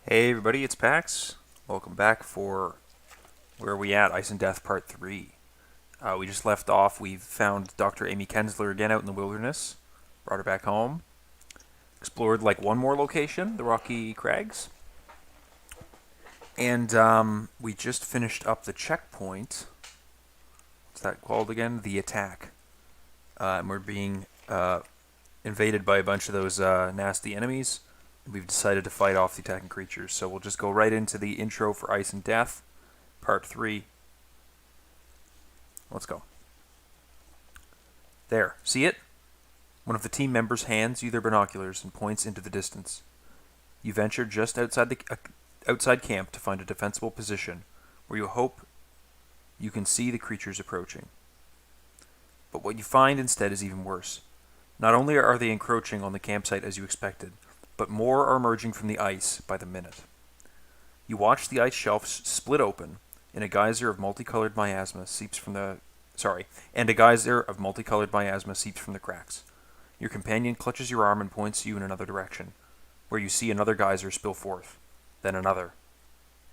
Hey everybody, it's Pax. Welcome back for Where Are We At? Ice and Death Part 3. We just left off. We found Dr. Amy Kensler again out in the wilderness. Brought her back home. Explored like one more location, the Rocky Crags. And we just finished up the checkpoint. What's that called again? The attack. And we're being invaded by a bunch of those nasty enemies. We've decided to fight off the attacking creatures, so we'll just go right into the intro for Ice and Death, Part 3. Let's go. There, see it? One of the team members hands you their binoculars and points into the distance. You venture just outside the outside camp to find a defensible position where you hope you can see the creatures approaching. But what you find instead is even worse. Not only are they encroaching on the campsite as you expected, but more are emerging from the ice by the minute. You watch the ice shelves split open, and a geyser of multicolored miasma seeps from the cracks. Your companion clutches your arm and points you in another direction, where you see another geyser spill forth, then another.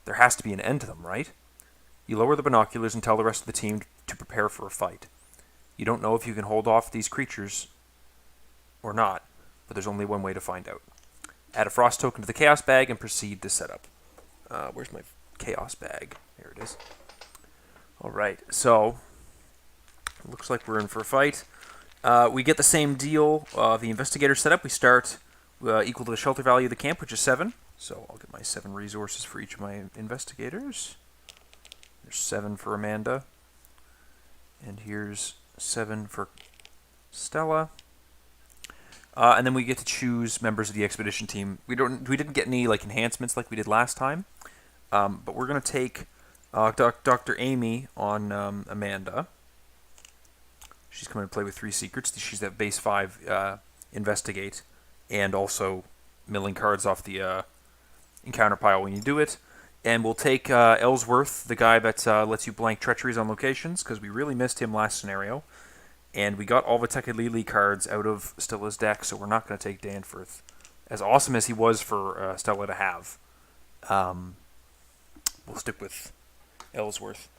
There has to be an end to them, right? You lower the binoculars and tell the rest of the team to prepare for a fight. You don't know if you can hold off these creatures or not, but there's only one way to find out. Add a frost token to the chaos bag and proceed to setup. Where's my chaos bag? Here it is. Alright, so it looks like we're in for a fight. We get the same deal. The investigator setup, we start equal to the shelter value of the camp, which is 7. So I'll get my 7 resources for each of my investigators. There's 7 for Amanda. And here's 7 for Stella. And then we get to choose members of the expedition team. We didn't get any like enhancements like we did last time, but we're gonna take Dr. Amy on Amanda. She's coming to play with 3 secrets. She's at base 5, investigate, and also milling cards off the encounter pile when you do it. And we'll take Ellsworth, the guy that lets you blank treacheries on locations, because we really missed him last scenario. And we got all the Tekelili cards out of Stella's deck, so we're not going to take Danforth. As awesome as he was for Stella to have, we'll stick with Ellsworth.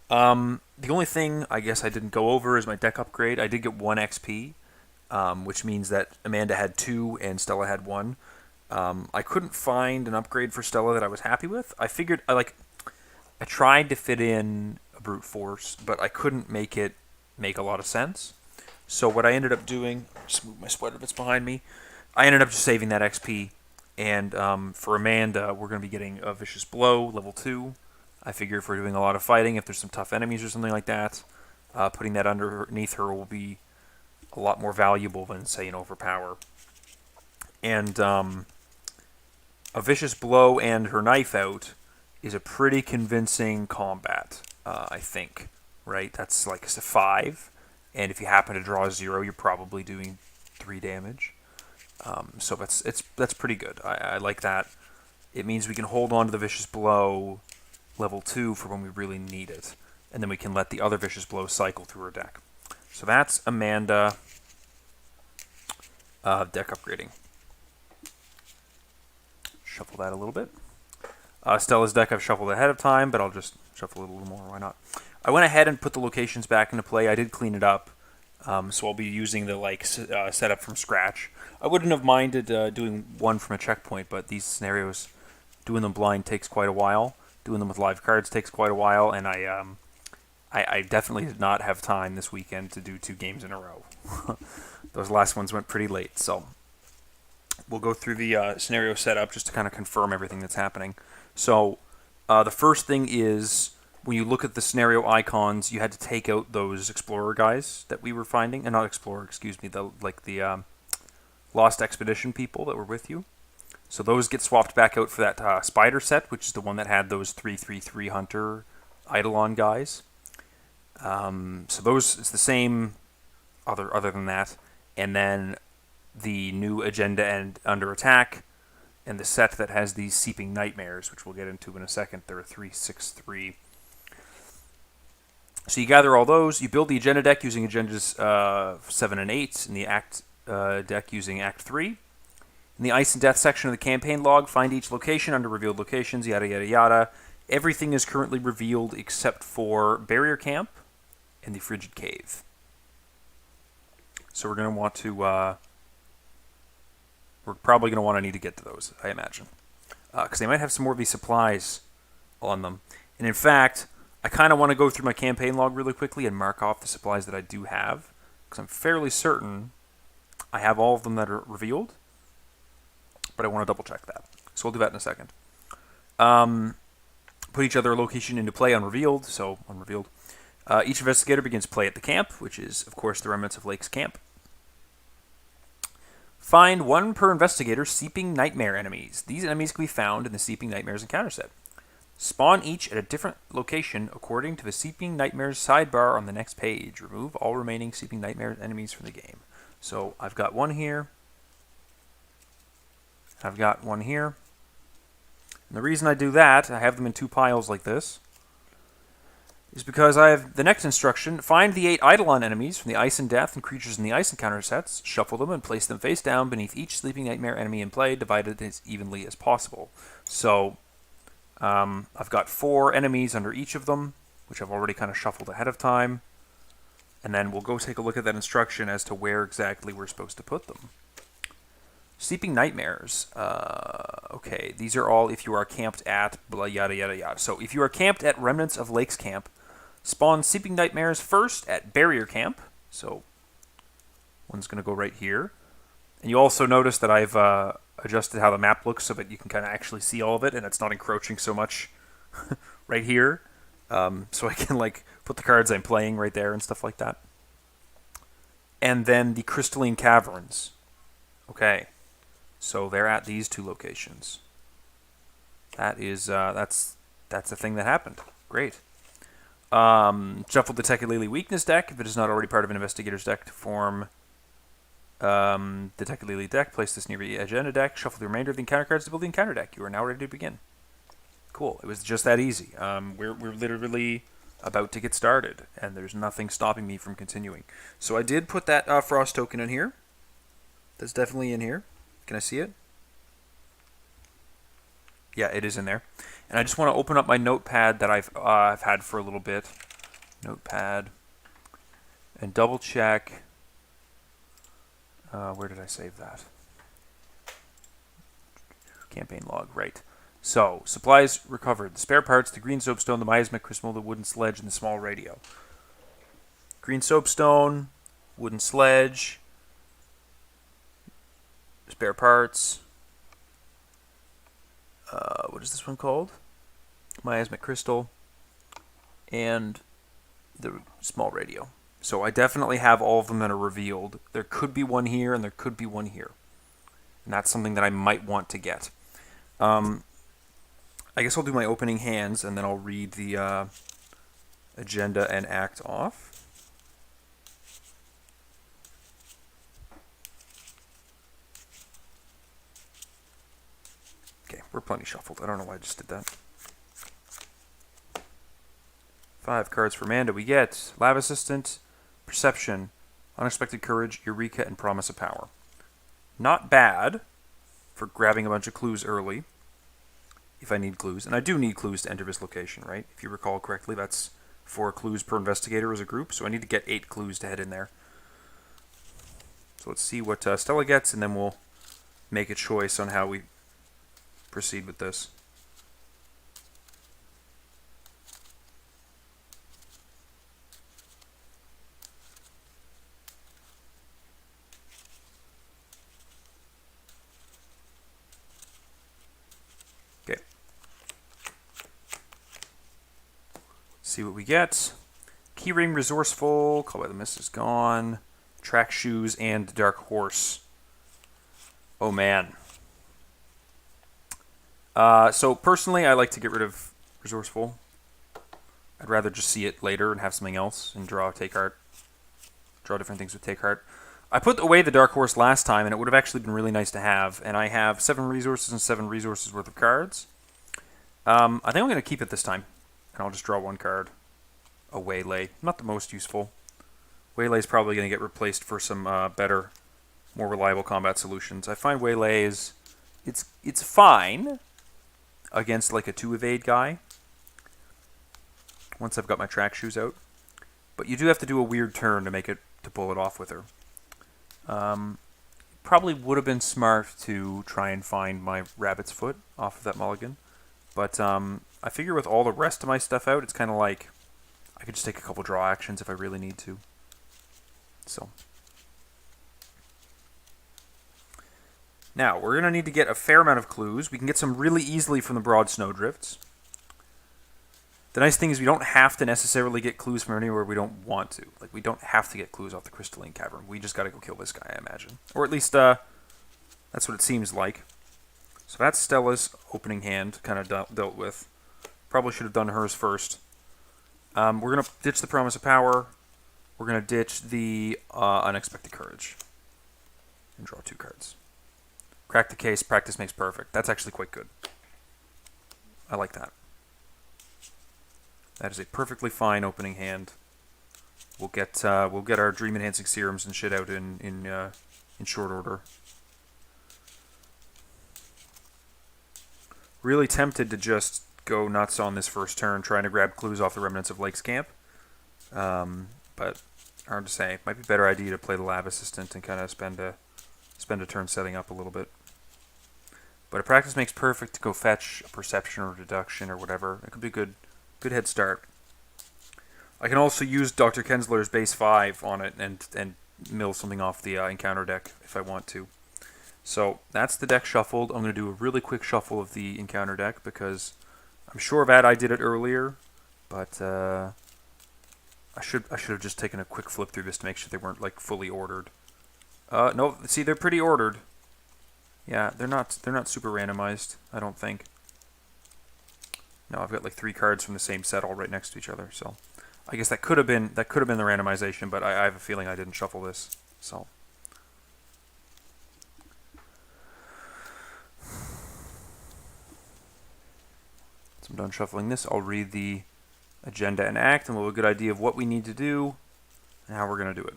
The only thing I guess I didn't go over is my deck upgrade. I did get 1 XP, which means that Amanda had 2 and Stella had 1. I couldn't find an upgrade for Stella that I was happy with. I figured, I tried to fit in a brute force, but I couldn't make it make a lot of sense. So what I ended up doing, just move my sweater that's behind me, I ended up just saving that XP, and for Amanda, we're going to be getting a Vicious Blow, level 2. I figure if we're doing a lot of fighting, if there's some tough enemies or something like that, putting that underneath her will be a lot more valuable than, say, an Overpower. And a Vicious Blow and her knife out is a pretty convincing combat, I think. Right, that's like a 5, and if you happen to draw a 0, you're probably doing 3 damage. So that's pretty good. I like that. It means we can hold on to the Vicious Blow level 2 for when we really need it, and then we can let the other Vicious Blow cycle through our deck. So that's Amanda deck upgrading. Shuffle that a little bit. Stella's deck I've shuffled ahead of time, but I'll just shuffle it a little more. Why not? I went ahead and put the locations back into play. I did clean it up, so I'll be using the setup from scratch. I wouldn't have minded doing one from a checkpoint, but these scenarios, doing them blind takes quite a while. Doing them with live cards takes quite a while, and I definitely did not have time this weekend to do 2 games in a row. Those last ones went pretty late, so we'll go through the scenario setup just to kind of confirm everything that's happening. So the first thing is, when you look at the scenario icons, you had to take out those Explorer guys that we were finding. And not Explorer, excuse me, the Lost Expedition people that were with you. So those get swapped back out for that Spider set, which is the one that had those 3/3/3 Hunter Eidolon guys. So those, it's the same other than that. And then the new Agenda and Under Attack, and the set that has these Seeping Nightmares, which we'll get into in a second. They're a 3/6/3. So you gather all those. You build the Agenda deck using Agendas 7 and 8, and the Act deck using Act 3. In the Ice and Death section of the campaign log, find each location under revealed locations, yada yada yada. Everything is currently revealed except for Barrier Camp and the Frigid Cave. So we're going to want to... we're probably going to want to need to get to those, I imagine. Because they might have some more of these supplies on them. And in fact, I kind of want to go through my campaign log really quickly and mark off the supplies that I do have. Because I'm fairly certain I have all of them that are revealed. But I want to double check that. So we'll do that in a second. Put each other location into play unrevealed. So unrevealed. Each investigator begins play at the camp, which is, of course, the remnants of Lake's camp. Find one per investigator Seeping Nightmare enemies. These enemies can be found in the Seeping Nightmares encounter set. Spawn each at a different location according to the Seeping Nightmares sidebar on the next page. Remove all remaining Seeping Nightmare enemies from the game. So I've got one here. I've got one here. And the reason I do that, I have them in two piles like this, is because I have the next instruction. Find the 8 Eidolon enemies from the Ice and Death and creatures in the Ice encounter sets, shuffle them, and place them face down beneath each Sleeping Nightmare enemy in play, divided as evenly as possible. So, I've got 4 enemies under each of them, which I've already kind of shuffled ahead of time. And then we'll go take a look at that instruction as to where exactly we're supposed to put them. Sleeping Nightmares. Okay, these are all if you are camped at blah yada yada yada. So if you are camped at Remnants of Lake's Camp, spawn Sleeping Nightmares first at Barrier Camp. So one's going to go right here. And you also notice that I've adjusted how the map looks so that you can kind of actually see all of it and it's not encroaching so much right here. So I can like put the cards I'm playing right there and stuff like that. And then the Crystalline Caverns. Okay. So they're at these 2 locations. That is, that's a thing that happened. Great. Shuffle the Tekulele Weakness deck if it is not already part of an Investigator's deck to form the Tekulele deck. Place this near the agenda deck. Shuffle the remainder of the encounter cards to build the encounter deck. You are now ready to begin. Cool. It was just that easy. We're literally about to get started, and there's nothing stopping me from continuing. So I did put that Frost token in here. That's definitely in here. Can I see it? Yeah, it is in there. And I just want to open up my notepad that I've had for a little bit. Notepad. And double check. Where did I save that? Campaign log, right. So, supplies recovered. The spare parts, the green soapstone, the miasmic crystal, the wooden sledge, and the small radio. Green soapstone, wooden sledge, spare parts. What is this one called? Miasmic crystal. And the small radio. So I definitely have all of them that are revealed. There could be one here and there could be one here. And that's something that I might want to get. I guess I'll do my opening hands and then I'll read the agenda and act off. Okay, we're plenty shuffled. I don't know why I just did that. 5 cards for Amanda. We get Lab Assistant, Perception, Unexpected Courage, Eureka, and Promise of Power. Not bad for grabbing a bunch of clues early, if I need clues. And I do need clues to enter this location, right? If you recall correctly, that's 4 clues per investigator as a group, so I need to get 8 clues to head in there. So let's see what Stella gets, and then we'll make a choice on how we proceed with this. Okay. See what we get. Keyring, Resourceful, Call by the Mist is gone. Track Shoes and Dark Horse. Oh man. So personally, I like to get rid of Resourceful. I'd rather just see it later and have something else and draw Take Heart. Draw different things with Take Heart. I put away the Dark Horse last time, and it would have actually been really nice to have. And I have 7 resources and 7 resources worth of cards. I think I'm going to keep it this time. And I'll just draw 1 card. A Waylay. Not the most useful. Waylay is probably going to get replaced for some better more reliable combat solutions. I find Waylay is it's fine against like a 2 evade guy once I've got my track shoes out, but you do have to do a weird turn to pull it off with her. Probably would have been smart to try and find my rabbit's foot off of that mulligan, but I figure with all the rest of my stuff out, it's kind of like I could just take a couple draw actions if I really need to. So now we're going to need to get a fair amount of clues. We can get some really easily from the broad snowdrifts. The nice thing is we don't have to necessarily get clues from anywhere we don't want to. Like, we don't have to get clues off the Crystalline Cavern. We just got to go kill this guy, I imagine. Or at least, that's what it seems like. So that's Stella's opening hand, kind of dealt with. Probably should have done hers first. We're going to ditch the Promise of Power. We're going to ditch the Unexpected Courage. And draw 2 cards. Crack the case, practice makes perfect. That's actually quite good. I like that. That is a perfectly fine opening hand. We'll get our dream enhancing serums and shit out in short order. Really tempted to just go nuts on this first turn, trying to grab clues off the remnants of Lake's camp. But hard to say. Might be a better idea to play the Lab Assistant and kind of spend a turn setting up a little bit. But a practice makes perfect to go fetch a perception or deduction or whatever. It could be a good head start. I can also use Dr. Kensler's base 5 on it and mill something off the encounter deck if I want to. So that's the deck shuffled. I'm going to do a really quick shuffle of the encounter deck because I'm sure that I did it earlier, but I should have just taken a quick flip through this to make sure they weren't like fully ordered. No, see, they're pretty ordered. Yeah, they're not super randomized, I don't think. No, I've got like 3 cards from the same set all right next to each other, so I guess that could have been the randomization, but I have a feeling I didn't shuffle this. So I'm done shuffling this. I'll read the agenda and act, and we'll have a good idea of what we need to do and how we're going to do it.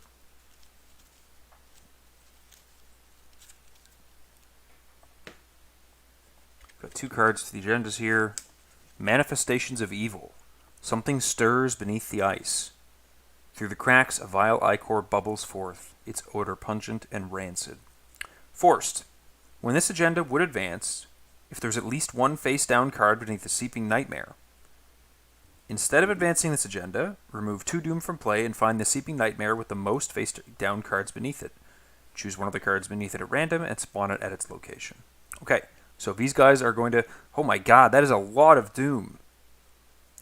Got 2 cards to the agendas here. Manifestations of Evil. Something stirs beneath the ice. Through the cracks, a vile ichor bubbles forth, its odor pungent and rancid. Forced. When this agenda would advance, if there's at least 1 face-down card beneath the Seeping Nightmare. Instead of advancing this agenda, remove 2 Doom from play and find the Seeping Nightmare with the most face-down cards beneath it. Choose one of the cards beneath it at random and spawn it at its location. Okay, so these guys are going to... Oh my god, that is a lot of Doom.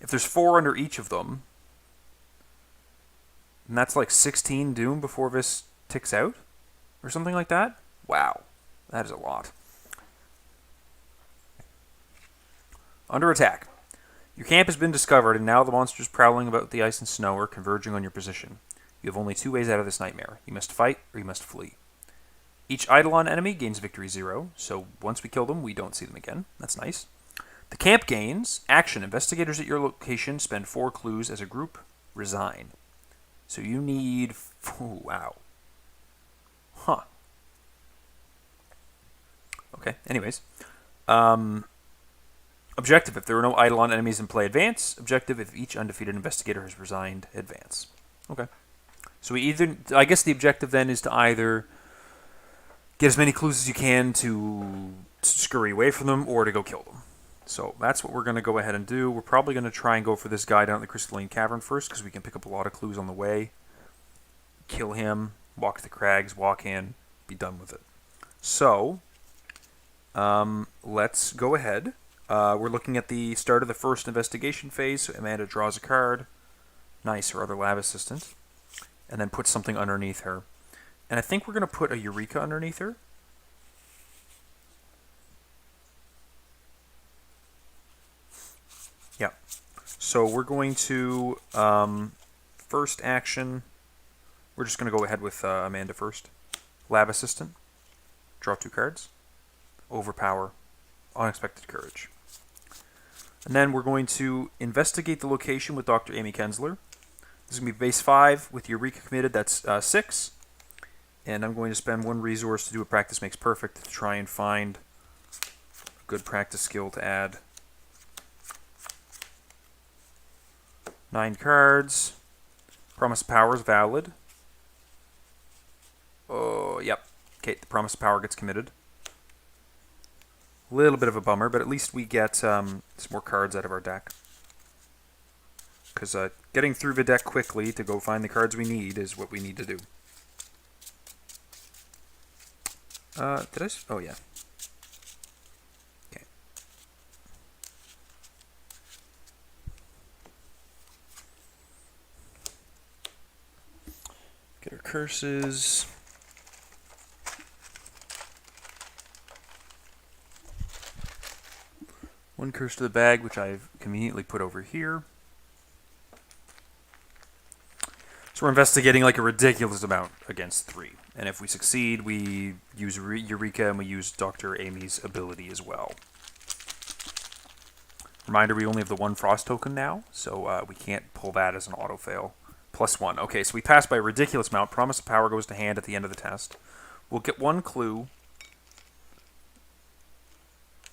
If there's 4 under each of them, and that's like 16 Doom before this ticks out? Or something like that? Wow, that is a lot. Under attack. Your camp has been discovered, and now the monsters prowling about the ice and snow are converging on your position. You have only 2 ways out of this nightmare. You must fight, or you must flee. Each Eidolon enemy gains victory 0, so once we kill them, we don't see them again. That's nice. The camp gains action. Investigators at your location spend 4 clues as a group. Resign. So you need... Oh, wow. Huh. Okay, anyways. Objective, if there are no Eidolon enemies in play, advance. Objective, if each undefeated investigator has resigned, advance. Okay. So we either... I guess the objective then is to either get as many clues as you can to scurry away from them or to go kill them. So that's what we're going to go ahead and do. We're probably going to try and go for this guy down at the Crystalline Cavern first because we can pick up a lot of clues on the way. Kill him, walk to the crags, walk in, be done with it. So, let's go ahead. We're looking at the start of the first investigation phase. So Amanda draws a card. Nice, her other lab assistant. And then puts something underneath her. And I think we're going to put a Eureka underneath her. Yeah. So we're going to, first action, we're just going to go ahead with Amanda first. Lab Assistant. Draw 2 cards. Overpower. Unexpected Courage. And then we're going to investigate the location with Dr. Amy Kensler. This is going to be base 5 with Eureka committed. That's 6. And I'm going to spend 1 resource to do a practice makes perfect to try and find a good practice skill to add. 9 cards. Promise of Power is valid. Oh, yep. Okay, the Promise of Power gets committed. A little bit of a bummer, but at least we get some more cards out of our deck. Because getting through the deck quickly to go find the cards we need is what we need to do. Oh, yeah. Okay. Get our curses. One curse to the bag, which I've conveniently put over here. So we're investigating like a ridiculous amount against 3. And if we succeed, we use Eureka and we use Dr. Amy's ability as well. Reminder, we only have the 1 frost token now, so we can't pull that as an auto-fail. +1. Okay, so we pass by a ridiculous amount. Promise of Power goes to hand at the end of the test. We'll get 1 clue.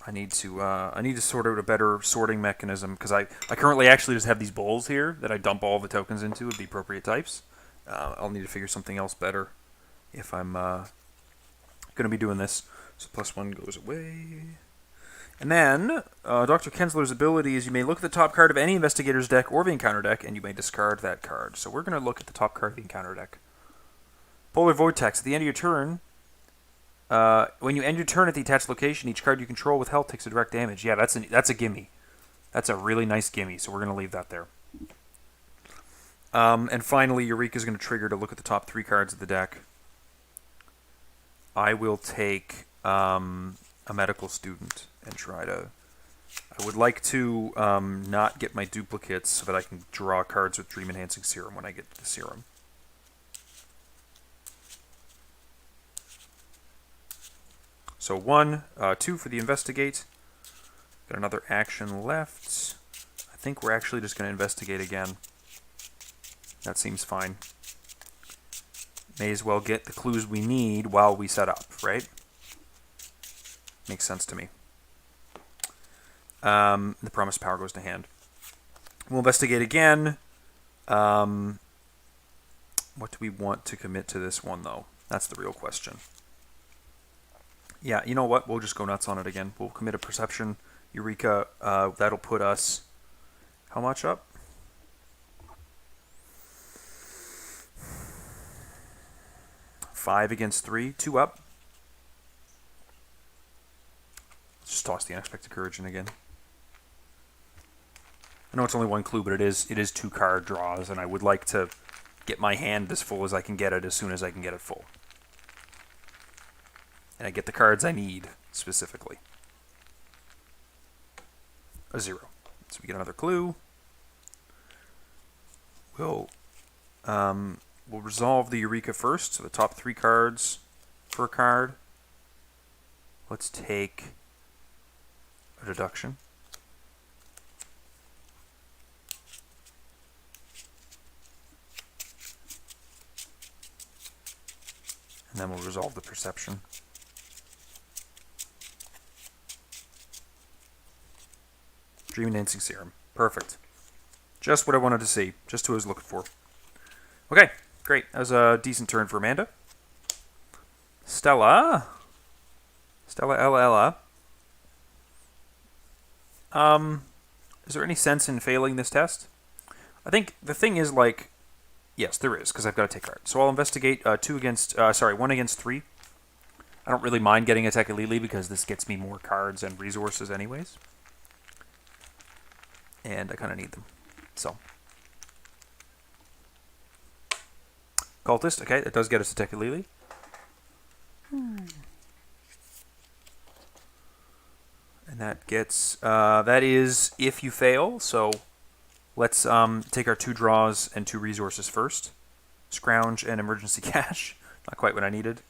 I need to sort out a better sorting mechanism, because I currently actually just have these bowls here that I dump all the tokens into with the appropriate types. I'll need to figure something else better if I'm going to be doing this. So +1 goes away. And then, Dr. Kensler's ability is you may look at the top card of any investigator's deck or the encounter deck, and you may discard that card. So we're going to look at the top card of the encounter deck. Polar Vortex. At the end of your turn, when you end your turn at the attached location, each card you control with health takes a direct damage. Yeah, that's a gimme. That's a really nice gimme, so we're going to leave that there. And finally, Eureka is going to trigger to look at the top 3 cards of the deck. I will take a medical student and try to... I would like to not get my duplicates so that I can draw cards with Dream Enhancing Serum when I get to the serum. So 1, 2 for the investigate. Got another action left. I think we're actually just going to investigate again. That seems fine. May as well get the clues we need while we set up, right? Makes sense to me. The Promise of Power goes to hand. We'll investigate again. What do we want to commit to this one, though? That's the real question. Yeah, you know what? We'll just go nuts on it again. We'll commit a Perception. Eureka, that'll put us... How much up? Five against 3. 2 up. Let's just toss the Unexpected Courage in again. I know it's only 1 clue, but it is 2 card draws, and I would like to get my hand as full as I can get it as soon as I can get it full. And I get the cards I need, specifically. A 0. So we get another clue. We'll resolve the Eureka first, so the top 3 cards for a card. Let's take a deduction. And then we'll resolve the Perception. Dream Enhancing Serum. Perfect. Just what I wanted to see. Just what I was looking for. Okay, great. That was a decent turn for Amanda. Stella. Ella. Is there any sense in failing this test? I think the thing is, like, yes, there is, because I've got to take cards. So I'll investigate 1 against 3. I don't really mind getting a Tekalili because this gets me more cards and resources anyways. And I kind of need them. So. Cultist, okay, that does get us a Tekalili. And that gets, that is if you fail, so let's take our 2 draws and 2 resources first. Scrounge and Emergency Cash, not quite what I needed,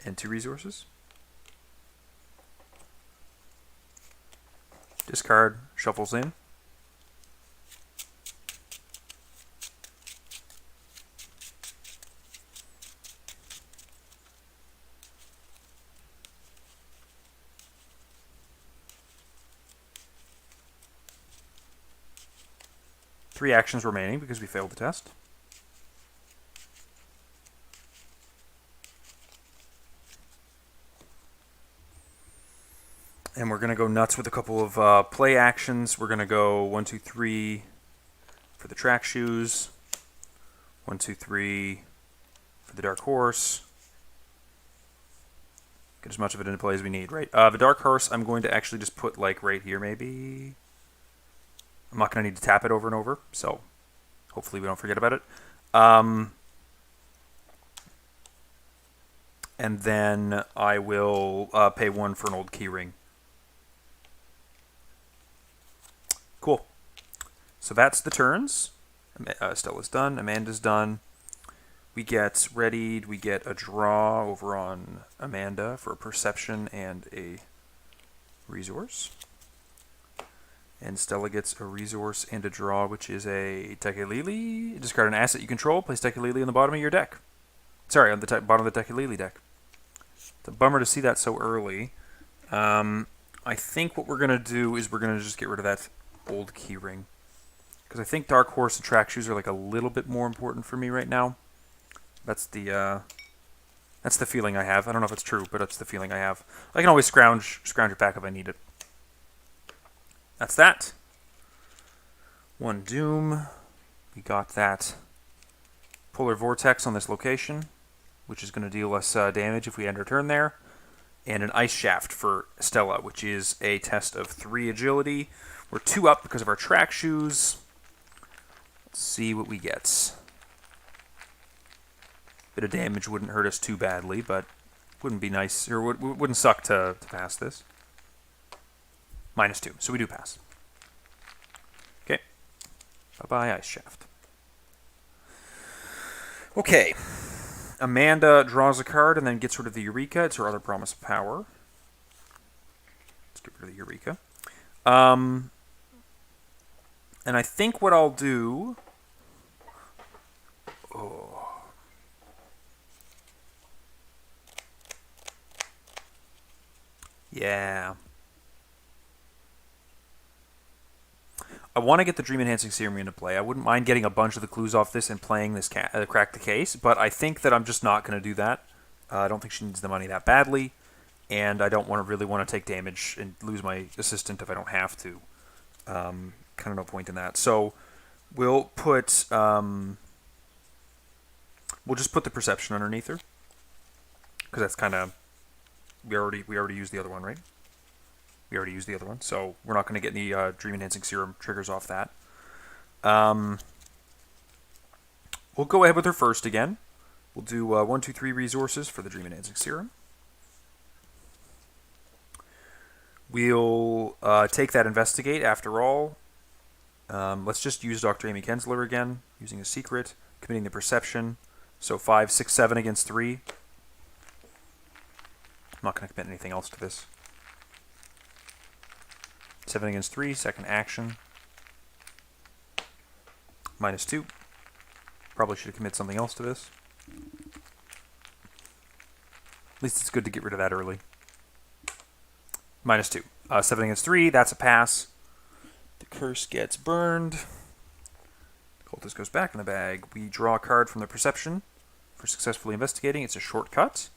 and 2 resources. Discard, shuffles in. 3 actions remaining because we failed the test. And we're going to go nuts with a couple of play actions. We're going to go 1, 2, 3 for the track shoes. 1, 2, 3 for the dark horse. Get as much of it into play as we need, right? The dark horse, I'm going to actually just put like right here, maybe. I'm not going to need to tap it over and over, so hopefully we don't forget about it. And then I will pay 1 for an old keyring. Cool. So that's the turns. Stella's done. Amanda's done. We get readied. We get a draw over on Amanda for a perception and a resource. And Stella gets a resource and a draw, which is a Tekelili. Discard an asset you control. Place Tekelili on the bottom of your deck. Sorry, on the bottom of the Tekelili deck. It's a bummer to see that so early. I think what we're going to do is we're going to just get rid of that old keyring. Because I think Dark Horse and Track Shoes are like a little bit more important for me right now. That's the feeling I have. I don't know if it's true, but that's the feeling I have. I can always scrounge it back if I need it. That's that. 1 Doom. We got that Polar Vortex on this location, which is going to deal us damage if we end our turn there. And an Ice Shaft for Stella, which is a test of 3 agility. We're 2 up because of our track shoes. Let's see what we get. Bit of damage wouldn't hurt us too badly, but wouldn't be nice, or wouldn't suck to pass this. -2, so we do pass. Okay. Bye-bye, Ice Shaft. Okay. Amanda draws a card and then gets rid of the Eureka. It's her other promise of power. Let's get rid of the Eureka. And I think what I'll do... Oh... Yeah. I want to get the Dream Enhancing Serum into play. I wouldn't mind getting a bunch of the clues off this and playing this Crack the Case, but I think that I'm just not going to do that. I don't think she needs the money that badly, and I don't really want to take damage and lose my assistant if I don't have to. Kind of no point in that. So we'll put we'll just put the Perception underneath her, because that's kind of we already used the other one, right? We already used the other one, so we're not going to get any Dream Enhancing Serum triggers off that. We'll go ahead with her first again. We'll do 1, 2, 3 resources for the Dream Enhancing Serum. We'll take that Investigate after all. Let's just use Dr. Amy Kensler again, using a secret, committing the Perception. So 5, 6, 7 against 3. I'm not going to commit anything else to this. 7 against 3, second action. -2. Probably should have committed something else to this. At least it's good to get rid of that early. -2. 7 against 3, that's a pass. The curse gets burned. The cultist goes back in the bag. We draw a card from the Perception for successfully investigating. It's a shortcut.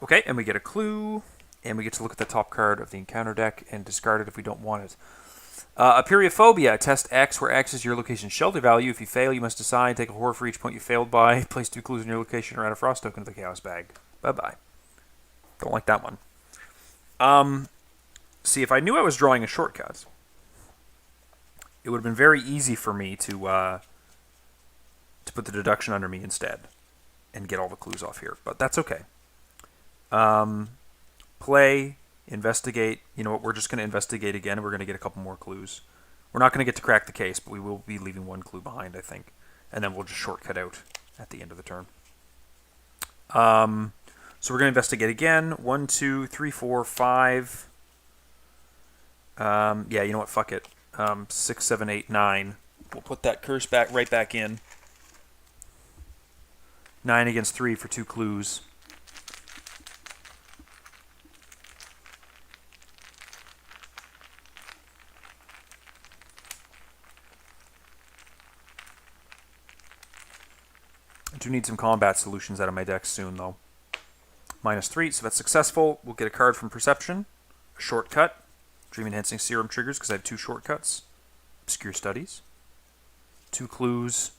Okay, and we get a clue. And we get to look at the top card of the encounter deck and discard it if we don't want it. Apiriophobia. Test X, where X is your location's shelter value. If you fail, you must decide. Take a horror for each point you failed by. Place 2 clues in your location or add a frost token to the chaos bag. Bye-bye. Don't like that one. See, if I knew I was drawing a shortcut, it would have been very easy for me to put the deduction under me instead and get all the clues off here. But that's okay. Play, investigate. You know what? We're just going to investigate again, and we're going to get a couple more clues. We're not going to get to crack the case, but we will be leaving 1 clue behind, I think. And then we'll just shortcut out at the end of the turn. So we're going to investigate again. 1, 2, 3, 4, 5. Yeah, you know what? Fuck it. 6, 7, 8, 9. We'll put that curse right back in. 9 against 3 for 2 clues. do need some combat solutions out of my deck soon, though. -3, so that's successful. We'll get a card from Perception. A shortcut. Dream Enhancing Serum triggers because I have 2 shortcuts. Obscure Studies. 2 clues.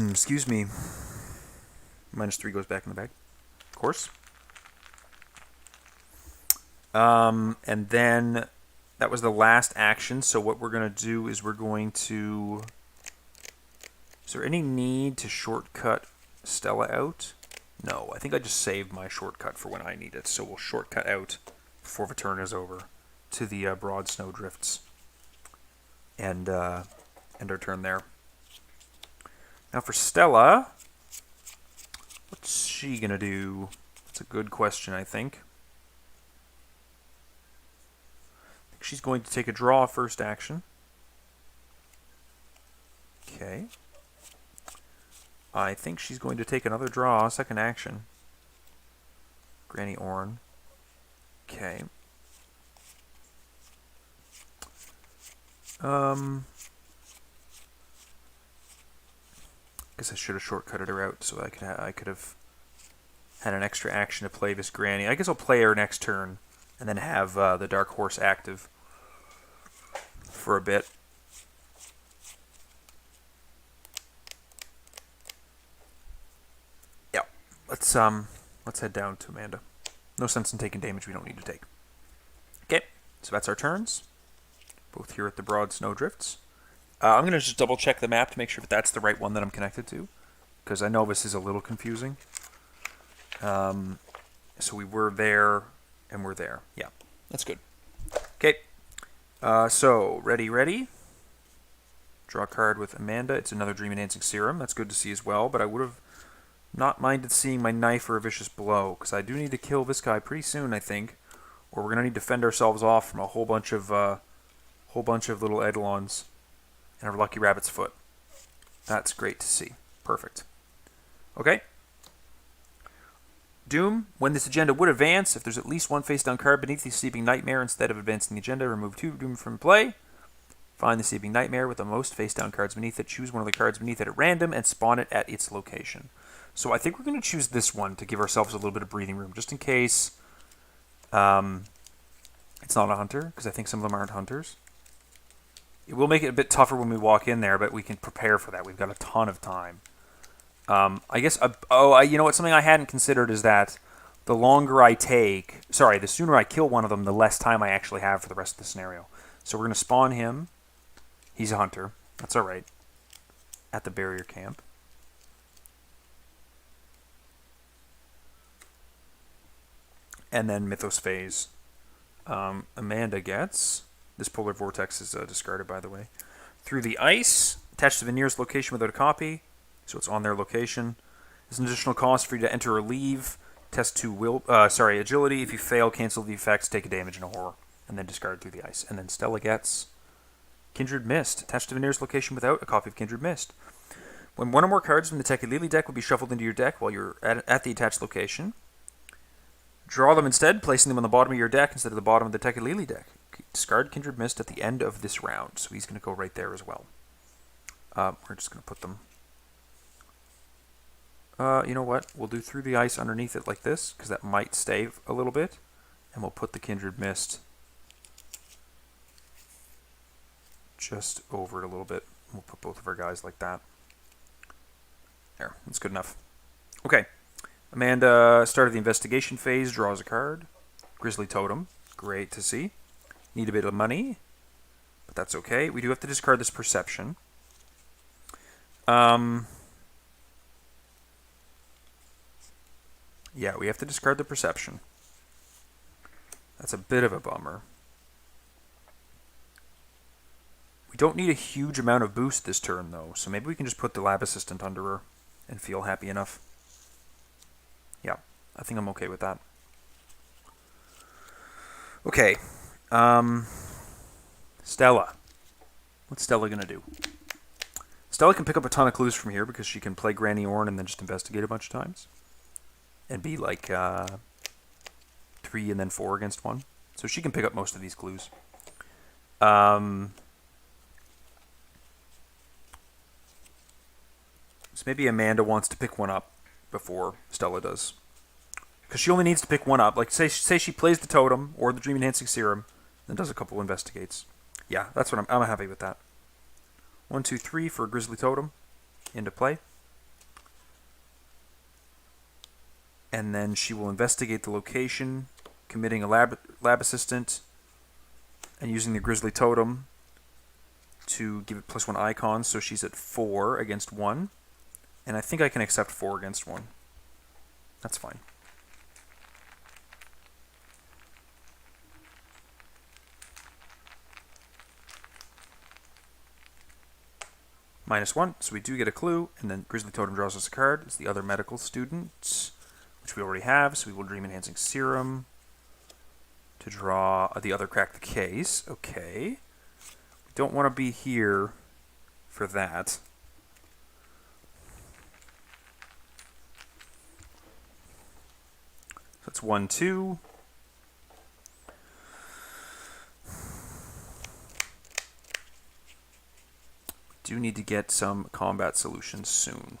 Excuse me. -3 goes back in the bag. Of course. And then that was the last action. So what we're going to do is we're going to... Is there any need to shortcut Stella out? No, I think I just saved my shortcut for when I need it. So we'll shortcut out before the turn is over to the broad snow drifts. And end our turn there. Now for Stella, what's she going to do? That's a good question, I think. She's going to take a draw first action. Okay. I think she's going to take another draw second action. Granny Orn. Okay. Guess I should have shortcutted her out so I could have had an extra action to play this Granny. I guess I'll play her next turn and then have the Dark Horse active for a bit. Yeah, let's head down to Amanda. No sense in taking damage we don't need to take. Okay, so that's our turns. Both here at the Broad Snow Drifts. I'm going to just double check the map to make sure that that's the right one that I'm connected to, because I know this is a little confusing. So we were there, and we're there. Yeah, that's good. Okay, so ready. Draw a card with Amanda. It's another Dream Enhancing Serum. That's good to see as well, but I would have not minded seeing my Knife or a Vicious Blow, because I do need to kill this guy pretty soon, I think, or we're going to need to fend ourselves off from a whole bunch of little Eidolons and our Lucky Rabbit's Foot. That's great to see. Perfect. Okay. Doom. When this agenda would advance, if there's at least one face-down card beneath the Sleeping Nightmare, instead of advancing the agenda, remove 2 Doom from play. Find the Sleeping Nightmare with the most face-down cards beneath it. Choose one of the cards beneath it at random and spawn it at its location. So I think we're going to choose this one to give ourselves a little bit of breathing room, just in case it's not a hunter, because I think some of them aren't hunters. It will make it a bit tougher when we walk in there, but we can prepare for that. We've got a ton of time. I guess, you know what, something I hadn't considered is that the sooner I kill one of them, the less time I actually have for the rest of the scenario. So we're going to spawn him. He's a hunter. That's all right. At the barrier camp. And then Mythos Phase. Amanda gets... This Polar Vortex is discarded, by the way. Through the Ice. Attached to the nearest location without a copy. So it's on their location. There's an additional cost for you to enter or leave. Test 2 agility. If you fail, cancel the effects, take a damage in a horror. And then discard Through the Ice. And then Stella gets Kindred Mist. Attached to the nearest location without a copy of Kindred Mist. When one or more cards from the Tekka-Lili deck will be shuffled into your deck while you're at the attached location, draw them instead, placing them on the bottom of your deck instead of the bottom of the Tekka-Lili deck. Discard Kindred Mist at the end of this round. So he's going to go right there as well. We're just going to put them... you know what? We'll do Through the Ice underneath it like this, because that might stave a little bit. And we'll put the Kindred Mist just over it a little bit. We'll put both of our guys like that. There, that's good enough. Okay. Amanda started the investigation phase, draws a card. Grizzly Totem. Great to see. Need a bit of money, but that's okay. We do have to discard this Perception. Yeah, we have to discard the Perception. That's a bit of a bummer. We don't need a huge amount of boost this turn, though, so maybe we can just put the Lab Assistant under her and feel happy enough. Yeah, I think I'm okay with that. Okay. Stella. What's Stella going to do? Stella can pick up a ton of clues from here because she can play Granny Orn and then just investigate a bunch of times. And be like 3 and then 4 against 1. So she can pick up most of these clues. So maybe Amanda wants to pick one up before Stella does. Because she only needs to pick one up. Like, say she plays the totem or the Dream Enhancing Serum, then does a couple investigates. Yeah, that's what I'm happy with that. 1, 2, 3 for Grizzly Totem into play. And then she will investigate the location, committing a lab assistant, and using the Grizzly Totem to give it +1 icons, so she's at 4 against 1. And I think I can accept 4 against 1. That's fine. -1, so we do get a clue, and then Grizzly Totem draws us a card. It's the other medical student, which we already have, so we will Dream Enhancing Serum to draw the other Crack the Case. Okay. We don't want to be here for that. So that's 1, 2. Do need to get some combat solutions soon.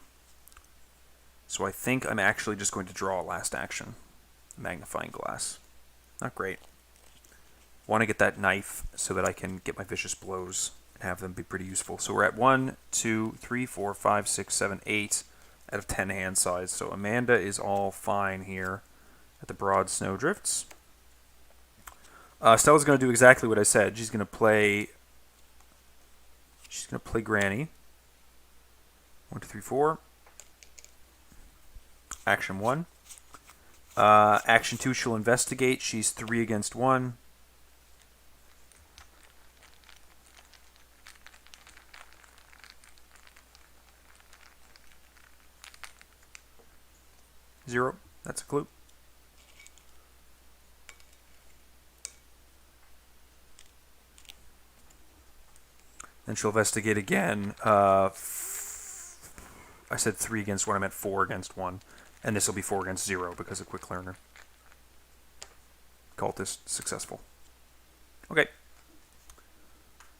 So I think I'm actually just going to draw a last action. Magnifying Glass. Not great. Want to get that knife so that I can get my Vicious Blows and have them be pretty useful. So we're at 1, 2, 3, 4, 5, 6, 7, 8 out of 10 hand size. So Amanda is all fine here at the Broad Snowdrifts. Stella's going to do exactly what I said. She's going to play Granny. 1, 2, 3, 4. Action 1. Action 2, she'll investigate. She's 3 against 1. Zero. That's a clue. Then she'll investigate again. I said 3 against 1. I meant 4 against 1. And this will be 4 against 0 because of Quick Learner. Cultist successful. Okay.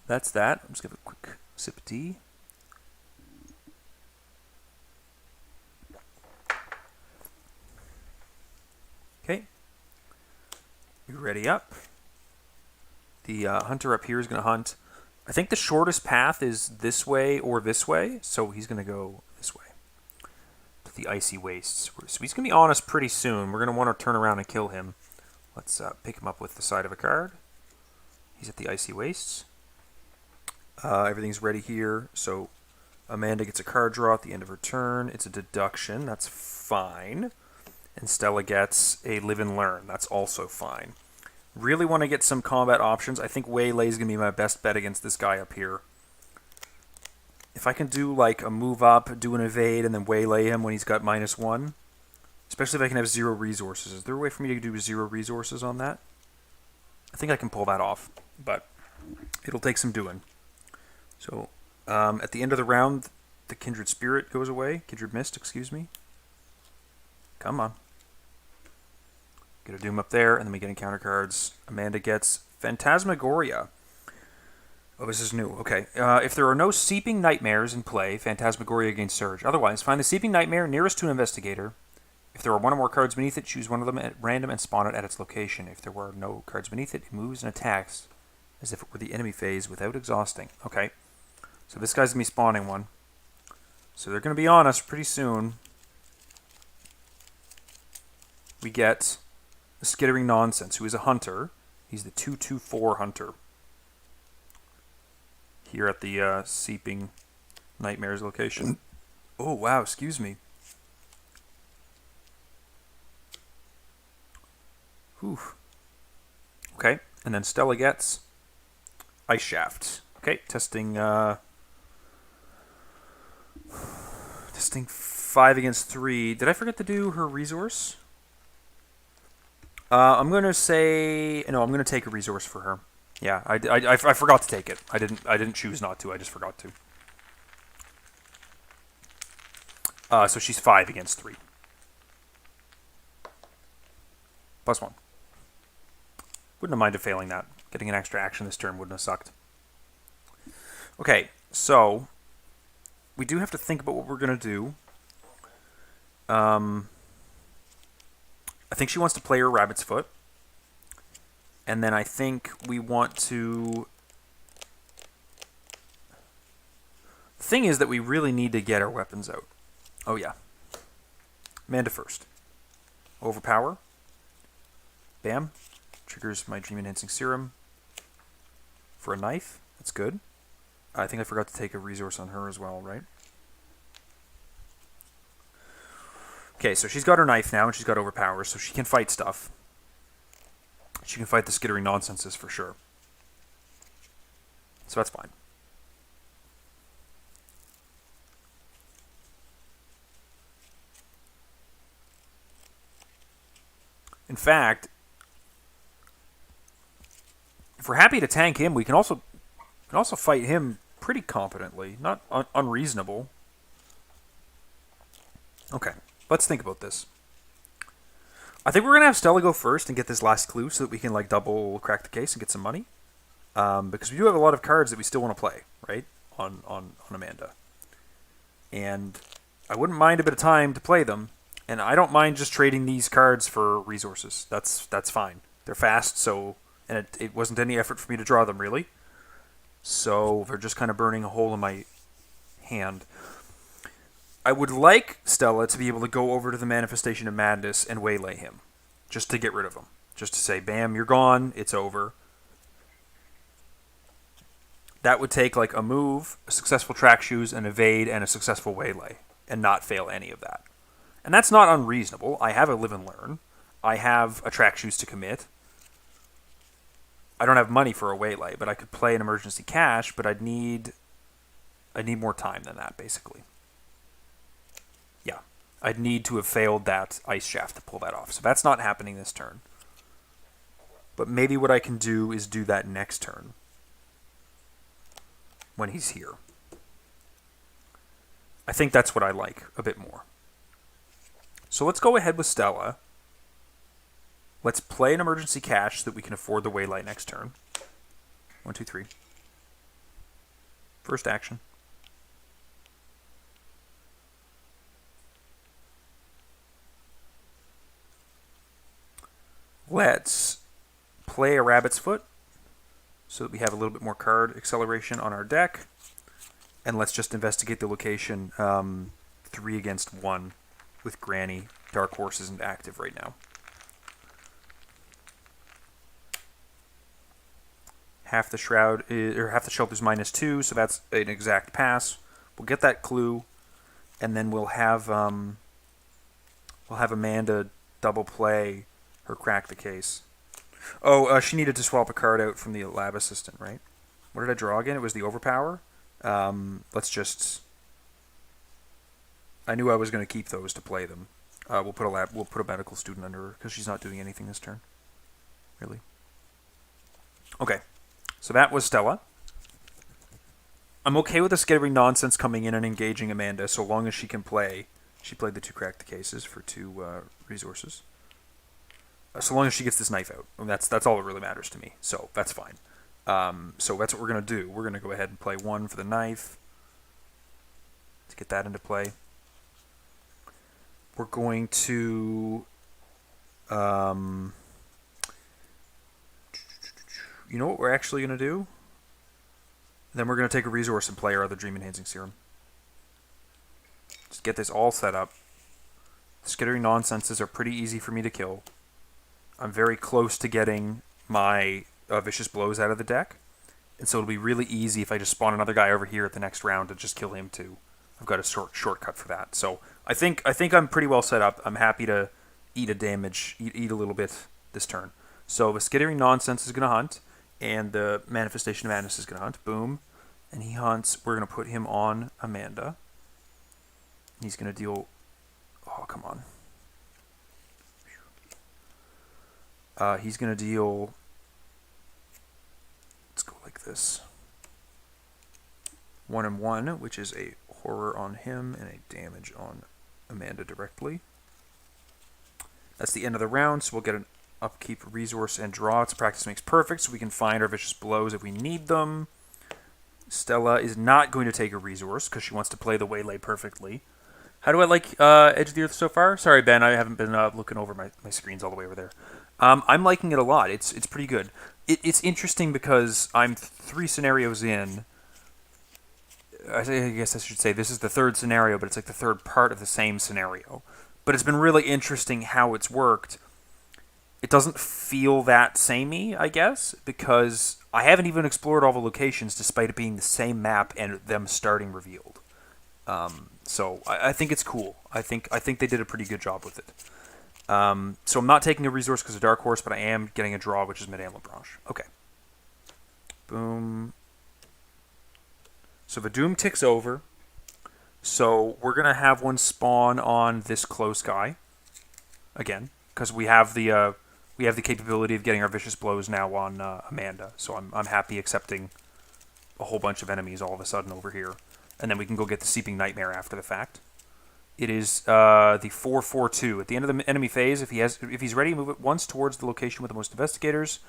That's that. I'll just give it a quick sip of tea. Okay. You ready up? The hunter up here is going to hunt. I think the shortest path is this way or this way, so he's going to go this way. To the Icy Wastes. So he's going to be on us pretty soon. We're going to want to turn around and kill him. Let's pick him up with the side of a card. He's at the Icy Wastes. Everything's ready here, so Amanda gets a card draw at the end of her turn. It's a deduction. That's fine. And Stella gets a Live and Learn. That's also fine. Really want to get some combat options. I think Waylay is going to be my best bet against this guy up here. If I can do like a move up, do an evade, and then Waylay him when he's got -1, especially if I can have 0 resources. Is there a way for me to do 0 resources on that? I think I can pull that off, but it'll take some doing. So at the end of the round, the Kindred Spirit goes away. Kindred Mist, excuse me. Come on. Get a Doom up there, and then we get encounter cards. Amanda gets Phantasmagoria. Oh, this is new. Okay. If there are no Seeping Nightmares in play, Phantasmagoria gains Surge. Otherwise, find the Seeping Nightmare nearest to an investigator. If there are 1 or more cards beneath it, choose one of them at random and spawn it at its location. If there were no cards beneath it, it moves and attacks as if it were the enemy phase without exhausting. Okay. So this guy's going to be spawning one. So they're going to be on us pretty soon. We get the Skittering Nonsense, who is a hunter. He's the 2/2/4 hunter. Here at the Seeping Nightmares location. Oh, wow, excuse me. Whew. Okay, and then Stella gets Ice Shaft. Okay, testing 5 against 3. Did I forget to do her resource? I'm going to say... No, I'm going to take a resource for her. Yeah, I forgot to take it. I didn't choose not to. I just forgot to. So she's 5 against 3. +1. Wouldn't have minded failing that. Getting an extra action this turn wouldn't have sucked. Okay, so we do have to think about what we're going to do. I think she wants to play her Rabbit's Foot. And then I think we want to... The thing is that we really need to get our weapons out. Oh, yeah. Amanda first. Overpower. Bam. Triggers my Dream Enhancing Serum. For a knife. That's good. I think I forgot to take a resource on her as well, right? Okay, so she's got her knife now, and she's got Overpower, so she can fight stuff. She can fight the skittering nonsenses for sure. So that's fine. In fact, if we're happy to tank him, we can also fight him pretty competently, not unreasonable. Okay, let's think about this. I think we're gonna have Stella go first and get this last clue so that we can like double crack the case and get some money, because we do have a lot of cards that we still want to play, right? On Amanda, and I wouldn't mind a bit of time to play them. And I don't mind just trading these cards for resources. That's fine. They're fast, so... And it wasn't any effort for me to draw them, really. So they're just kind of burning a hole in my hand. I would like Stella to be able to go over to the Manifestation of Madness and waylay him. Just to get rid of him. Just to say, bam, you're gone. It's over. That would take like a move, a successful track shoes, an evade, and a successful waylay. And not fail any of that. And that's not unreasonable. I have a live and learn. I have a track shoes to commit. I don't have money for a waylay, but I could play an emergency cash, but I'd need more time than that, basically. Yeah. I'd need to have failed that ice shaft to pull that off. So that's not happening this turn. But maybe what I can do is do that next turn. When he's here. I think that's what I like a bit more. So let's go ahead with Stella. Let's play an emergency cash so that we can afford the waylay next turn. 1, 2, 3. First action. Let's play a Rabbit's Foot so that we have a little bit more card acceleration on our deck. And let's just investigate the location 3 against 1. With Granny. Dark Horse isn't active right now. Half the shroud or half the shelter's -2, so that's an exact pass. We'll get that clue, and then we'll have Amanda double play her crack the case. Oh, she needed to swap a card out from the lab assistant, right? What did I draw again? It was the Overpower. Let's just. I knew I was going to keep those to play them. We'll put a medical student under her because she's not doing anything this turn. Really. Okay, so that was Stella. I'm okay with the skittering nonsense coming in and engaging Amanda so long as she can play. She played the 2 crack the cases for 2 resources. So long as she gets this knife out, and that's all that really matters to me. So that's fine. So that's what we're going to do. We're going to go ahead and play 1 for the knife to get that into play. We're going to, you know what we're actually going to do? Then we're going to take a resource and play our other Dream Enhancing Serum. Just get this all set up. Skittering nonsenses are pretty easy for me to kill. I'm very close to getting my Vicious Blows out of the deck. And so it'll be really easy if I just spawn another guy over here at the next round to just kill him too. I've got a shortcut for that. So I think I'm pretty well set up. I'm happy to eat a little bit this turn. So the Skittering Nonsense is going to hunt, and the Manifestation of Madness is going to hunt. Boom. And he hunts. We're going to put him on Amanda. He's going to deal... Oh, come on. He's going to deal... Let's go like this. 1 and 1, which is a horror on him and a damage on Amanda directly. That's the end of the round, so we'll get Upkeep, resource, and draw. It's practice makes perfect, so we can find our vicious blows if we need them. Stella is not going to take a resource because she wants to play the Waylay perfectly. How do I like Edge of the Earth so far? Sorry, Ben, I haven't been looking over my screens all the way over there. I'm liking it a lot. It's pretty good. It's interesting because I'm 3 scenarios in. I guess I should say this is the 3rd scenario, but it's like the 3rd part of the same scenario. But it's been really interesting how it's worked. It doesn't feel that samey, I guess, because I haven't even explored all the locations despite it being the same map and them starting revealed. So I think it's cool. I think they did a pretty good job with it. So I'm not taking a resource because of Dark Horse, but I am getting a draw, which is Madame Labranche. Okay. Boom. So the Doom ticks over. So we're going to have one spawn on this close guy. Again, because we have the capability of getting our vicious blows now on Amanda. So I'm happy accepting a whole bunch of enemies all of a sudden over here. And then we can go get the Seeping Nightmare after the fact. It is the 4-4-2. At the end of the enemy phase, if he's ready, move it once towards the location with the most investigators.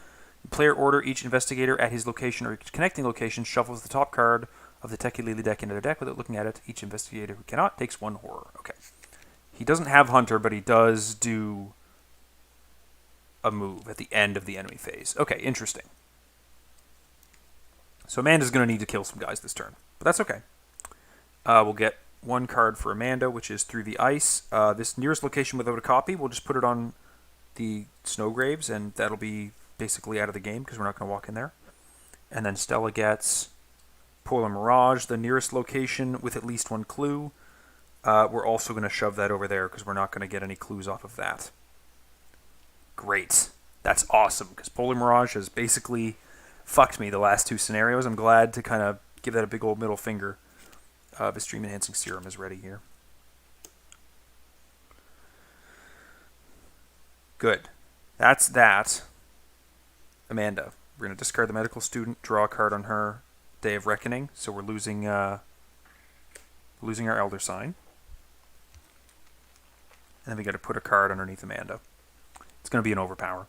In player order, each investigator at his location or each connecting location shuffles the top card of the Tekulili deck into their deck without looking at it. Each investigator who cannot takes 1 horror. Okay. He doesn't have Hunter, but he does do a move at the end of the enemy phase. Okay, interesting. So Amanda's going to need to kill some guys this turn, but that's okay. We'll get 1 card for Amanda, which is Through the Ice. This nearest location without a copy, we'll just put it on the Snow Graves, and that'll be basically out of the game because we're not going to walk in there. And then Stella gets Polar Mirage, the nearest location with at least 1 clue. We're also going to shove that over there because we're not going to get any clues off of that. Great. That's awesome because Polar Mirage has basically fucked me the last 2 scenarios. I'm glad to kind of give that a big old middle finger. The Stream Enhancing Serum is ready here. Good. That's that. Amanda. We're going to discard the Medical Student, draw a card on her. Day of Reckoning. So we're losing our Elder Sign. And then we got to put a card underneath Amanda. It's going to be an Overpower.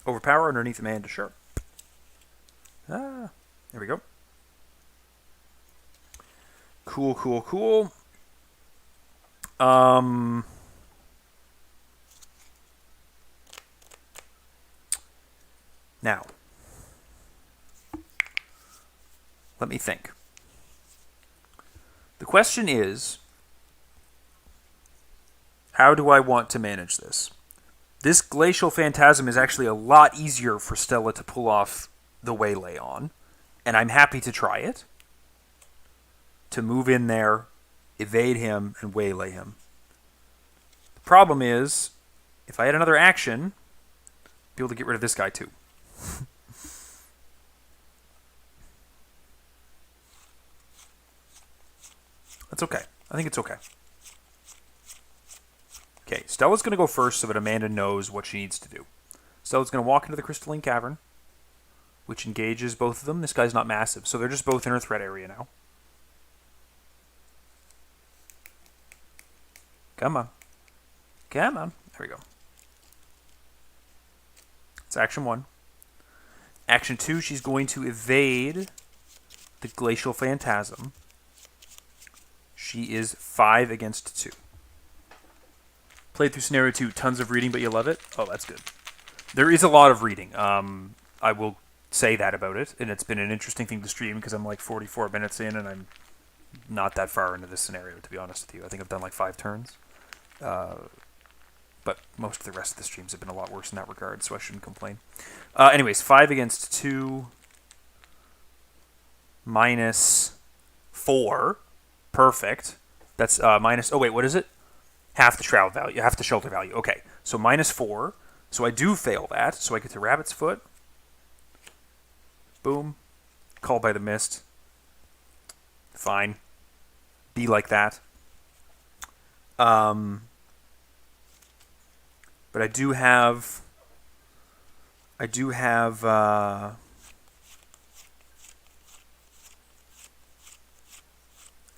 Overpower underneath Amanda Sharpe. There we go. Cool, cool, cool. Now, let me think. The question is, how do I want to manage this? This Glacial Phantasm is actually a lot easier for Stella to pull off the Waylay on, and I'm happy to try it. To move in there, evade him, and Waylay him. The problem is, if I had another action, I'd be able to get rid of this guy too. That's okay. I think it's okay. Okay, Stella's going to go first so that Amanda knows what she needs to do. Stella's going to walk into the Crystalline Cavern, which engages both of them. This guy's not massive, so they're just both in her threat area now. Come on. Come on. There we go. It's action 1. Action 2, she's going to evade the Glacial Phantasm. She is 5 against 2. Played through Scenario 2, tons of reading, but you love it? Oh, that's good. There is a lot of reading. I will say that about it, and it's been an interesting thing to stream because I'm like 44 minutes in, and I'm not that far into this scenario, to be honest with you. I think I've done like 5 turns. But most of the rest of the streams have been a lot worse in that regard, so I shouldn't complain. Anyways, 5 against 2. Minus 4. Perfect. That's minus... Oh, wait, what is it? Half the shroud value. Half the shelter value. Okay, so minus 4. So I do fail that. So I get to Rabbit's Foot. Boom. Call by the Mist. Fine. Be like that. But I do have...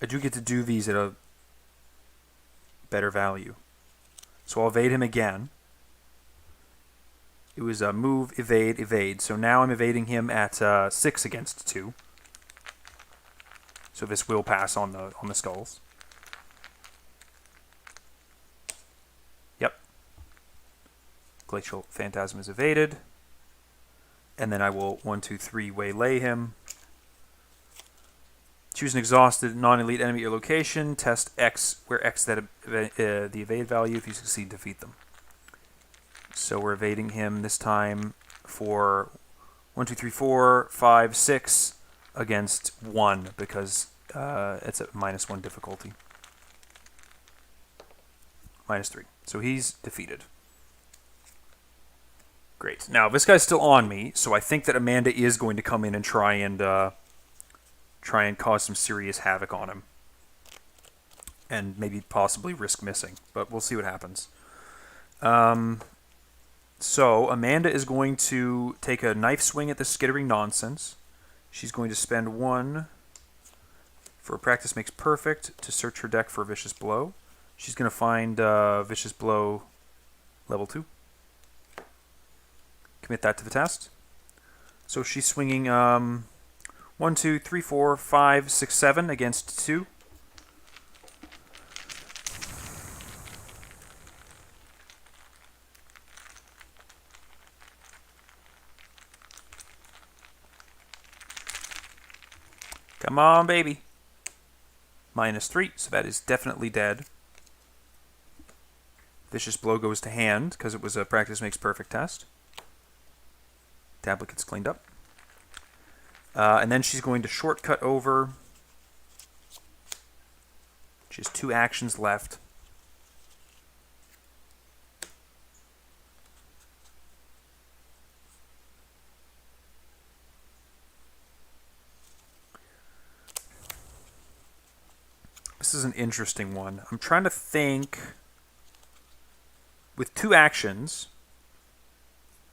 I do get to do these at a better value. So I'll evade him again. It was a move, evade, evade. So now I'm evading him at 6 against 2. So this will pass on the skulls. Yep. Glacial Phantasm is evaded. And then I will 1, 2, 3 waylay him. Choose an exhausted non-elite enemy at your location. Test X, where X that the evade value. If you succeed, defeat them. So we're evading him this time for 1, 2, 3, 4, 5, 6 against 1 because it's a -1 difficulty. -3. So he's defeated. Great. Now this guy's still on me, so I think that Amanda is going to come in and try and cause some serious havoc on him, and maybe possibly risk missing. But we'll see what happens. So Amanda is going to take a knife swing at the skittering nonsense. She's going to spend 1 for Practice Makes Perfect to search her deck for a Vicious Blow. She's going to find Vicious Blow level 2. Commit that to the test. So she's swinging 1, 2, 3, 4, 5, 6, 7 against 2. Come on, baby. -3, so that is definitely dead. Vicious Blow goes to hand, because it was a Practice Makes Perfect test. Tablet gets cleaned up. And then she's going to shortcut over. She has 2 actions left. This is an interesting one. I'm trying to think. With 2 actions,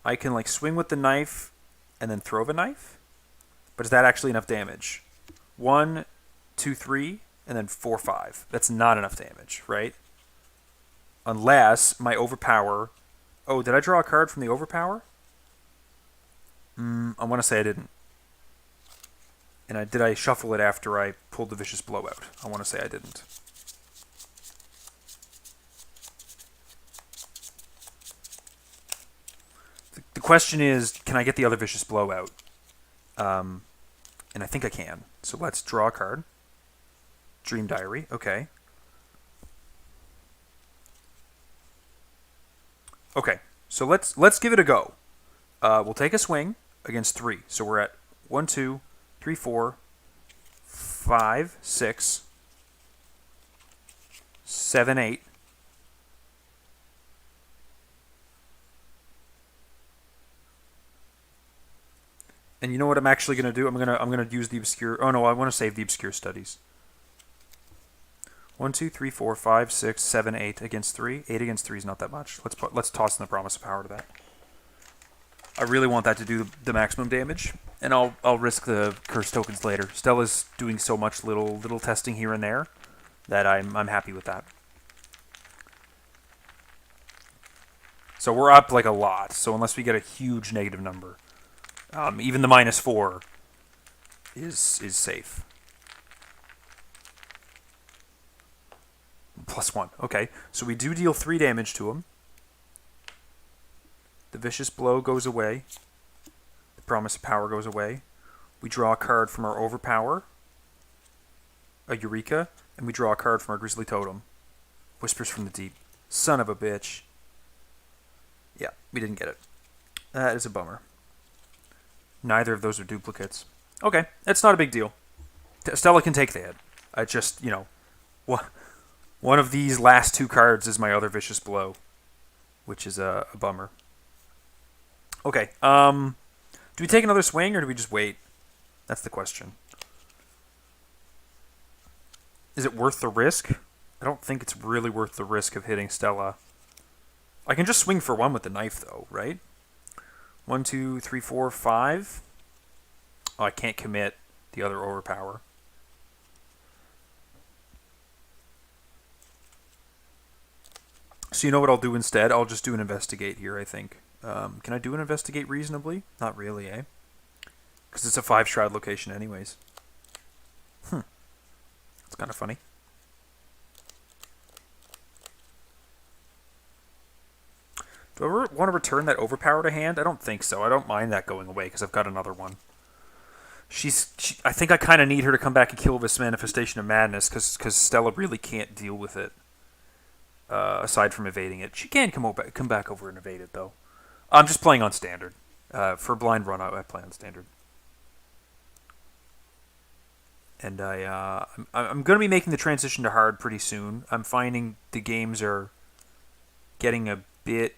I can like swing with the knife and then throw the knife. But is that actually enough damage? 1, 2, 3, and then 4, 5. That's not enough damage, right? Unless my overpower... Oh, did I draw a card from the overpower? I want to say I didn't. And did I shuffle it after I pulled the Vicious Blow out? I want to say I didn't. The question is, can I get the other Vicious Blow out? And I think I can. So let's draw a card. Dream Diary. Okay. Okay. So let's give it a go. We'll take a swing against 3. So we're at 1, 2, 3, 4, 5, 6, 7, 8. And you know what I'm actually going to do? I'm gonna use the obscure... Oh no, I want to save the obscure studies. 1, 2, 3, 4, 5, 6, 7, 8 against 3. 8 against 3 is not that much. Let's toss in the Promise of Power to that. I really want that to do the maximum damage, and I'll risk the curse tokens later. Stella's doing so much little testing here and there that I'm happy with that. So we're up like a lot. So unless we get a huge negative number, even the -4 is safe. +1. Okay, so we do deal 3 damage to him. The Vicious Blow goes away. The Promise of Power goes away. We draw a card from our Overpower, a Eureka, and we draw a card from our Grisly Totem. Whispers from the Deep. Son of a bitch. Yeah, we didn't get it. That is a bummer. Neither of those are duplicates. Okay, it's not a big deal. Stella can take the hit. I just, you know, one of these last 2 cards is my other Vicious Blow, which is a bummer. Okay, do we take another swing or do we just wait? That's the question. Is it worth the risk? I don't think it's really worth the risk of hitting Stella. I can just swing for 1 with the knife, though, right? 1, 2, 3, 4, 5. Oh, I can't commit the other Overpower. So you know what I'll do instead? I'll just do an investigate here, I think. Can I do an investigate reasonably? Not really, eh? Because it's a 5 shroud location anyways. It's kind of funny. Do I ever want to return that overpower to hand? I don't think so. I don't mind that going away because I've got another one. I think I kind of need her to come back and kill this Manifestation of Madness because Stella really can't deal with it. Aside from evading it, she can come back over and evade it though. I'm just playing on standard. For blind run, I play on standard. And I'm going to be making the transition to hard pretty soon. I'm finding the games are getting a bit...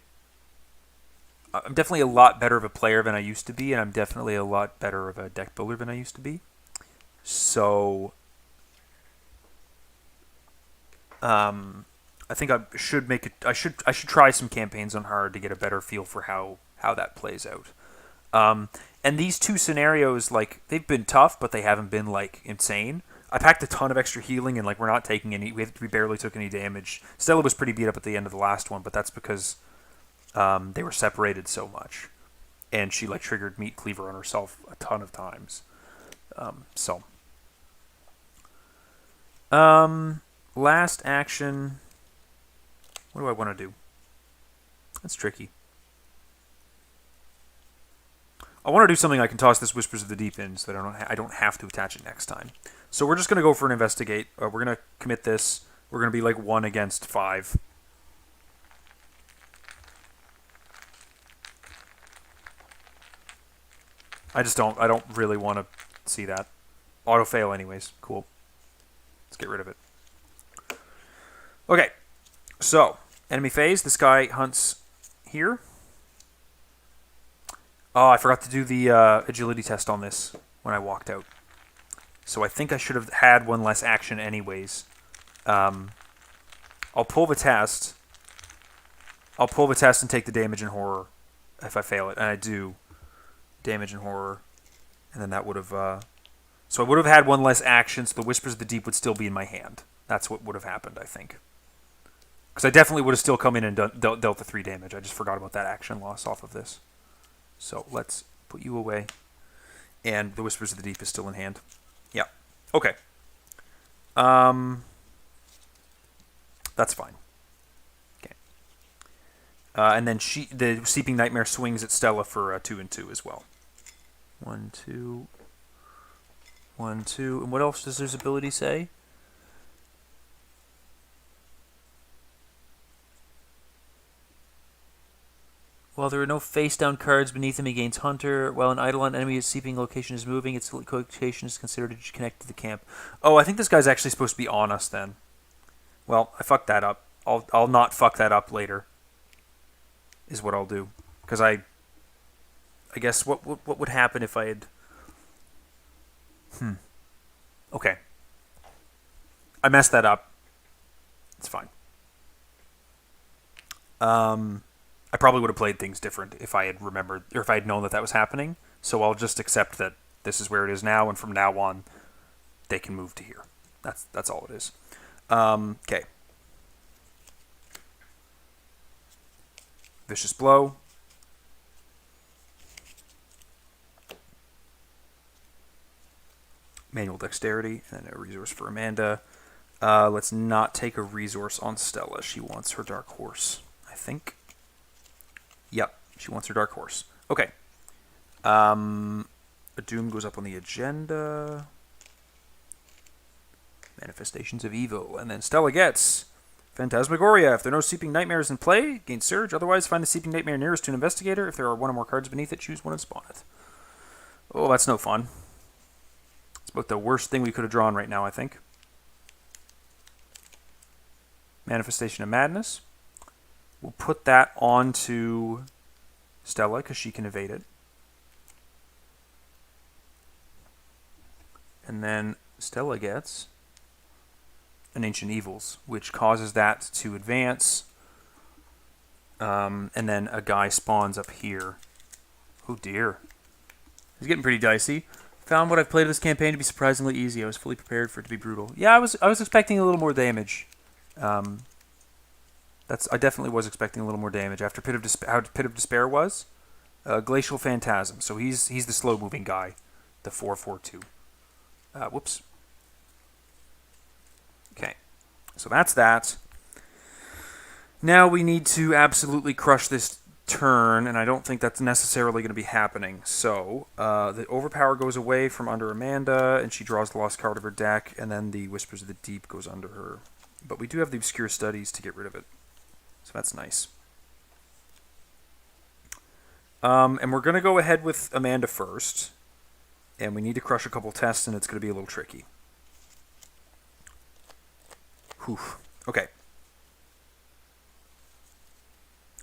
I'm definitely a lot better of a player than I used to be, and I'm definitely a lot better of a deck builder than I used to be. So... I think I should make it. I should try some campaigns on hard to get a better feel for how that plays out. And these two scenarios, like, they've been tough, but they haven't been like insane. I packed a ton of extra healing, and like we're not taking any. We barely took any damage. Stella was pretty beat up at the end of the last one, but that's because they were separated so much, and she like triggered Meat Cleaver on herself a ton of times. Last action. What do I want to do? That's tricky. I want to do something I can toss this Whispers of the Deep in so that I don't have to attach it next time. So we're just going to go for an investigate. We're going to commit this. We're going to be like 1 against 5. I don't really want to see that. Auto fail anyways. Cool. Let's get rid of it. Okay. So, enemy phase. This guy hunts here. Oh, I forgot to do the agility test on this when I walked out. So I think I should have had one less action anyways. I'll pull the test. I'll pull the test and take the damage and horror if I fail it. And I do damage and horror. And then that would have... so I would have had one less action, so the Whispers of the Deep would still be in my hand. That's what would have happened, I think. Because I definitely would have still come in and dealt the 3 damage. I just forgot about that action loss off of this. So let's put you away. And the Whispers of the Deep is still in hand. Yeah. Okay. That's fine. Okay. And then the Seeping Nightmare swings at Stella for 2 and 2 as well. 1, 2. 1, 2. And what else does his ability say? While there are no face-down cards beneath him, he gains Hunter. While an Eidolon enemy's seeping location is moving, its location is considered to connect to the camp. Oh, I think this guy's actually supposed to be on us then. Well, I fucked that up. I'll not fuck that up later. Is what I'll do. Because I guess what would happen if I had... Okay. I messed that up. It's fine. I probably would have played things different if I had remembered, or if I had known that was happening. So I'll just accept that this is where it is now, and from now on, they can move to here. That's all it is. Okay. Vicious Blow. Manual Dexterity, and then a resource for Amanda. Let's not take a resource on Stella. She wants her Dark Horse, I think. Yep, she wants her Dark Horse. Okay. A Doom goes up on the agenda. Manifestations of Evil. And then Stella gets Phantasmagoria. If there are no Seeping Nightmares in play, gain Surge. Otherwise, find the Seeping Nightmare nearest to an Investigator. If there are 1 or more cards beneath it, choose 1 and spawn it. Oh, that's no fun. It's about the worst thing we could have drawn right now, I think. Manifestation of Madness. We'll put that onto Stella because she can evade it. And then Stella gets an Ancient Evils, which causes that to advance. And then a guy spawns up here. Oh dear. It's getting pretty dicey. Found what I've played of this campaign to be surprisingly easy. I was fully prepared for it to be brutal. Yeah, I was expecting a little more damage. I definitely was expecting a little more damage after how Pit of Despair was. Glacial Phantasm. So he's the slow moving guy, the 4/4/2. Whoops. Okay, so that's that. Now we need to absolutely crush this turn, and I don't think that's necessarily going to be happening. So the Overpower goes away from under Amanda, and she draws the lost card of her deck, and then the Whispers of the Deep goes under her. But we do have the Obscure Studies to get rid of it, so that's nice. And we're going to go ahead with Amanda first, and we need to crush a couple tests, and it's going to be a little tricky. Whew. Okay.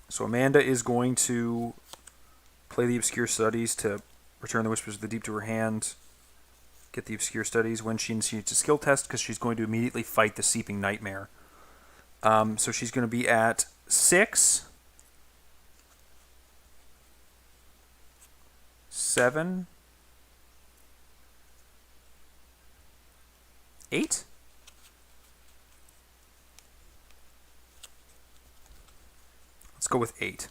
So Amanda is going to play the Obscure Studies to return the Whispers of the Deep to her hand, get the Obscure Studies when she initiates a skill test, because she's going to immediately fight the Seeping Nightmare. So she's going to be at 6, 7, 8? Let's go with 8.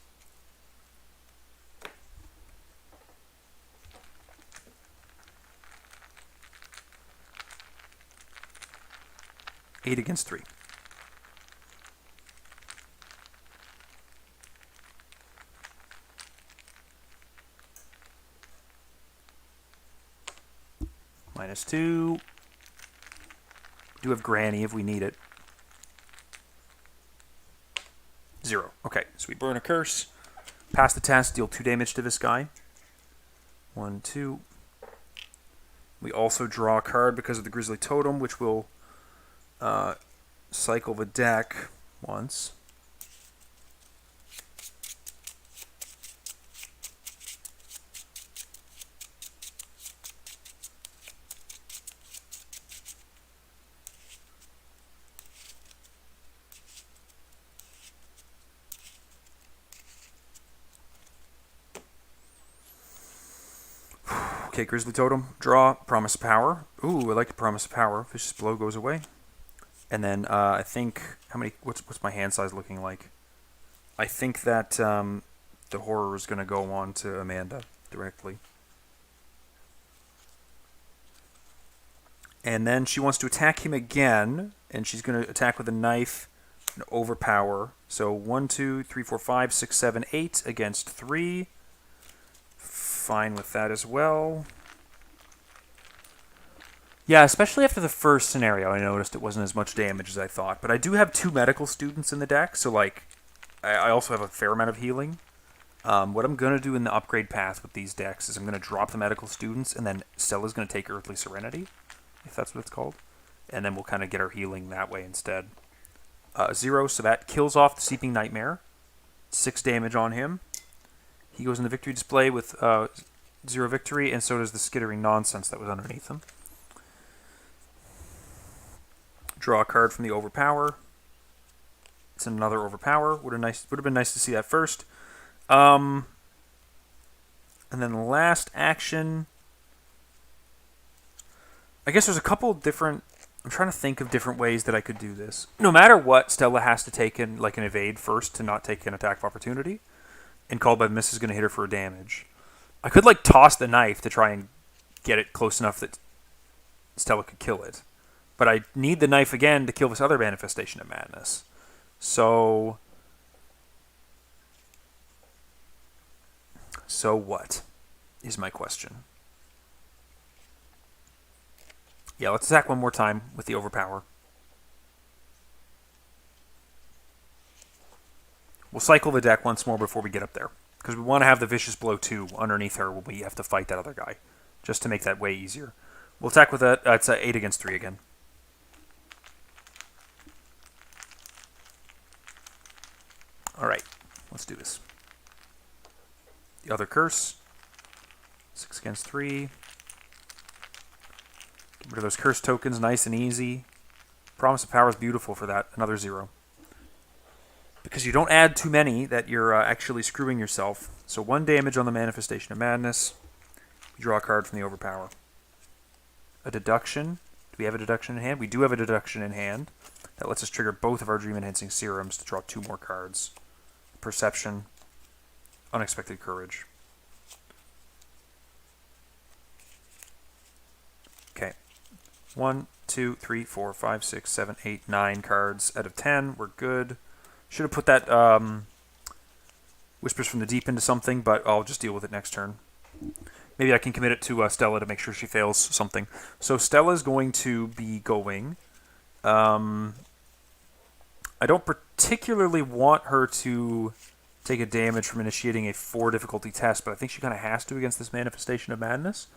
Eight against 3. -2. We do have Granny if we need it. 0. Okay, so we burn a curse, pass the test, deal 2 damage to this guy. 1, 2. We also draw a card because of the Grizzly Totem, which will cycle the deck once. Okay, Grizzly Totem, draw, Promise of Power. Ooh, I like the Promise of Power. Vicious Blow goes away. And then I think, what's my hand size looking like? I think that the Horror is going to go on to Amanda directly. And then she wants to attack him again, and she's going to attack with a knife and overpower. So 1, 2, 3, 4, 5, 6, 7, 8 against 3. Fine with that as well. Yeah, especially after the first scenario, I noticed it wasn't as much damage as I thought. But I do have 2 medical students in the deck, so like, I also have a fair amount of healing. What I'm going to do in the upgrade path with these decks is I'm going to drop the medical students, and then Stella's going to take Earthly Serenity, if that's what it's called. And then we'll kind of get our healing that way instead. 0, so that kills off the Seeping Nightmare. 6 damage on him. He goes into Victory Display with 0 victory, and so does the Skittering Nonsense that was underneath him. Draw a card from the Overpower. It's another Overpower. Would have been nice to see that first. And then the last action. I guess there's a couple different. I'm trying to think of different ways that I could do this. No matter what, Stella has to take in like an evade first to not take an attack of opportunity. And Called by the Mist is going to hit her for damage. I could like toss the knife to try and get it close enough that Stella could kill it. But I need the knife again to kill this other Manifestation of Madness. So what is my question? Yeah, let's attack one more time with the Overpower. We'll cycle the deck once more before we get up there. Because we want to have the Vicious Blow 2 underneath her when we have to fight that other guy. Just to make that way easier. We'll attack with that. It's 8 against 3 again. Alright, let's do this. The other curse. 6 against 3. Get rid of those curse tokens, nice and easy. Promise of Power is beautiful for that. Another 0. Because you don't add too many that you're actually screwing yourself. So 1 damage on the Manifestation of Madness. You draw a card from the Overpower. A deduction. we have a deduction in hand? We do have a deduction in hand. That lets us trigger both of our Dream Enhancing Serums to draw 2 more cards. Perception, Unexpected Courage. Okay. 1, 2, 3, 4, 5, 6, 7, 8, 9 cards out of 10. We're good. Should have put that Whispers from the Deep into something, but I'll just deal with it next turn. Maybe I can commit it to Stella to make sure she fails something. So Stella's going to be going. I don't particularly want her to take a damage from initiating a 4 difficulty test, but I think she kind of has to against this Manifestation of Madness.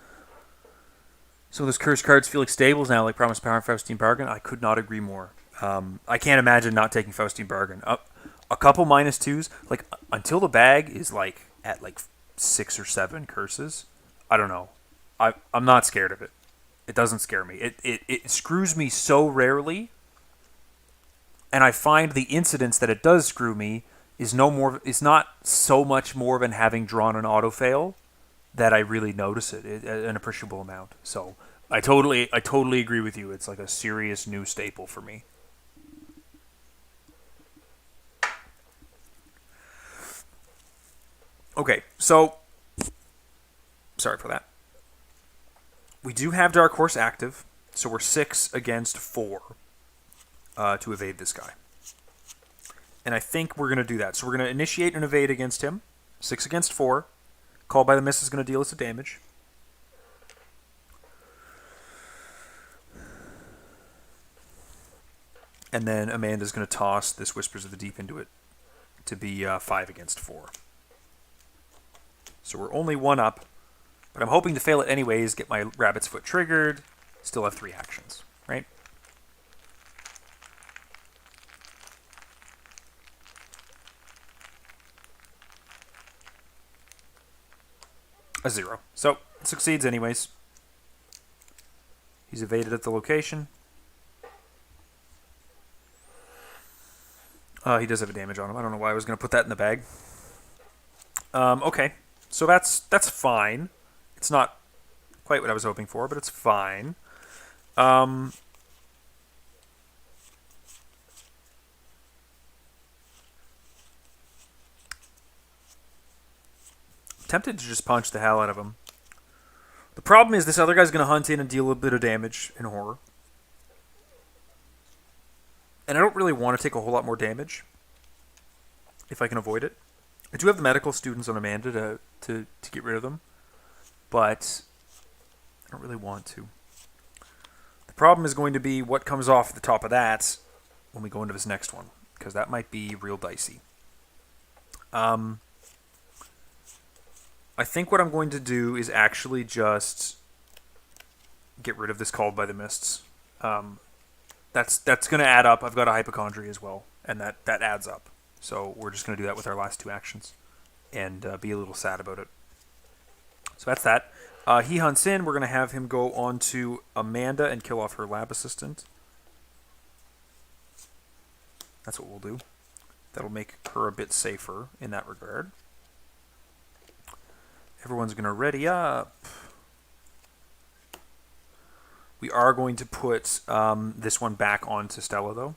So those cursed cards feel like stables now, like Promise Power and Faustine Bargain. I could not agree more. I can't imagine not taking Faustine Bargain. A couple -2s, like until the bag is like at like 6 or 7 curses. I don't know. I'm not scared of it. It doesn't scare me. It screws me so rarely, and I find the incidence that it does screw me is not so much more than having drawn an auto fail that I really notice it, an appreciable amount. So I totally agree with you. It's like a serious new staple for me. Okay, so sorry for that. We do have Dark Horse active, so we're 6 against 4 to evade this guy. And I think we're going to do that. So we're going to initiate an evade against him. 6 against 4. Called by the Miss is going to deal us a damage. And then Amanda's going to toss this Whispers of the Deep into it to be 5 against 4. So we're only 1 up. But I'm hoping to fail it anyways, get my Rabbit's Foot triggered, still have 3 actions, right? A 0. So, it succeeds anyways. He's evaded at the location. He does have a damage on him. I don't know why I was going to put that in the bag. Okay, so that's fine. It's not quite what I was hoping for, but it's fine. Tempted to just punch the hell out of him. The problem is this other guy's going to hunt in and deal a bit of damage in horror. And I don't really want to take a whole lot more damage if I can avoid it. I do have the medical students on Amanda to get rid of them, but I don't really want to. The problem is going to be what comes off the top of that when we go into this next one, because that might be real dicey. I think what I'm going to do is actually just get rid of this Called by the Mists. That's going to add up. I've got a Hypochondria as well, and that adds up. So we're just going to do that with our last 2 actions and be a little sad about it. So that's that. He hunts in. We're going to have him go on to Amanda and kill off her lab assistant. That's what we'll do. That'll make her a bit safer in that regard. Everyone's going to ready up. We are going to put this one back onto Stella, though.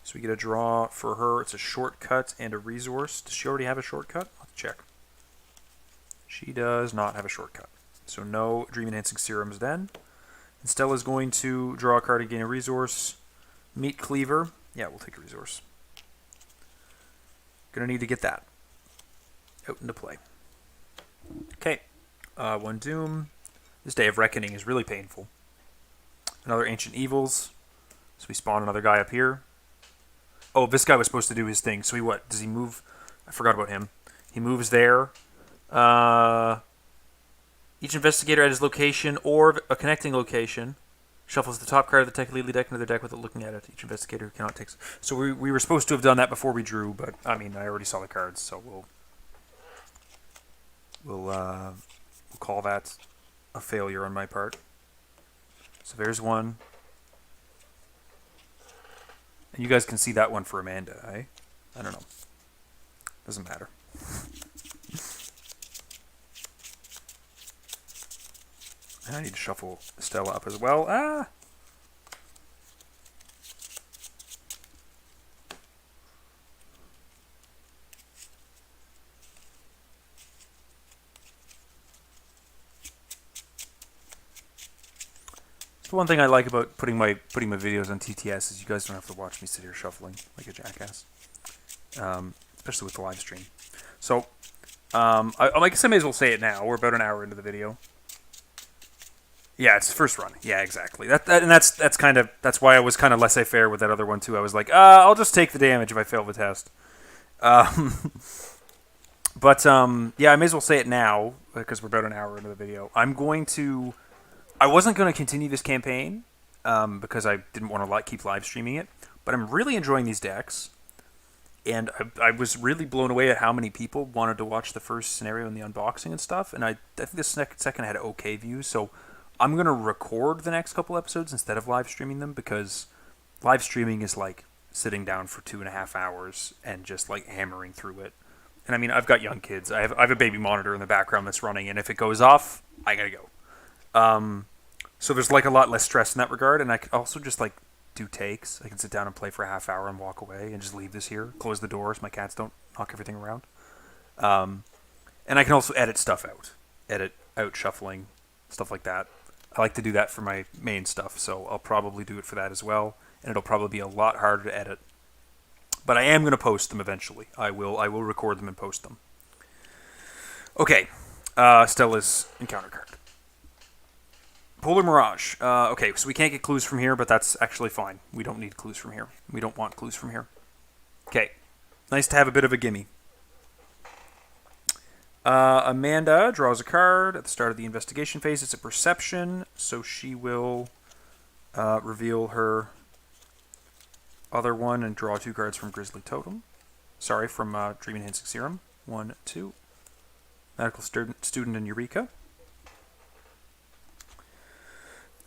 So we get a draw for her. It's a shortcut and a resource. Does she already have a shortcut? Let's check. She does not have a shortcut. So no Dream Enhancing Serums then. And Stella's going to draw a card and gain a resource. Meat Cleaver. Yeah, we'll take a resource. Gonna need to get that out into play. Okay. 1 Doom. This Day of Reckoning is really painful. Another Ancient Evils. So we spawn another guy up here. Oh, this guy was supposed to do his thing. So what? Does he move? I forgot about him. He moves there. Each investigator at his location or a connecting location shuffles the top card of the Tekali deck into their deck without looking at it. Each investigator cannot take... So we were supposed to have done that before we drew, but I mean, I already saw the cards, so we'll call that a failure on my part. So there's one. And you guys can see that one for Amanda, eh? I don't know. Doesn't matter. And I need to shuffle Stella up as well. Ah! The one thing I like about putting my videos on TTS is you guys don't have to watch me sit here shuffling like a jackass, especially with the live stream. So, I guess I may as well say it now. We're about an hour into the video. Yeah, it's first run. Yeah, exactly. That's why I was kind of laissez-faire with that other one too. I was like, I'll just take the damage if I fail the test. Yeah, I may as well say it now because we're about an hour into the video. I wasn't going to continue this campaign because I didn't want to keep live streaming it, but I'm really enjoying these decks, and I was really blown away at how many people wanted to watch the first scenario and the unboxing and stuff, and I think the second had okay views, so I'm going to record the next couple episodes instead of live streaming them, because live streaming is like sitting down for 2.5 hours and just like hammering through it. And I mean, I've got young kids. I have a baby monitor in the background that's running, and if it goes off, I gotta go. So there's like a lot less stress in that regard, and I could also just like do takes. I can sit down and play for a half hour and walk away and just leave this here, close the doors, my cats don't knock everything around. And I can also edit stuff out. Edit out shuffling, stuff like that. I like to do that for my main stuff, so I'll probably do it for that as well, and it'll probably be a lot harder to edit. But I am going to post them eventually. I will record them and post them. Okay, Stella's encounter card. Polar Mirage. Okay, so we can't get clues from here, but that's actually fine. We don't need clues from here. We don't want clues from here. Okay, nice to have a bit of a gimme. Amanda draws a card at the start of the investigation phase. It's a perception, so she will reveal her other one and draw 2 cards from Grizzly Totem. Sorry, from Dream Enhancing Serum. 1, 2. Medical student in Eureka.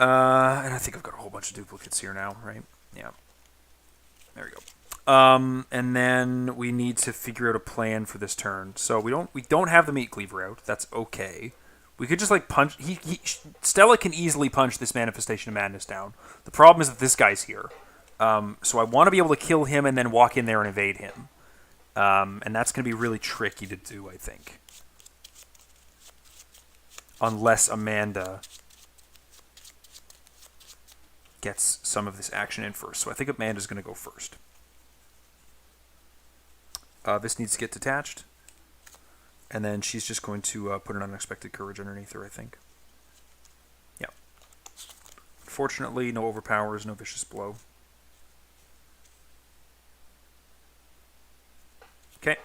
And I think I've got a whole bunch of duplicates here now, right? Yeah. There we go. And then we need to figure out a plan for this turn. So we don't have the Meat Cleaver out. That's okay. We could just like punch. Stella can easily punch this Manifestation of Madness down. The problem is that this guy's here. So I want to be able to kill him and then walk in there and evade him. And that's going to be really tricky to do, I think. Unless Amanda gets some of this action in first. So I think Amanda's going to go first. This needs to get detached. And then she's just going to put an Unexpected Courage underneath her, I think. Yeah. Fortunately, no overpowers, no vicious blow. Okay.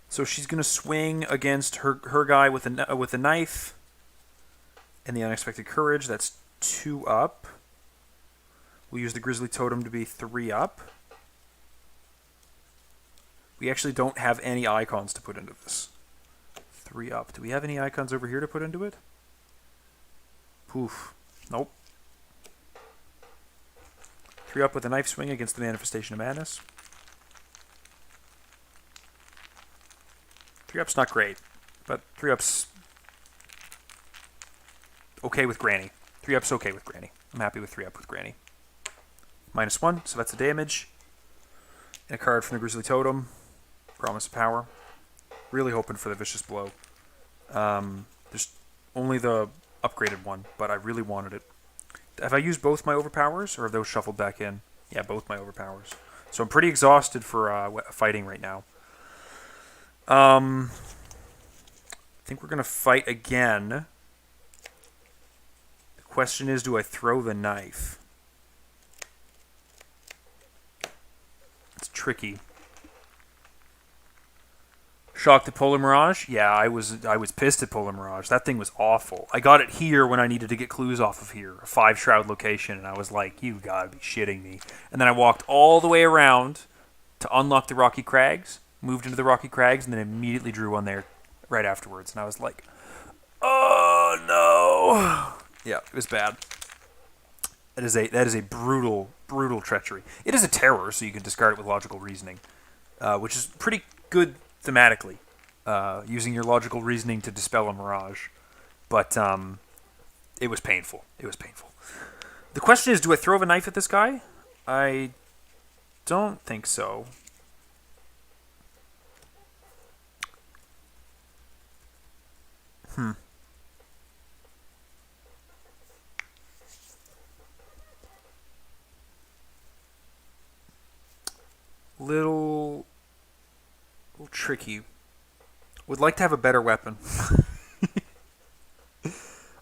So she's going to swing against her guy with a knife. And the Unexpected Courage, that's 2 up. We'll use the Grizzly Totem to be 3 up. We actually don't have any icons to put into this. 3 up. Do we have any icons over here to put into it? Poof. Nope. 3 up with a knife swing against the Manifestation of Madness. 3 up's not great, but 3 up's okay with Granny. 3 up's okay with Granny. I'm happy with 3 up with Granny. -1, so that's a damage. And a card from the Grizzly Totem. Promise of Power. Really hoping for the Vicious Blow. There's only the upgraded one, but I really wanted it. Have I used both my overpowers, or have those shuffled back in? Yeah, both my overpowers. So I'm pretty exhausted for fighting right now. I think we're going to fight again. The question is, do I throw the knife? It's tricky. Shocked at Polar Mirage? Yeah, I was pissed at Polar Mirage. That thing was awful. I got it here when I needed to get clues off of here. A 5 shroud location, and I was like, you gotta be shitting me. And then I walked all the way around to unlock the Rocky Crags, moved into the Rocky Crags, and then immediately drew one there right afterwards. And I was like, oh no. Yeah, it was bad. That is a brutal, brutal treachery. It is a terror, so you can discard it with logical reasoning, which is pretty good thematically. using your logical reasoning to dispel a mirage. But it was painful. It was painful. The question is, do I throw a knife at this guy? I don't think so. Little tricky. Would like to have a better weapon.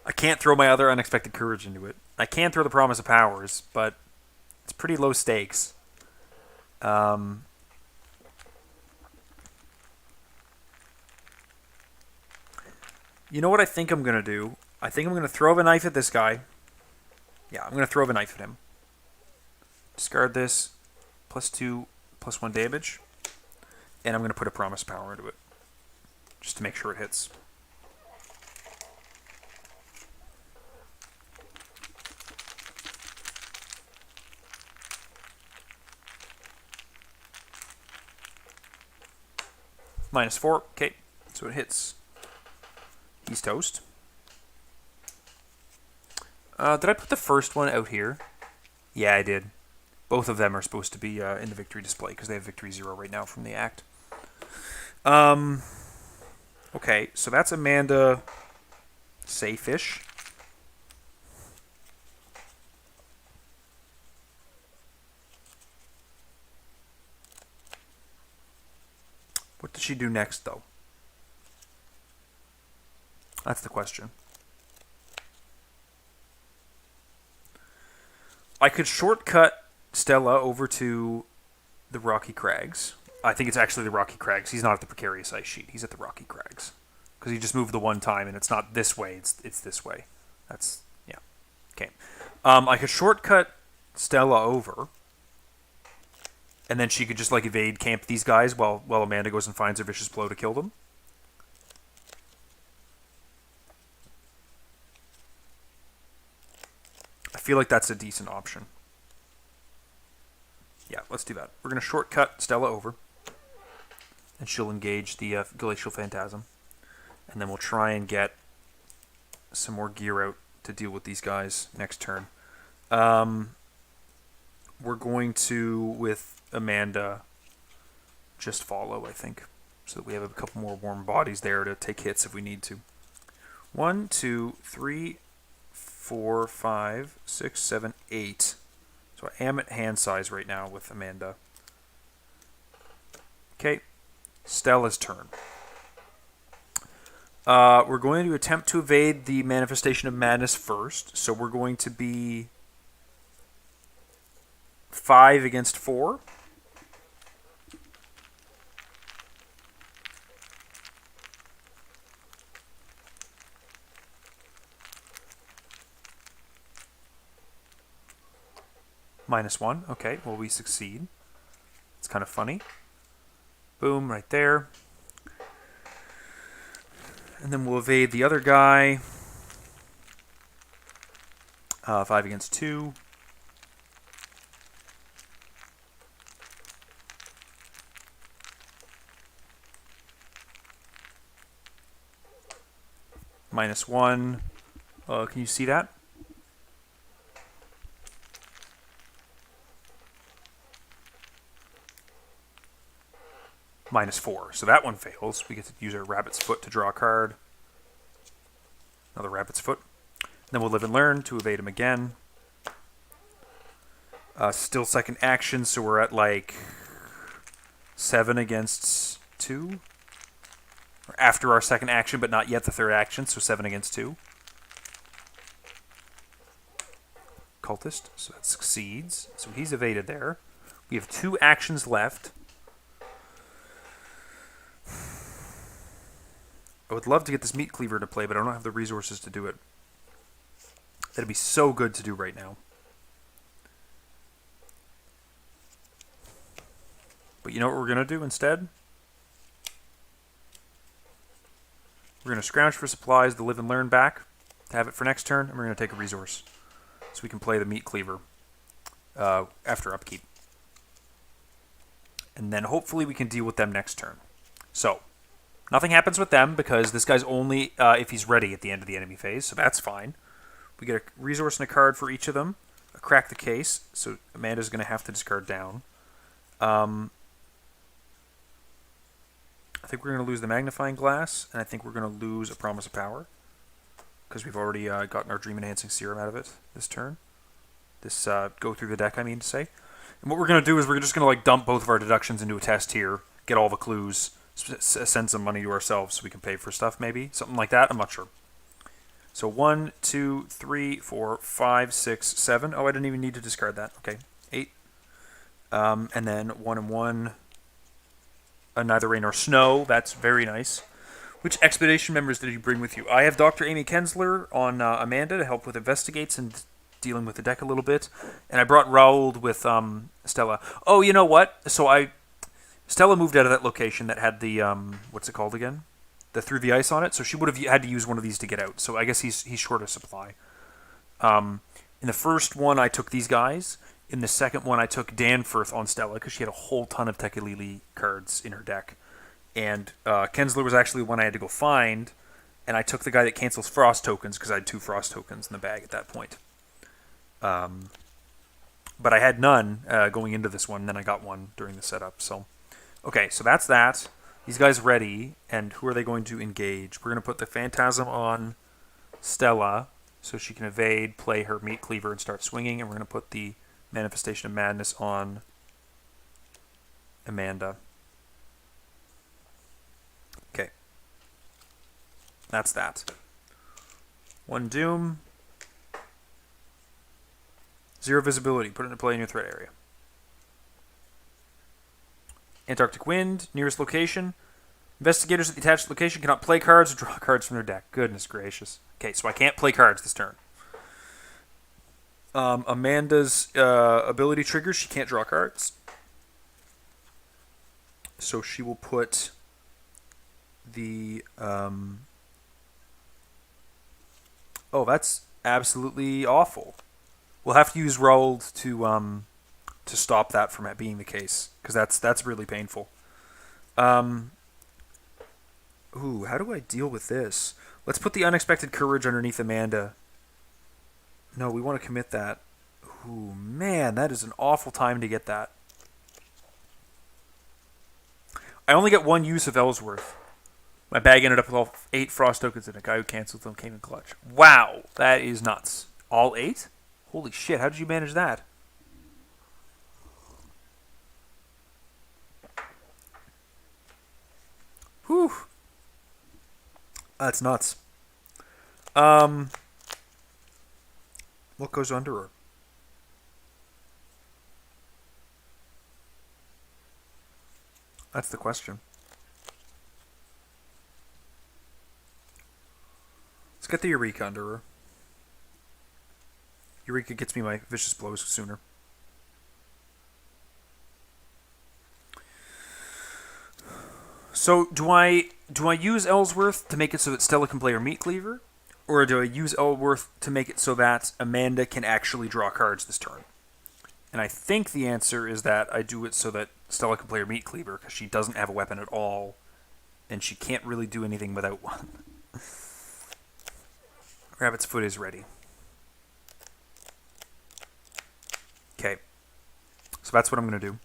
I can't throw my other unexpected courage into it. I can throw the promise of powers, but it's pretty low stakes. You know what I think I'm going to do? I think I'm going to throw a knife at this guy. Yeah, I'm going to throw a knife at him. Discard this. +2, +1 damage. And I'm going to put a promise power into it. Just to make sure it hits. -4. Okay, so it hits. He's toast. Did I put the first one out here? Yeah, I did. Both of them are supposed to be in the victory display because they have victory 0 right now from the act. Okay, so that's Amanda safe-ish. What does she do next, though? That's the question. I could shortcut Stella over to the Rocky Crags. I think it's actually the Rocky Crags. He's not at the Precarious Ice Sheet. He's at the Rocky Crags. Because he just moved the one time, and it's not this way, it's this way. That's, yeah. Okay. I could shortcut Stella over, and then she could just, like, evade camp these guys while Amanda goes and finds her Vicious Blow to kill them. I feel like that's a decent option. Yeah, let's do that. We're going to shortcut Stella over, and she'll engage the Glacial Phantasm. And then we'll try and get some more gear out to deal with these guys next turn. We're going to, with Amanda, just follow, I think, so that we have a couple more warm bodies there to take hits if we need to. 1, 2, 3, 4, 5, 6, 7, 8. So I am at hand size right now with Amanda. Okay, Stella's turn. We're going to attempt to evade the Manifestation of Madness first. So we're going to be 5 against 4. -1. Okay, well, we succeed. It's kind of funny. Boom, right there. And then we'll evade the other guy. 5 against 2. -1. Can you see that? -4. So that one fails. We get to use our Rabbit's Foot to draw a card. Another Rabbit's Foot. Then we'll live and learn to evade him again. Still second action, so we're at like 7 against 2. Or after our second action, but not yet the third action, so 7 against 2. Cultist, so that succeeds. So he's evaded there. We have 2 actions left. I would love to get this Meat Cleaver to play, but I don't have the resources to do it. That'd be so good to do right now. But you know what we're going to do instead? We're going to scrounge for supplies, the Live and Learn back, to have it for next turn, and we're going to take a resource. So we can play the Meat Cleaver after upkeep. And then hopefully we can deal with them next turn. So, Nothing happens with them because this guy's only if he's ready at the end of the enemy phase, so that's fine. We get a resource and a card for each of them. Crack the case, so Amanda's going to have to discard down. I think we're going to lose the magnifying glass, and I think we're going to lose a promise of power because we've already gotten our dream enhancing serum out of it this turn. This go through the deck, I mean to say. And what we're going to do is we're just going to like dump both of our deductions into a test here, get all the clues, send some money to ourselves so we can pay for stuff, maybe something like that. I'm not sure. So 1, 2, 3, 4, 5, 6, 7. Oh, I didn't even need to discard that. Okay, 8. And then 1 and 1. Neither rain nor snow. That's very nice. Which expedition members did you bring with you? I have Dr. Amy Kensler on Amanda to help with investigates and dealing with the deck a little bit. And I brought Raoul with Stella. Oh, you know what? So Stella moved out of that location that had the, what's it called again? The through the ice on it. So she would have had to use one of these to get out. So I guess he's short of supply. In the first one, I took these guys. In the second one, I took Danforth on Stella because she had a whole ton of Tekelili cards in her deck. And Kensler was actually one I had to go find. And I took the guy that cancels Frost tokens because I had 2 Frost tokens in the bag at that point. But I had none going into this one, and then I got one during the setup. So, okay, so that's that. These guys ready, and who are they going to engage? We're going to put the Phantasm on Stella so she can evade, play her Meat Cleaver, and start swinging. And we're going to put the Manifestation of Madness on Amanda. Okay. That's that. 1 Doom. 0 visibility. Put it into play in your threat area. Antarctic Wind. Nearest location. Investigators at the attached location cannot play cards or draw cards from their deck. Goodness gracious. Okay, so I can't play cards this turn. Amanda's ability triggers. She can't draw cards. So she will put the... Oh, that's absolutely awful. We'll have to use Raoul to stop that from being the case, because that's really painful. Ooh, how do I deal with this? Let's put the Unexpected Courage underneath Amanda. No, we want to commit that. Ooh, man, that is an awful time to get that. I only get 1 use of Ellsworth. My bag ended up with all 8 Frost tokens, and a guy who canceled them came in clutch. Wow, that is nuts. All 8? Holy shit, how did you manage that? Whew. That's nuts. What goes under her? That's the question. Let's get the Eureka under her. Eureka gets me my vicious blows sooner. So do I use Ellsworth to make it so that Stella can play her Meat Cleaver? Or do I use Ellsworth to make it so that Amanda can actually draw cards this turn? And I think the answer is that I do it so that Stella can play her Meat Cleaver, because she doesn't have a weapon at all, and she can't really do anything without one. Rabbit's Foot is ready. Okay. So that's what I'm going to do.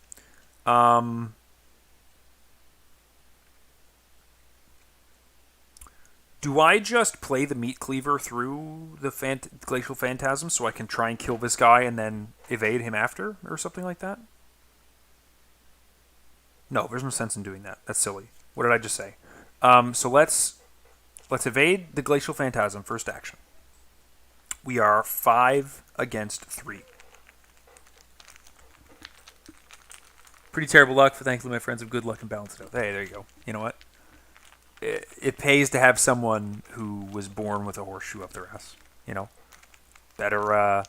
Do I just play the Meat Cleaver through the Glacial Phantasm so I can try and kill this guy and then evade him after, or something like that? No, there's no sense in doing that. That's silly. What did I just say? So let's evade the Glacial Phantasm, first action. We are 5 against 3. Pretty terrible luck, but thankfully my friends have good luck and balance it out. Hey, there you go. You know what? It pays to have someone who was born with a horseshoe up their ass. You know? Better,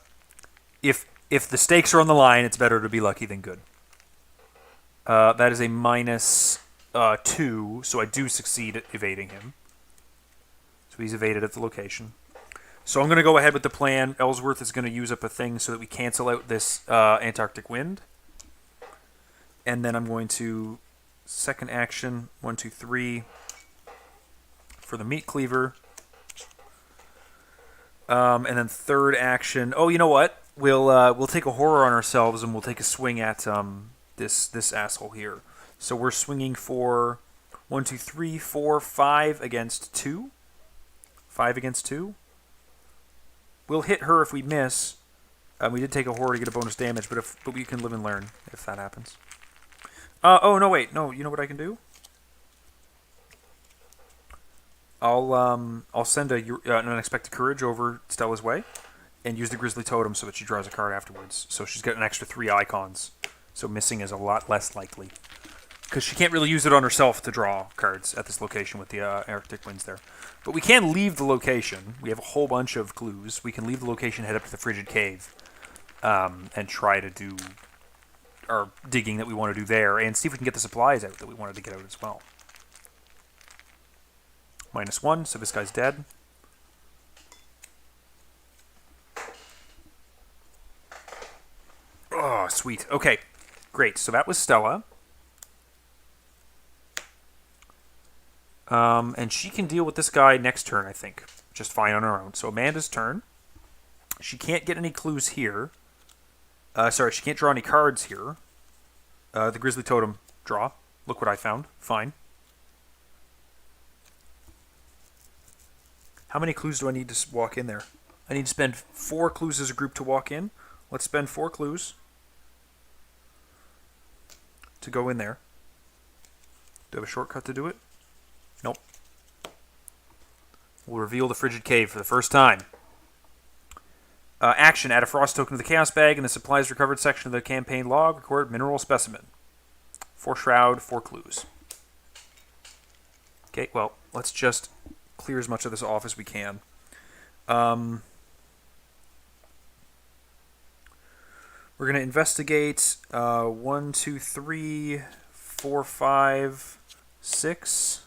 if the stakes are on the line, it's better to be lucky than good. That is a minus 2, so I do succeed at evading him. So he's evaded at the location. So I'm going to go ahead with the plan. Ellsworth is going to use up a thing so that we cancel out this Antarctic Wind. And then I'm going to, second action, 1, 2, 3. for the meat cleaver. And then third action. Oh, you know what? We'll take a horror on ourselves and we'll take a swing at this asshole here. So we're swinging for 1, 2, 3, 4, 5 against 2. 5 against 2. We'll hit her if we miss. We did take a horror to get a bonus damage, but we can live and learn if that happens. Oh no, wait, no. You know what I can do? I'll send an unexpected courage over Stella's way, and use the Grizzly Totem so that she draws a card afterwards. So she's got an extra 3 icons. So missing is a lot less likely. Because she can't really use it on herself to draw cards at this location with the Arctic Winds there. But we can leave the location. We have a whole bunch of clues. We can leave the location, head up to the Frigid Cave, and try to do our digging that we want to do there, and see if we can get the supplies out that we wanted to get out as well. -1, so this guy's dead. Oh, sweet. Okay, great. So that was Stella. And she can deal with this guy next turn, I think. Just fine on her own. So Amanda's turn. She can't get any clues here. Sorry, she can't draw any cards here. The Grizzly Totem, draw. Look what I found. Fine. How many clues do I need to walk in there? I need to spend 4 clues as a group to walk in. Let's spend 4 clues to go in there. Do I have a shortcut to do it? Nope. We'll reveal the Frigid Cave for the first time. Action. Add a frost token to the Chaos Bag in the supplies recovered section of the campaign log. Record mineral specimen. 4 shroud, 4 clues. Okay, well, let's just clear as much of this off as we can. We're going to investigate 1, 2, 3, 4, 5, 6.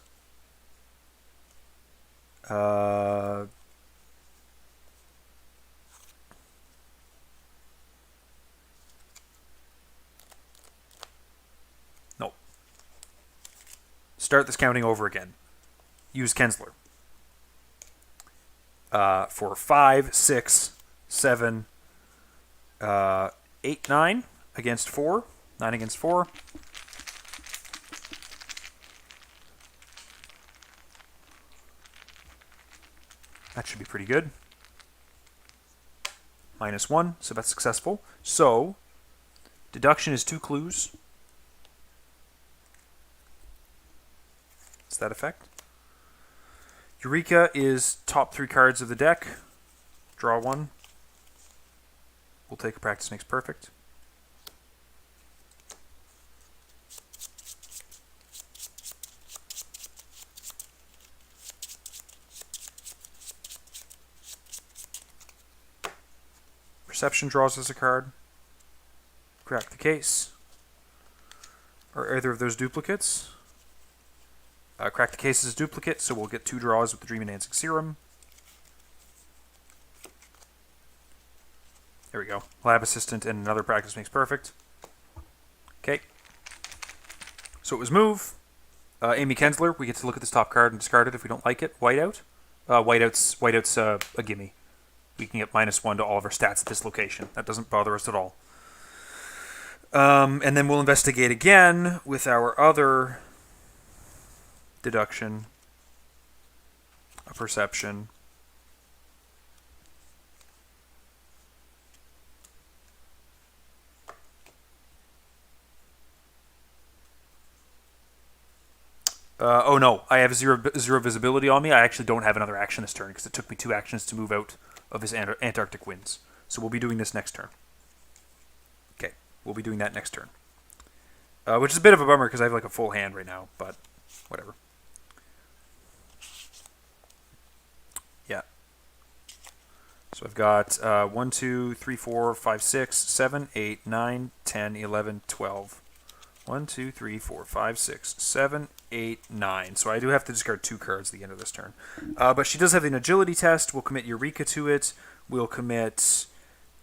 Nope. Start this counting over again. Use Kensler. For 5, 6, 7, 8, 9 against 4. 9 against 4. That should be pretty good. -1, so that's successful. So, deduction is 2 clues. What's that effect? Eureka is top 3 cards of the deck. Draw 1. We'll take a practice makes perfect. Perception draws us a card. Crack the case. Are either of those duplicates? Crack the case is a duplicate, so we'll get 2 draws with the Dream Enhancing Serum. There we go. Lab Assistant and another practice makes perfect. Okay. So it was move. Amy Kensler, we get to look at this top card and discard it if we don't like it. Whiteout. Whiteout's a gimme. We can get -1 to all of our stats at this location. That doesn't bother us at all. And then we'll investigate again with our other deduction, a perception. Oh no, I have zero visibility on me. I actually don't have another action this turn because it took me 2 actions to move out of his Antarctic winds. So we'll be doing this next turn. Okay, we'll be doing that next turn. Which is a bit of a bummer because I have like a full hand right now, but whatever. Yeah. So I've got 1, 2, 3, 4, 5, 6, 7, 8, 9, 10, 11, 12. 1, 2, 3, 4, 5, 6, 7, 8, 9. So I do have to discard 2 cards at the end of this turn. But she does have an agility test. We'll commit Eureka to it. We'll commit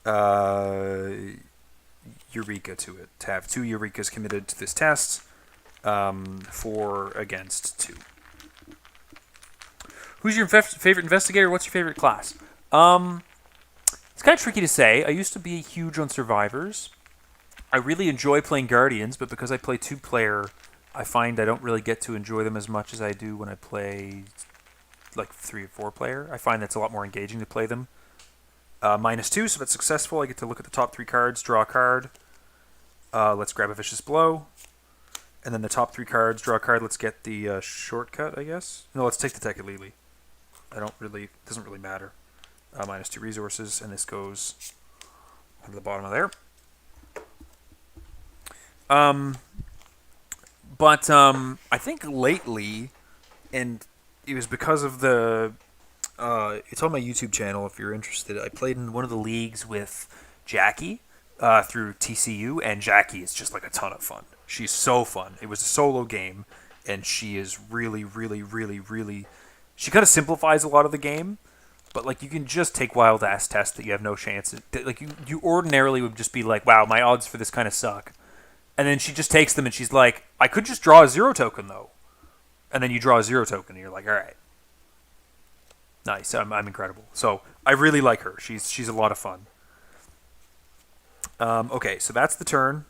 Eureka to it. To have 2 Eurekas committed to this test. 4 against 2. Who's your favorite investigator? What's your favorite class? It's kind of tricky to say. I used to be huge on survivors. I really enjoy playing guardians, but because I play 2-player, I find I don't really get to enjoy them as much as I do when I play like 3 or 4-player. I find that's a lot more engaging to play them. -2, so if it's successful, I get to look at the top 3 cards, draw a card. Let's grab a Vicious Blow. And then the top 3 cards, draw a card. Let's get the shortcut, I guess. No, let's take the Tekalili. Doesn't really matter. -2 resources, and this goes to the bottom of there. But I think lately, and it was because of the... it's on my YouTube channel if you're interested. I played in one of the leagues with Jackie through TCU, and Jackie is just like a ton of fun. She's so fun. It was a solo game, and she is really, really, really, really... She kind of simplifies a lot of the game, but like you can just take wild ass tests that you have no chance. Like you ordinarily would just be like, wow, my odds for this kind of suck. And then she just takes them and she's like, I could just draw a 0 token though. And then you draw a 0 token and you're like, all right. Nice, I'm incredible. So I really like her. She's a lot of fun. Okay, so that's the turn.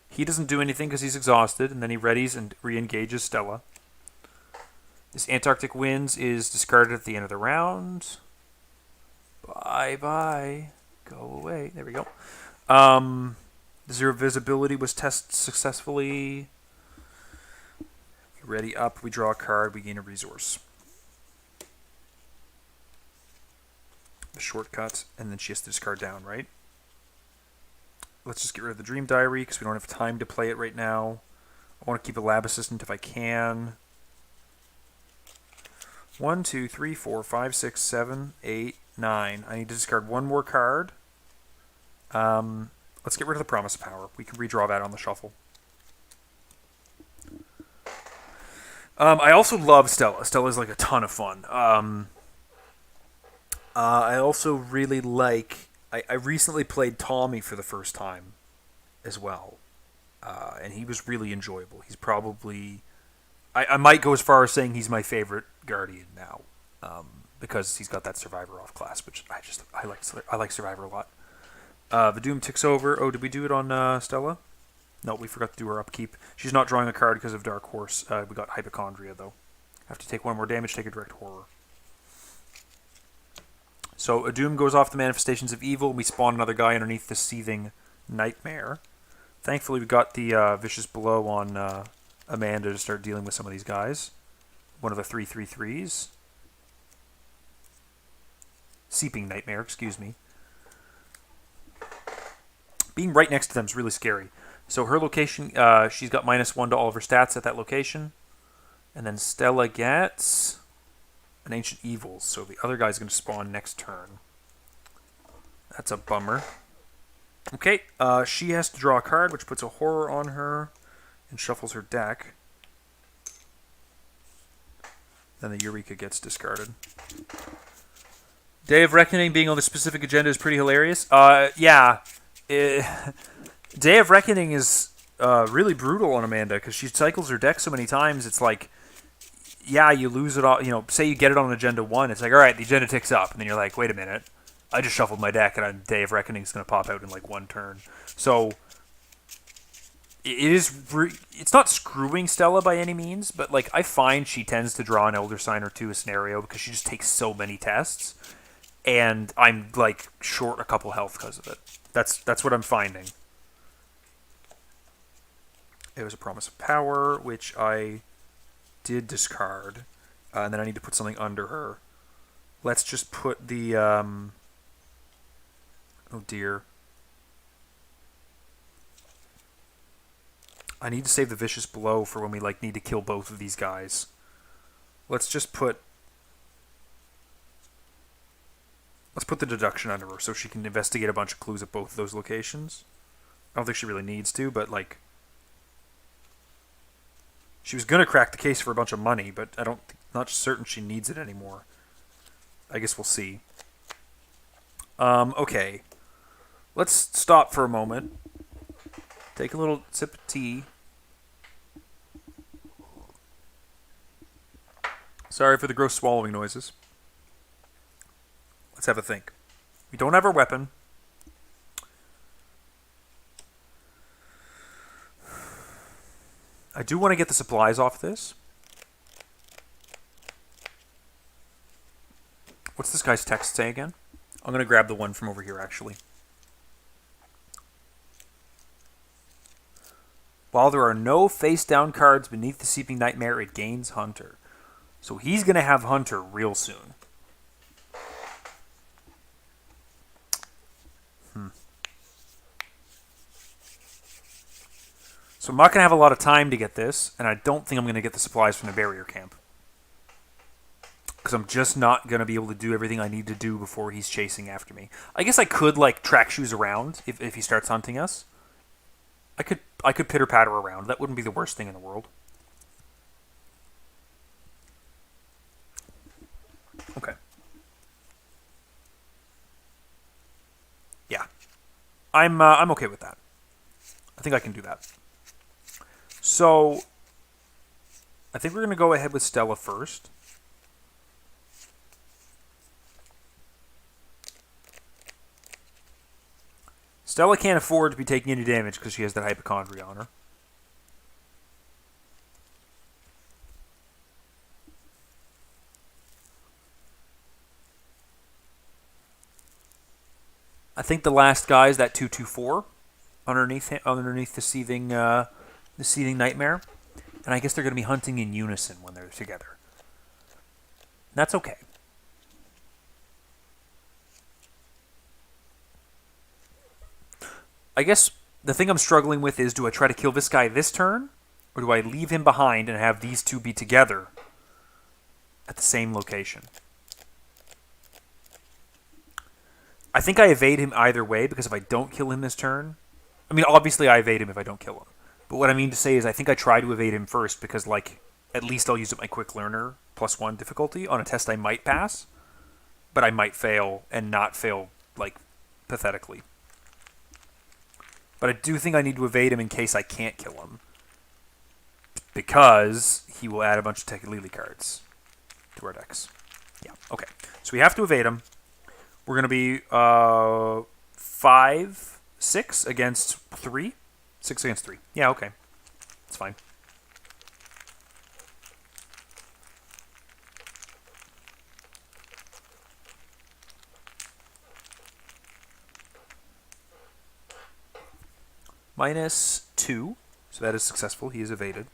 He doesn't do anything because he's exhausted, and then he readies and re-engages Stella. This Antarctic Winds is discarded at the end of the round. Bye-bye. Go away. There we go. 0 visibility was tested successfully. Ready up. We draw a card. We gain a resource. The shortcut, and then she has to discard down, right? Let's just get rid of the Dream Diary because we don't have time to play it right now. I want to keep a lab assistant if I can. 1, 2, 3, 4, 5, 6, 7, 8, 9. I need to discard one more card. Let's get rid of the Promise of Power. We can redraw that on the shuffle. I also love Stella. Stella's like a ton of fun. I also really like... I recently played Tommy for the first time as well. And he was really enjoyable. He's probably... I might go as far as saying he's my favorite Guardian now, because he's got that Survivor off class, which I like Survivor a lot. The Doom ticks over. Oh, did we do it on Stella? No, we forgot to do her upkeep. She's not drawing a card because of Dark Horse. We got Hypochondria though. Have to take 1 more damage. Take a Direct Horror. So a Doom goes off the Manifestations of Evil. We spawn another guy underneath the Seething Nightmare. Thankfully, we got the Vicious Blow on Amanda to start dealing with some of these guys. One of the 3/3/3s. Seeping Nightmare, excuse me. Being right next to them is really scary. So her location, she's got -1 to all of her stats at that location. And then Stella gets an Ancient Evils, so the other guy's going to spawn next turn. That's a bummer. Okay, she has to draw a card, which puts a horror on her and shuffles her deck. Then the Eureka gets discarded. Day of Reckoning being on the specific agenda is pretty hilarious. Yeah. Day of Reckoning is really brutal on Amanda because she cycles her deck so many times. It's like, yeah, you lose it all. You know, say you get it on Agenda 1. It's like, all right, the agenda ticks up. And then you're like, wait a minute. I just shuffled my deck and Day of Reckoning is going to pop out in like 1 turn. So it's not screwing Stella by any means, but like I find she tends to draw an Elder Sign or 2 a scenario because she just takes so many tests. And I'm like short a couple health because of it. That's what I'm finding. It was a Promise of Power, which I did discard. And then I need to put something under her. Let's just put the... oh dear. I need to save the Vicious Blow for when we like need to kill both of these guys. Let's just put... Let's put the Deduction under her so she can investigate a bunch of clues at both of those locations. I don't think she really needs to, but like... She was going to crack the case for a bunch of money, but not certain she needs it anymore. I guess we'll see. Okay. Let's stop for a moment. Take a little sip of tea. Sorry for the gross swallowing noises. Let's have a think. We don't have our weapon. I do want to get the supplies off this. What's this guy's text say again? I'm going to grab the one from over here, actually. While there are no face-down cards beneath the Seeping Nightmare, it gains Hunter. So he's going to have Hunter real soon. So I'm not going to have a lot of time to get this, and I don't think I'm going to get the supplies from the barrier camp. Because I'm just not going to be able to do everything I need to do before he's chasing after me. I guess I could, like, track shoes around if he starts hunting us. I could pitter-patter around. That wouldn't be the worst thing in the world. Okay. Yeah. I'm okay with that. I think I can do that. So, I think we're going to go ahead with Stella first. Stella can't afford to be taking any damage because she has that hypochondria on her. I think the last guy is that 2/2/4 underneath the seething nightmare, and I guess they're going to be hunting in unison when they're together. That's okay. I guess the thing I'm struggling with is, do I try to kill this guy this turn, or do I leave him behind and have these two be together at the same location? I think I evade him either way, because if I don't kill him this turn... I mean, obviously I evade him if I don't kill him. But what I mean to say is I think I try to evade him first, because, like, at least I'll use up my Quick Learner +1 difficulty on a test I might pass, but I might fail, and not fail, like, pathetically. But I do think I need to evade him in case I can't kill him, because he will add a bunch of Tekelili cards to our decks. Yeah, okay. So we have to evade him. We're going to be 5, 6 against 3. 6 against 3. Yeah, okay. It's fine. -2. So that is successful. He is evaded.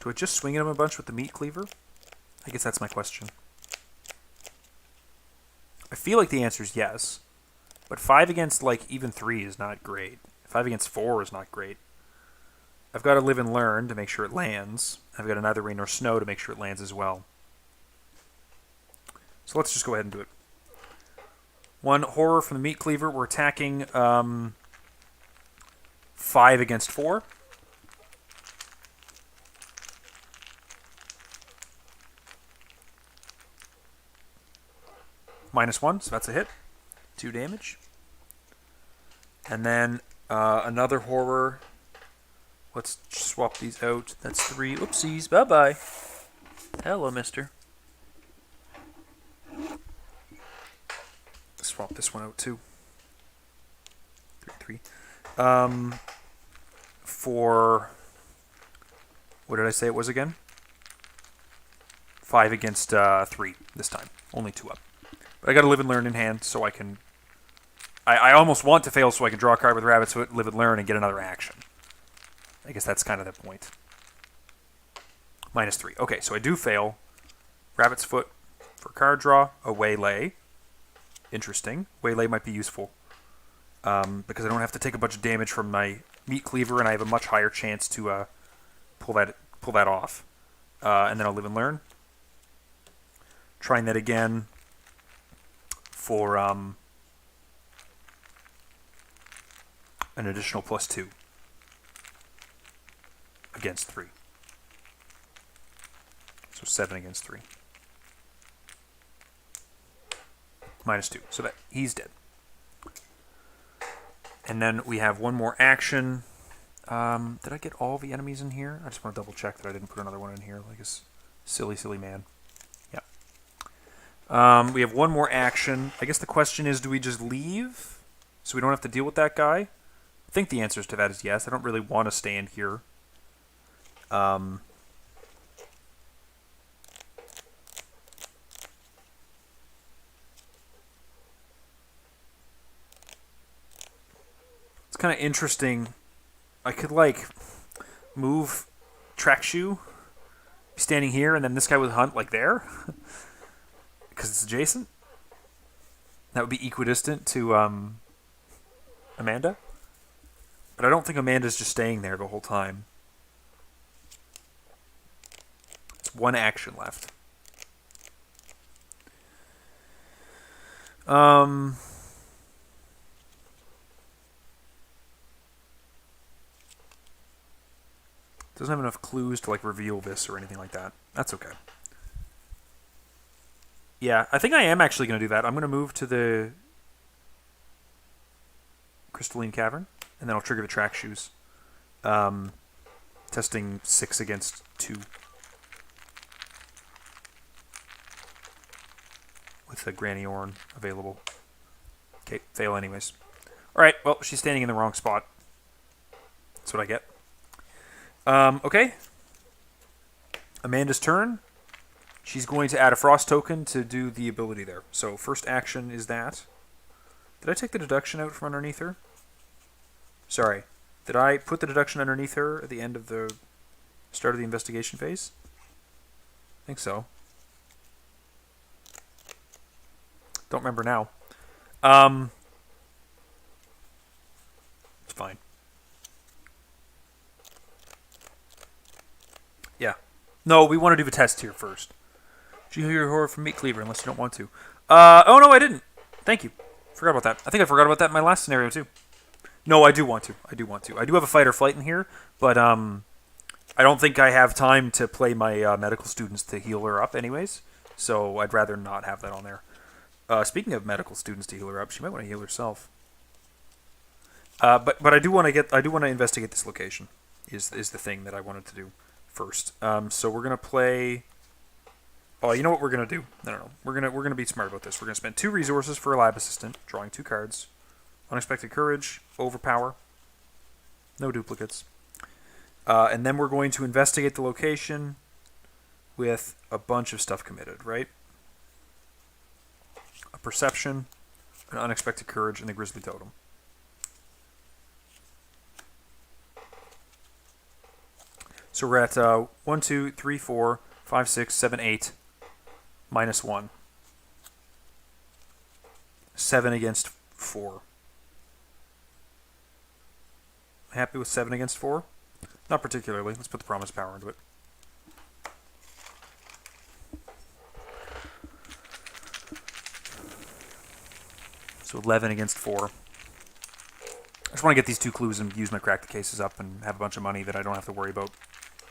Do I just swing at him a bunch with the meat cleaver? I guess that's my question. I feel like the answer is yes. But 5 against, like, even 3 is not great. 5 against 4 is not great. I've got to live and learn to make sure it lands. I've got another rain or snow to make sure it lands as well. So let's just go ahead and do it. 1 horror from the meat cleaver. We're attacking 5 against 4. -1, so that's a hit. 2 damage. And then another horror. Let's swap these out. That's 3. Oopsies. Bye-bye. Hello, mister. Swap this one out, too. 3. For... What did I say it was again? 5 against 3 this time. Only 2 up. But I got to live and learn in hand, so I can... I almost want to fail so I can draw a card with Rabbit's Foot, live and learn, and get another action. I guess that's kind of the point. -3. Okay, so I do fail. Rabbit's Foot for card draw. A Waylay. Interesting. Waylay might be useful. Because I don't have to take a bunch of damage from my meat cleaver, and I have a much higher chance to pull that off. And then I'll live and learn. Trying that again for an additional +2 against 3. So 7 against 3. -2. So that he's dead. And then we have one more action. Did I get all the enemies in here? I just want to double check that I didn't put another one in here, like a silly, silly man. Yeah. We have one more action. I guess the question is, do we just leave so we don't have to deal with that guy? I think the answer to that is yes. I don't really want to stand here. It's kind of interesting. I could, like, move track shoe, be standing here, and then this guy would hunt, like, there. Because it's adjacent. That would be equidistant to Amanda. But I don't think Amanda's just staying there the whole time. It's one action left. Doesn't have enough clues to, like, reveal this or anything like that. That's okay. Yeah, I think I am actually going to do that. I'm going to move to the Crystalline Cavern, and then I'll trigger the track shoes. Testing 6 against 2. With the Granny Orn available. Okay, fail anyways. Alright, well, she's standing in the wrong spot. That's what I get. Okay. Amanda's turn. She's going to add a frost token to do the ability there. So first action is that. Did I take the deduction out from underneath her? Sorry. Did I put the deduction underneath her at the end of the start of the investigation phase? I think so. Don't remember now. It's fine. Yeah. No, we want to do the test here first. Did you hear your horror from Meat Cleaver, unless you don't want to? Oh, no, I didn't. Thank you. Forgot about that. I think I forgot about that in my last scenario, too. No, I do want to. I do have a fight or flight in here, but I don't think I have time to play my medical students to heal her up anyways, so I'd rather not have that on there. Speaking of medical students to heal her up, she might want to heal herself. But I do want to investigate this location. Is the thing that I wanted to do first. So we're gonna play. Oh, you know what we're gonna do? No. We're gonna be smart about this. We're gonna spend 2 resources for a lab assistant, drawing 2 cards. Unexpected courage, overpower. No duplicates. And then we're going to investigate the location with a bunch of stuff committed, right? A perception, an unexpected courage, and the grizzly totem. So we're at 1, 2, 3, 4, 5, 6, 7, 8, minus 1. 7 against 4. Happy with 7 against 4? Not particularly. Let's put the promise power into it. So 11 against 4. I just want to get these 2 clues and use my crack the cases up and have a bunch of money that I don't have to worry about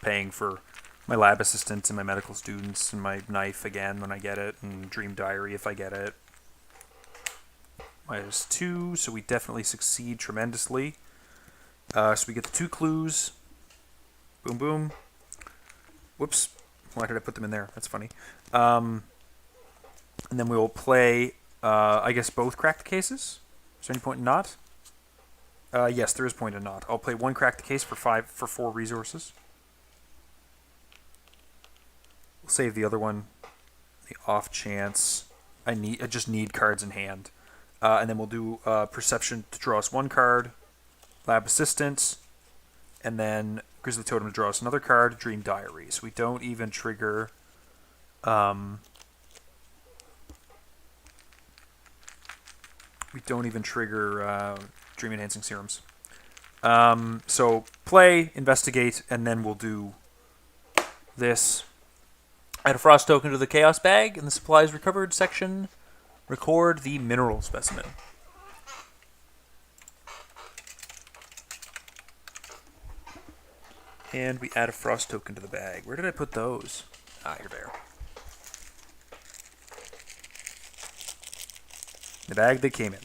paying for my lab assistants and my medical students and my knife again when I get it, and Dream Diary if I get it. Minus 2, so we definitely succeed tremendously. So we get the 2 clues. Boom, boom. Whoops. Why did I put them in there? That's funny. And then we will play, I guess, both crack the cases. Is there any point in not? Yes, there is point in not. I'll play 1 crack the case for 4 resources. We'll save the other one. The off chance. I just need cards in hand. And then we'll do perception to draw us 1 card. Lab assistant. And then Grizzly Totem to draw us another card. Dream Diary. So we don't even trigger. We don't even trigger Dream Enhancing Serums. So play, investigate, and then we'll do this. Add a frost token to the Chaos bag in the supplies recovered section. Record the mineral specimen. And we add a frost token to the bag. Where did I put those? Ah, you're there. The bag they came in.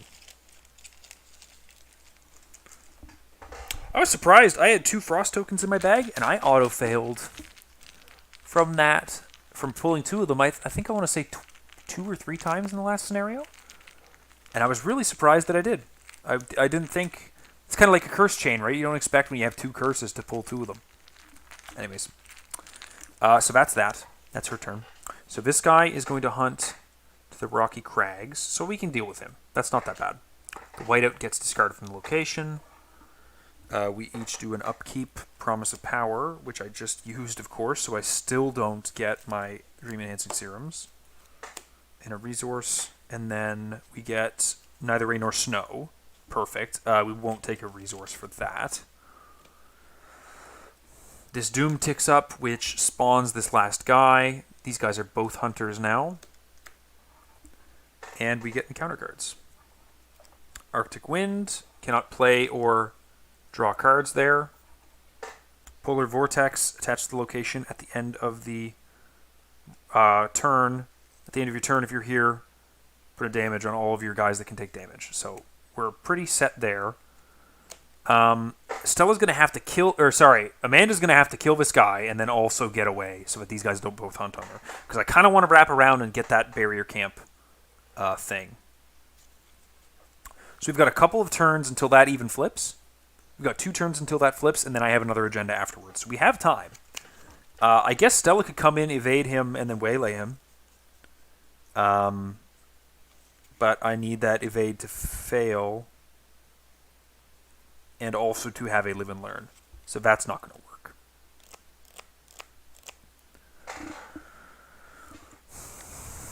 was surprised. I had 2 frost tokens in my bag, and I auto-failed from that. From pulling 2 of them, I think I want to say 2 or 3 times in the last scenario. And I was really surprised that I did. I didn't think... It's kind of like a curse chain, right? You don't expect when you have 2 curses to pull 2 of them. Anyways. So that's that. That's her turn. So this guy is going to hunt to the Rocky Crags, so we can deal with him. That's not that bad. The whiteout gets discarded from the location. We each do an upkeep, Promise of Power, which I just used, of course, so I still don't get my Dream Enhancing Serums. And a resource, and then we get Neither Rain Nor Snow. Perfect. We won't take a resource for that. This Doom ticks up, which spawns this last guy. These guys are both hunters now. And we get encounter cards. Arctic Wind, cannot play or draw cards there. Polar Vortex, attached to the location at the end of the turn. At the end of your turn, if you're here, put a damage on all of your guys that can take damage. So we're pretty set there. Stella's going to have to kill... Or, sorry, Amanda's going to have to kill this guy and then also get away so that these guys don't both hunt on her. Because I kind of want to wrap around and get that barrier camp thing. So we've got a couple of turns until that even flips. We've got 2 turns until that flips, and then I have another agenda afterwards. So we have time. I guess Stella could come in, evade him, and then waylay him. But I need that evade to fail. And also to have a live and learn. So that's not going to work.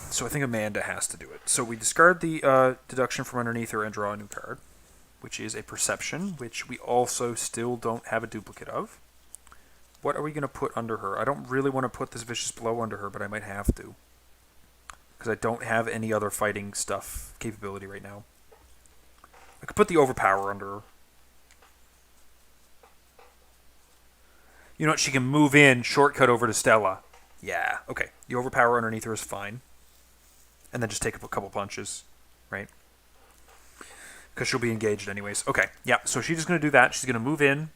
So I think Amanda has to do it. So we discard the deduction from underneath her and draw a new card, which is a Perception, which we also still don't have a duplicate of. What are we going to put under her? I don't really want to put this Vicious Blow under her, but I might have to. Because I don't have any other fighting stuff capability right now. I could put the Overpower under her. You know what? She can move in, shortcut over to Stella. Yeah, okay. The Overpower underneath her is fine. And then just take up a couple punches, right? Because she'll be engaged anyways. Okay, yeah, so she's just going to do that. She's going to move in,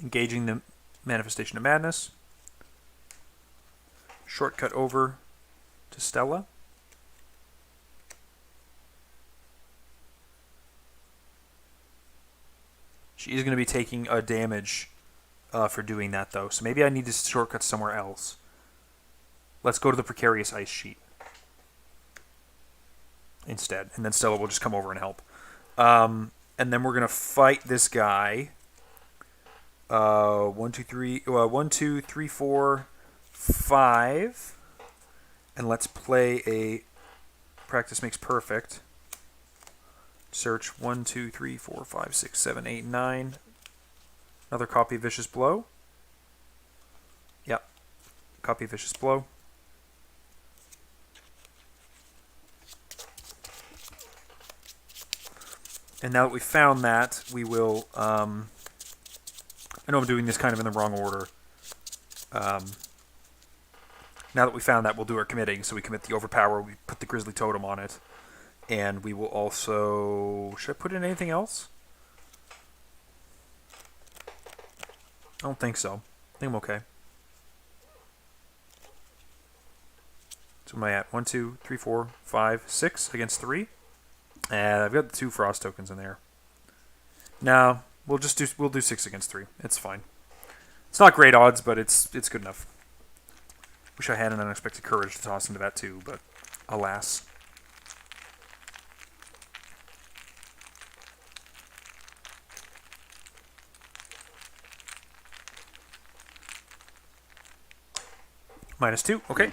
engaging the Manifestation of Madness. Shortcut over to Stella. She is going to be taking a damage for doing that, though. So maybe I need to shortcut somewhere else. Let's go to the Precarious Ice Sheet instead. And then Stella will just come over and help. And then we're going to fight this guy. 1, 2, 3, 4, 5. And let's play a Practice Makes Perfect. Search 1, 2, 3, 4, 5, 6, 7, 8, 9. Another copy of Vicious Blow. Yep. Copy of Vicious Blow. And now that we've found that, we will... I know I'm doing this kind of in the wrong order. Now that we found that, we'll do our committing. So we commit the Overpower, we put the Grizzly Totem on it. And we will also... Should I put in anything else? I don't think so. I think I'm okay. So am I at 1, 2, 3, 4, 5, 6 against 3? And I've got the 2 frost tokens in there. No, we'll do 6 against 3. It's fine. It's not great odds, but it's good enough. Wish I had an unexpected courage to toss into that too, but alas. -2, okay.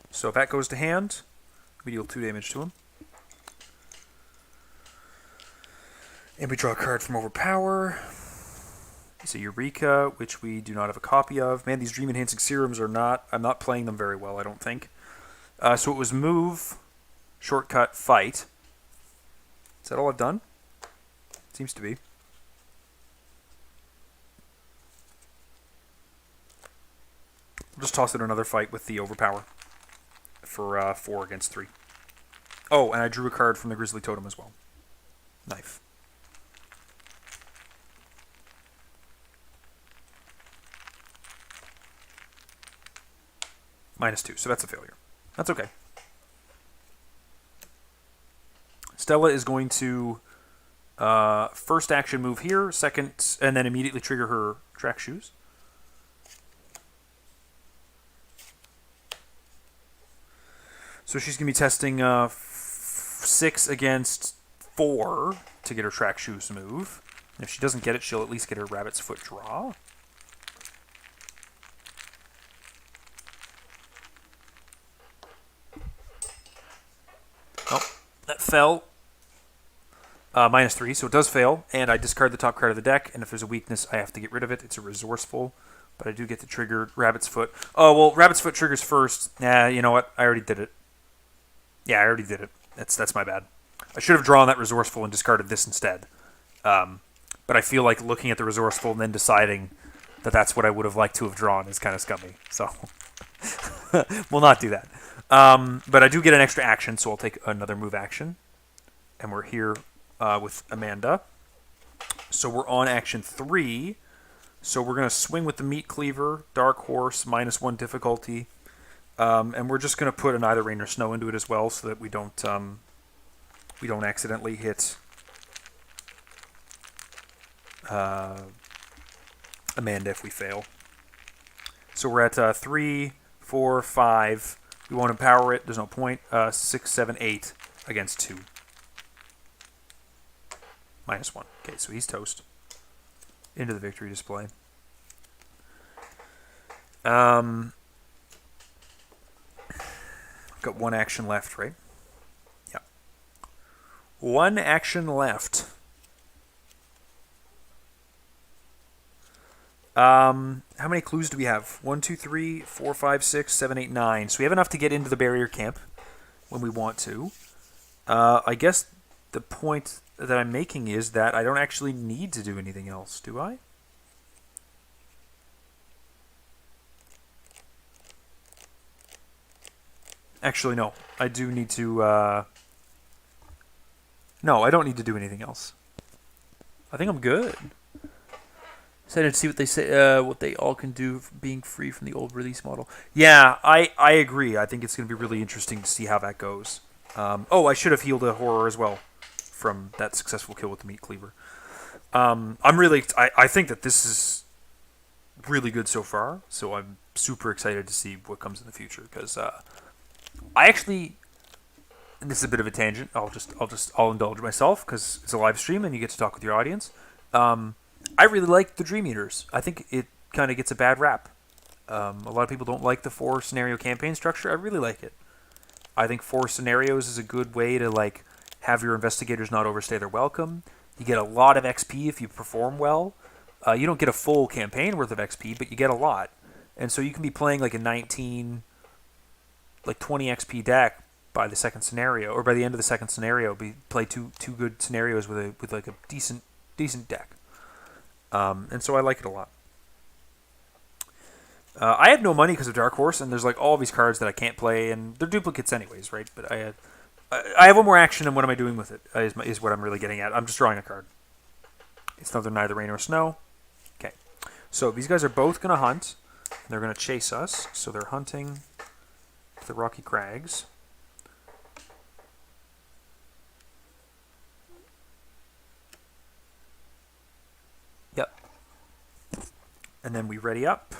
So if that goes to hand, we deal 2 damage to him. And we draw a card from Overpower. It's a Eureka, which we do not have a copy of. Man, these Dream Enhancing Serums are not... I'm not playing them very well, I don't think. So it was move, shortcut, fight. Is that all I've done? Seems to be. I'll just toss in another fight with the Overpower for 4 against 3. Oh, and I drew a card from the Grizzly Totem as well. Knife. -2, so that's a failure. That's okay. Stella is going to first action move here, second, and then immediately trigger her track shoes. So she's going to be testing 6 against 4 to get her track shoes move. And if she doesn't get it, she'll at least get her rabbit's foot draw. Oh, that fell. -3, so it does fail, and I discard the top card of the deck, and if there's a weakness, I have to get rid of it. It's a resourceful, but I do get to trigger Rabbit's Foot. Oh, well, Rabbit's Foot triggers first. Nah, you know what? I already did it. Yeah, I already did it. That's my bad. I should have drawn that resourceful and discarded this instead. But I feel like looking at the resourceful and then deciding that that's what I would have liked to have drawn is kind of scummy. So we'll not do that. But I do get an extra action, so I'll take another move action. And we're here with Amanda. So we're on action 3. So we're going to swing with the Meat Cleaver, Dark Horse, -1 difficulty. And we're just going to put an either rain or snow into it as well, so that we don't accidentally hit Amanda if we fail. So we're at 3, 4, 5. We want to power it. There's no point. 6, 7, 8 against 2. -1. Okay, so he's toast. Into the victory display. Got one action left, right? Yeah. One action left. How many clues do we have? 1, 2, 3, 4, 5, 6, 7, 8, 9. So we have enough to get into the barrier camp when we want to. I guess the point that I'm making is that I don't actually need to do anything else, do I? Actually, no. I do need to... No, I don't need to do anything else. I think I'm good. Excited to see what they say, what they all can do being free from the old release model. Yeah, I agree. I think it's going to be really interesting to see how that goes. Oh, I should have healed a horror as well from that successful kill with the Meat Cleaver. I think that this is really good so far, so I'm super excited to see what comes in the future, because I actually, and this is a bit of a tangent, I'll indulge myself because it's a live stream and you get to talk with your audience. I really like the Dream Eaters. I think it kind of gets a bad rap. A lot of people don't like the 4 scenario campaign structure. I really like it. I think 4 scenarios is a good way to like have your investigators not overstay their welcome. You get a lot of XP if you perform well. You don't get a full campaign worth of XP, but you get a lot. And so you can be playing like a 19, like 20 XP deck by the second scenario, or by the end of the second scenario, play two good scenarios with like a decent deck. And so I like it a lot. I have no money because of Dark Horse, and there's like all these cards that I can't play, and they're duplicates anyways, right? But I have one more action, and what am I doing with it? Is what I'm really getting at. I'm just drawing a card. It's neither rain or snow. Okay, so these guys are both going to hunt, and they're going to chase us. So they're hunting the Rocky Crags. Yep. And then we ready up.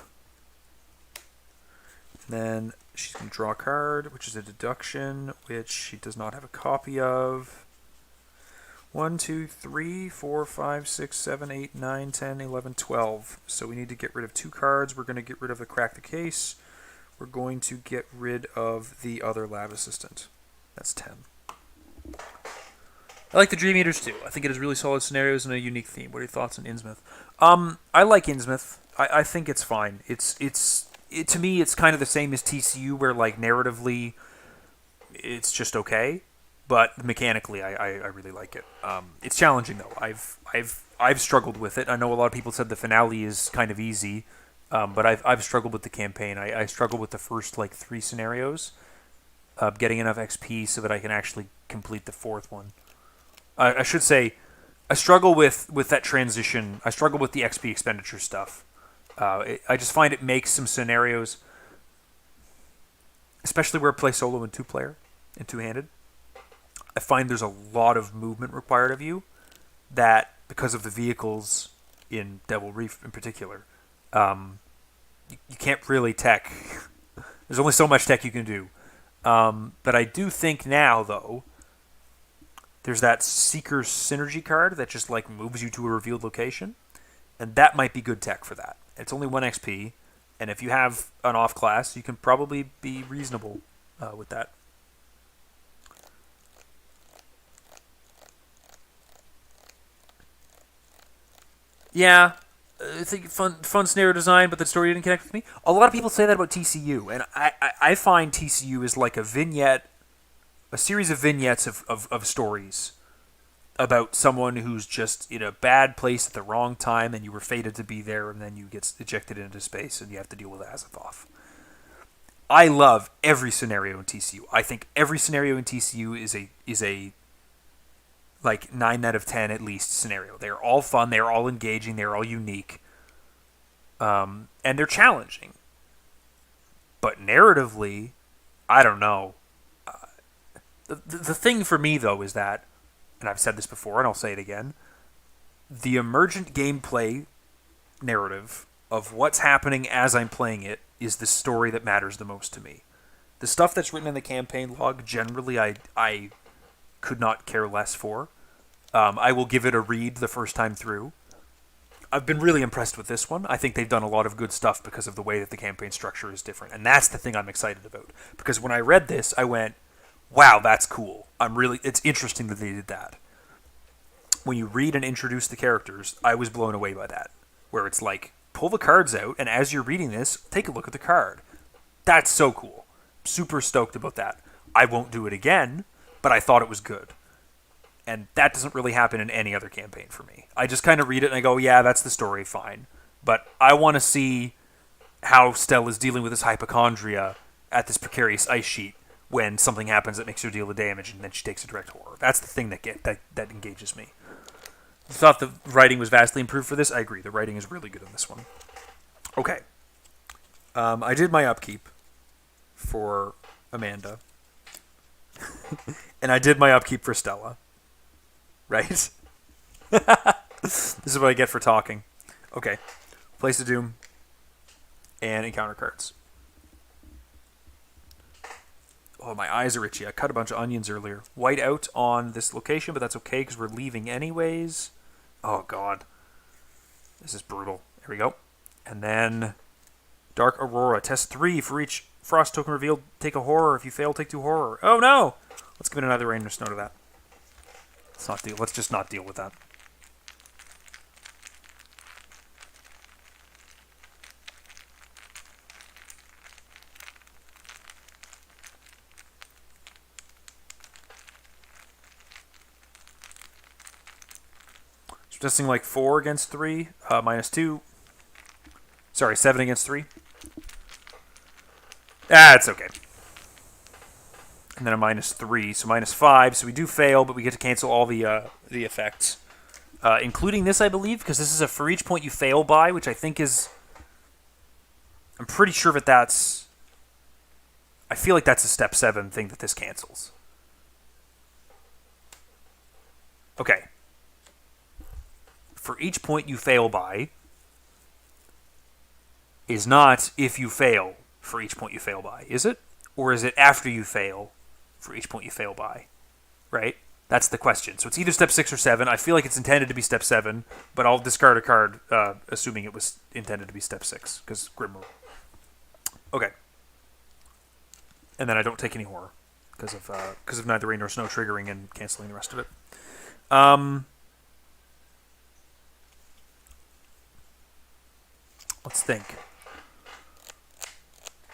Then she's going to draw a card, which is a deduction, which she does not have a copy of. 1, 2, 3, 4, 5, 6, 7, 8, 9, 10, 11, 12. So we need to get rid of 2 cards. We're going to get rid of the Crack the Case. We're going to get rid of the other Lab Assistant. That's 10. I like the Dream Eaters too. I think it has really solid scenarios and a unique theme. What are your thoughts on Innsmouth? I like Innsmouth. I think it's fine. To me, it's kind of the same as TCU, where like narratively, it's just okay, but mechanically, I really like it. It's challenging though. I've struggled with it. I know a lot of people said the finale is kind of easy, but I've struggled with the campaign. I struggled with the first like 3 scenarios, getting enough XP so that I can actually complete the 4th one. I should say, I struggle with that transition. I struggle with the XP expenditure stuff. I just find it makes some scenarios... especially where I play solo and two-player and two-handed. I find there's a lot of movement required of you that, because of the vehicles in Devil Reef in particular, you can't really tech. There's only so much tech you can do. But I do think now, though, there's that Seeker Synergy card that just like moves you to a revealed location, and that might be good tech for that. It's only 1 XP, and if you have an off class, you can probably be reasonable with that. Yeah, I think fun scenario design, but the story didn't connect with me. A lot of people say that about TCU, and I find TCU is like a vignette, a series of vignettes of stories about someone who's just in a bad place at the wrong time, and you were fated to be there, and then you get ejected into space, and you have to deal with Azathoth. I love every scenario in TCU. I think every scenario in TCU is a like 9 out of 10 at least scenario. They're all fun, they're all engaging, they're all unique, and they're challenging. But narratively, I don't know. The thing for me, though, is that, and I've said this before and I'll say it again, the emergent gameplay narrative of what's happening as I'm playing it is the story that matters the most to me. The stuff that's written in the campaign log, generally, I could not care less for. I will give it a read the first time through. I've been really impressed with this one. I think they've done a lot of good stuff because of the way that the campaign structure is different. And that's the thing I'm excited about. Because when I read this, I went, wow, that's cool. It's interesting that they did that. When you read and introduce the characters, I was blown away by that. Where it's like, pull the cards out, and as you're reading this, take a look at the card. That's so cool. Super stoked about that. I won't do it again, but I thought it was good. And that doesn't really happen in any other campaign for me. I just kind of read it and I go, yeah, that's the story, fine. But I want to see how Stella's dealing with this hypochondria at this precarious ice sheet when something happens that makes her deal the damage, and then she takes a direct horror. That's the thing that engages me. I thought the writing was vastly improved for this. I agree. The writing is really good on this one. Okay. I did my upkeep for Amanda. And I did my upkeep for Stella. Right? This is what I get for talking. Okay. Place of Doom. And encounter cards. Oh, my eyes are itchy. I cut a bunch of onions earlier. White out on this location, but that's okay because we're leaving anyways. Oh, God. This is brutal. Here we go. And then Dark Aurora. Test 3 for each Frost token revealed. Take a horror. If you fail, take 2 horror. Oh, no! Let's give it another rain or snow to that. Let's just not deal with that. So testing like 4 against 3, -2. Sorry, 7 against 3. It's okay. And then a -3, so -5. So we do fail, but we get to cancel all the effects, including this, I believe, because this is a for each point you fail by, which I think is. I'm pretty sure that that's. I feel like that's a step 7 thing that this cancels. Okay. For each point you fail by is not if you fail for each point you fail by, is it? Or is it after you fail for each point you fail by? Right? That's the question. So it's either step 6 or 7. I feel like it's intended to be step 7, but I'll discard a card assuming it was intended to be step 6, because Grim Rule. Okay. And then I don't take any horror because of neither rain nor snow triggering and canceling the rest of it. Let's think.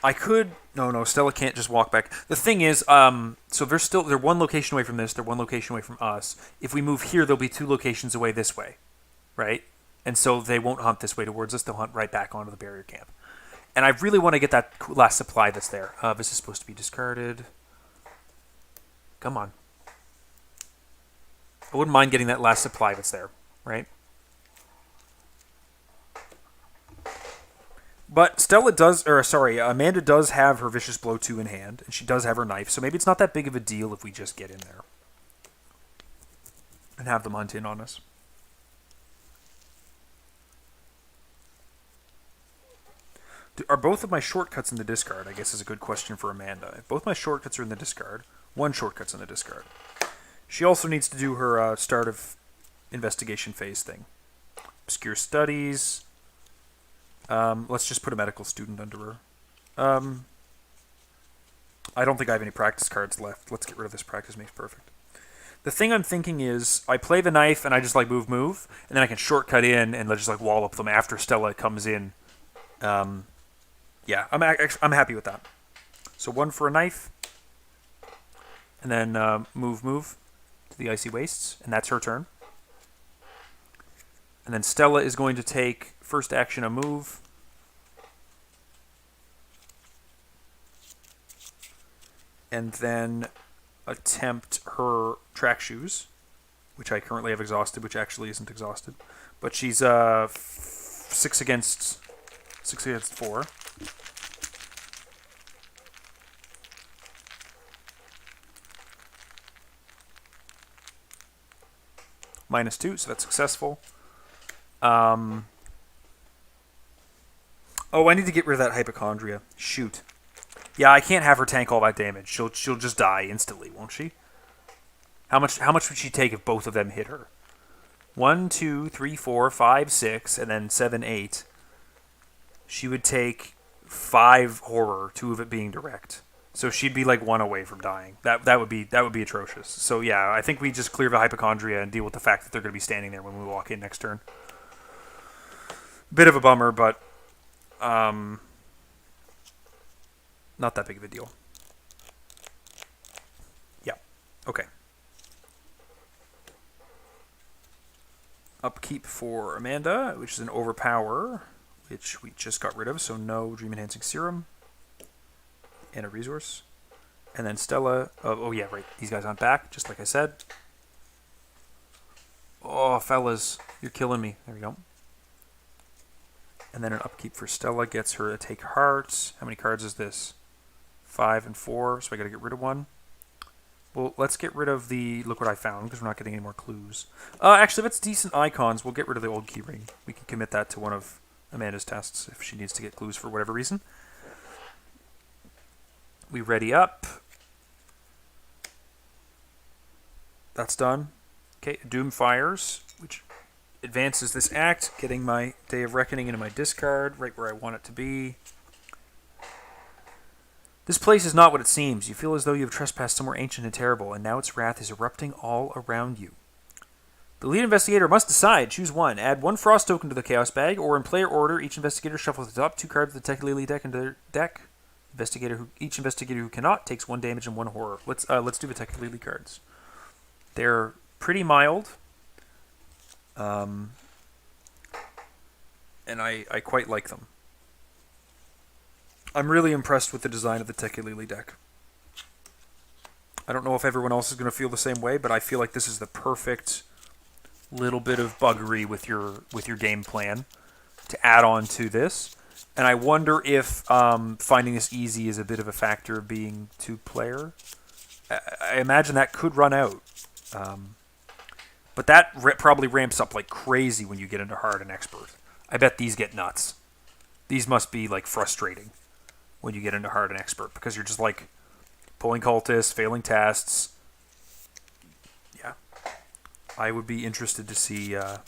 I could... No, Stella can't just walk back. The thing is, so they're one location away from this, they're one location away from us. If we move here, they'll be 2 locations away this way, right? And so they won't hunt this way towards us, they'll hunt right back onto the barrier camp. And I really want to get that last supply that's there. This is supposed to be discarded. Come on. I wouldn't mind getting that last supply that's there, right? But Stella does, or sorry, Amanda does have her Vicious Blow 2 in hand, and she does have her knife, so maybe it's not that big of a deal if we just get in there and have them hunt in on us. Are both of my shortcuts in the discard? I guess is a good question for Amanda. If both my shortcuts are in the discard, one shortcut's in the discard. She also needs to do her start of investigation phase thing. Obscure studies. Let's just put a medical student under her. I don't think I have any practice cards left. Let's get rid of this. Practice makes perfect. The thing I'm thinking is I play the knife and I just like move, and then I can shortcut in and just like wallop them after Stella comes in. Yeah, I'm happy with that. So one for a knife, and then move to the Icy Wastes, and that's her turn. And then Stella is going to take first action a move. And then attempt her track shoes, which I currently have exhausted, which actually isn't exhausted. But she's 6 against 4. -2, so that's successful. Oh, I need to get rid of that hypochondria. Shoot. Yeah, I can't have her tank all that damage. She'll just die instantly, won't she? How much would she take if both of them hit her? 1, 2, 3, 4, 5, 6, and then 7, 8. She would take 5 horror, 2 of it being direct. So she'd be like 1 away from dying. That would be atrocious. So yeah, I think we just clear the hypochondria and deal with the fact that they're going to be standing there when we walk in next turn. Bit of a bummer, but not that big of a deal. Yeah. Okay. Upkeep for Amanda, which is an Overpower, which we just got rid of, so no Dream Enhancing Serum. And a resource. And then Stella. Oh, yeah, right. These guys aren't back, just like I said. Oh, fellas. You're killing me. There we go. And then an upkeep for Stella gets her to take hearts. How many cards is this? 5 and 4, so I gotta get rid of one. Well, let's get rid of the look what I found, because we're not getting any more clues. Actually, if it's decent icons, we'll get rid of the old keyring. We can commit that to one of Amanda's tests if she needs to get clues for whatever reason. We ready up. That's done. Okay, Doom fires, which advances this act, getting my Day of Reckoning into my discard, right where I want it to be. This place is not what it seems. You feel as though you have trespassed somewhere ancient and terrible, and now its wrath is erupting all around you. The lead investigator must decide. Choose one. Add 1 frost token to the chaos bag, or in player order, each investigator shuffles the top 2 cards of the Tekelele deck into their deck. Each investigator who cannot takes 1 damage and 1 horror. Let's do the Tekelele cards. They're pretty mild. And I quite like them. I'm really impressed with the design of the Tekelele deck. I don't know if everyone else is going to feel the same way, but I feel like this is the perfect little bit of buggery with your game plan to add on to this. And I wonder if finding this easy is a bit of a factor of being 2-player. I imagine that could run out. But that probably ramps up like crazy when you get into hard and expert. I bet these get nuts. These must be like frustrating when you get into hard and expert, because you're just like pulling cultists, failing tests. Yeah. I would be interested to see how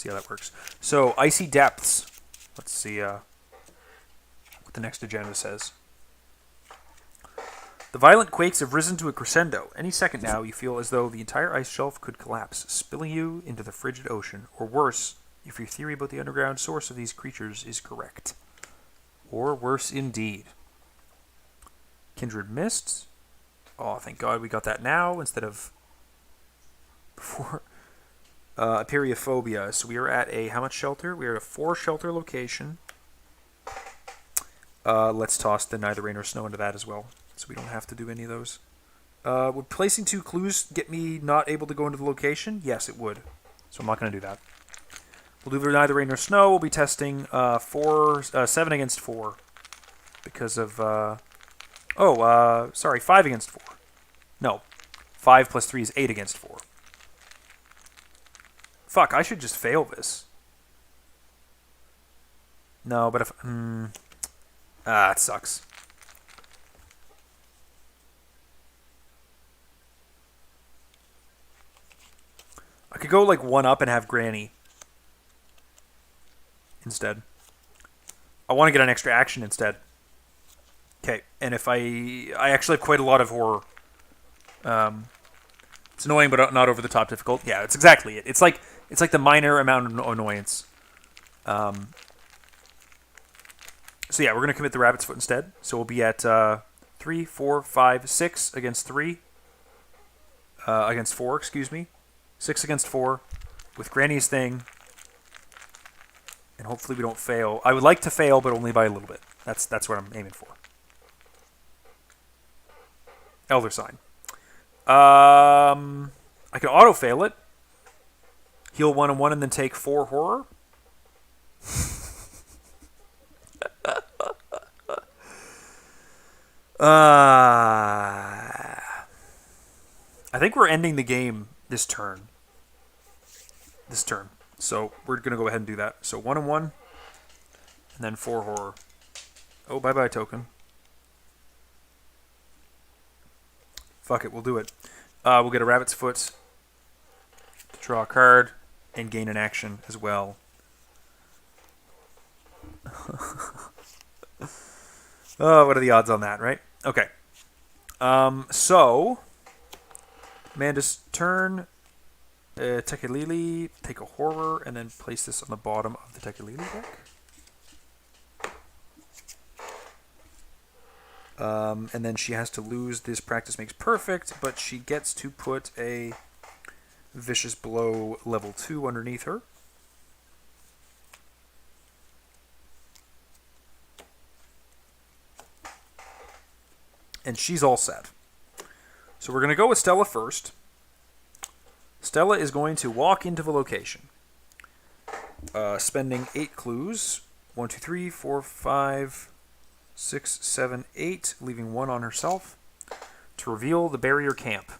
that works. So, Icy Depths. Let's see what the next agenda says. The violent quakes have risen to a crescendo. Any second now, you feel as though the entire ice shelf could collapse, spilling you into the frigid ocean. Or worse, if your theory about the underground source of these creatures is correct. Or worse indeed. Kindred Mists. Oh, thank God we got that now instead of before. Periophobia. So we are at a, how much shelter? We are at a 4 shelter location. Let's toss the Neither Rain or Snow into that as well, so we don't have to do any of those. Would placing 2 clues get me not able to go into the location? Yes, it would. So I'm not going to do that. We'll do neither rain nor snow. We'll be testing 7 against 4 because of sorry, 5 against 4. No, 5 plus 3 is 8 against 4. Fuck, I should just fail this. No, but if it sucks. I could go like 1 up and have Granny instead. I want to get an extra action instead. Okay, and if I actually have quite a lot of horror. It's annoying, but not over the top difficult. Yeah, it's exactly it. It's like the minor amount of annoyance. So yeah, we're gonna commit the rabbit's foot instead. So we'll be at 3, 4, 5, 6 against 3. Against 4, excuse me. 6 against 4 with Granny's thing. And hopefully we don't fail. I would like to fail, but only by a little bit. That's what I'm aiming for. Elder Sign. I can auto-fail it. Heal 1 and 1 and then take 4 horror. I think we're ending the game this turn. So we're going to go ahead and do that. So 1 and 1. And then 4 horror. Oh, bye-bye token. Fuck it, we'll do it. We'll get a rabbit's foot to draw a card and gain an action as well. Oh, what are the odds on that, right? Okay. So, Amanda's turn. Tekelili, take a horror, and then place this on the bottom of the Tekelili deck. And then she has to lose this practice makes perfect, but she gets to put a vicious blow level 2 underneath her. And she's all set. So we're going to go with Stella first. Stella is going to walk into the location, spending 8 clues. 1, 2, 3, 4, 5, 6, 7, 8, leaving 1 on herself to reveal the barrier camp.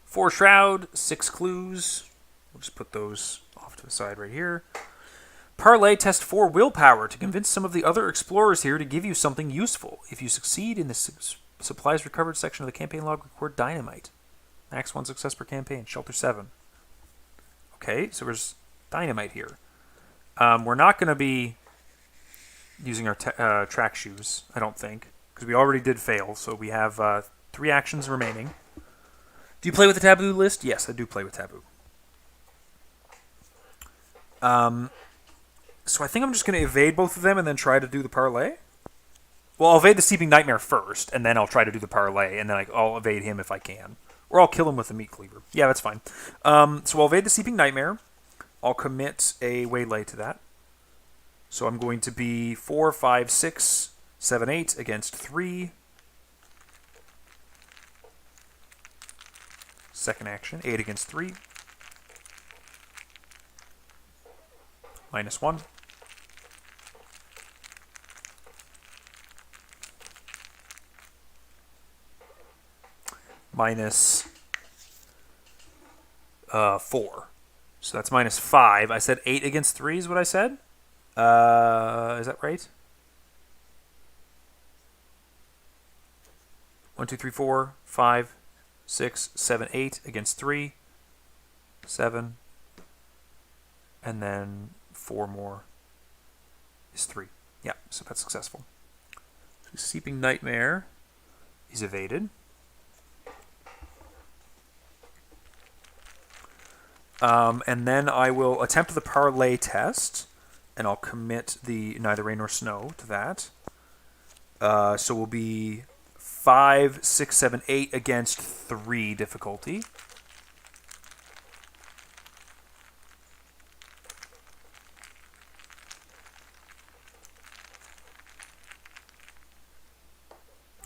4 shroud, 6 clues. We'll just put those off to the side right here. Parlay, test 4 willpower to convince some of the other explorers here to give you something useful. If you succeed in the supplies recovered section of the campaign log, record dynamite. Max 1 success per campaign. Shelter 7. Okay, so there's dynamite here. We're not going to be using our track shoes, I don't think, because we already did fail, so we have 3 actions remaining. Do you play with the taboo list? Yes, I do play with taboo. So I think I'm just going to evade both of them and then try to do the parlay. Well, I'll evade the Seeping Nightmare first, and then I'll try to do the parlay, and then I'll evade him if I can. Or I'll kill him with a meat cleaver. Yeah, that's fine. So I'll evade the Seeping Nightmare. I'll commit a waylay to that. So I'm going to be 4, 5, 6, 7, 8 against 3. Second action, 8 against 3. -1. -4. So that's -5. I said 8 against 3 is what I said? Is that right? 1, 2, 3, 4, 5, 6, 7, 8 against 3. 7. And then 4 more is 3. Yeah, so that's successful. So Seeping Nightmare is evaded. And then I will attempt the parlay test, and I'll commit the neither rain nor snow to that. So we'll be 5, 6, 7, 8 against 3 difficulty.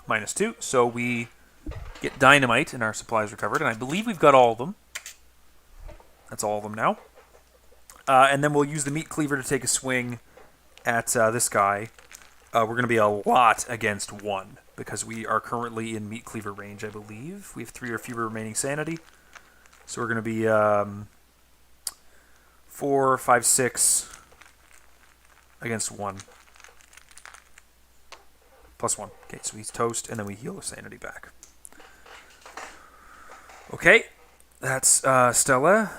-2, so we get dynamite in our supplies recovered, and I believe we've got all of them. That's all of them now. And then we'll use the Meat Cleaver to take a swing at this guy. We're going to be a lot against 1 because we are currently in Meat Cleaver range, I believe. We have 3 or fewer remaining sanity. So we're going to be 4, 5, 6 against 1. Plus 1. Okay, so he's toast, and then we heal the sanity back. Okay, that's Stella.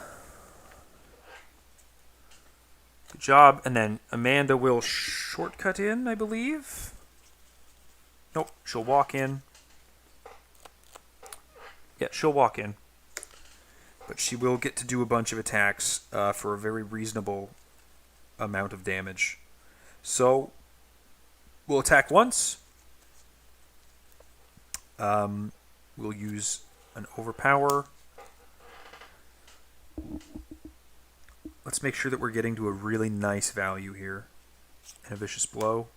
Good job. And then Amanda will shortcut in, I believe. Nope, she'll walk in. Yeah, she'll walk in. But she will get to do a bunch of attacks for a very reasonable amount of damage. So, we'll attack once. We'll use an overpower. Let's make sure that we're getting to a really nice value here. And a vicious blow.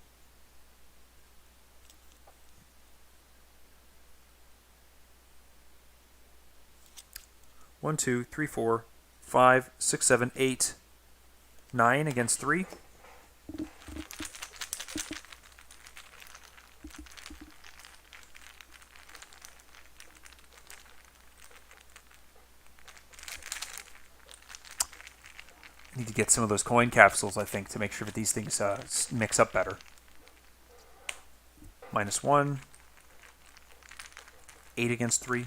One, 2, 3, 4, 5, 6, 7, 8, 9 against 3. Need to get some of those coin capsules, I think, to make sure that these things mix up better. -1. 8 against 3.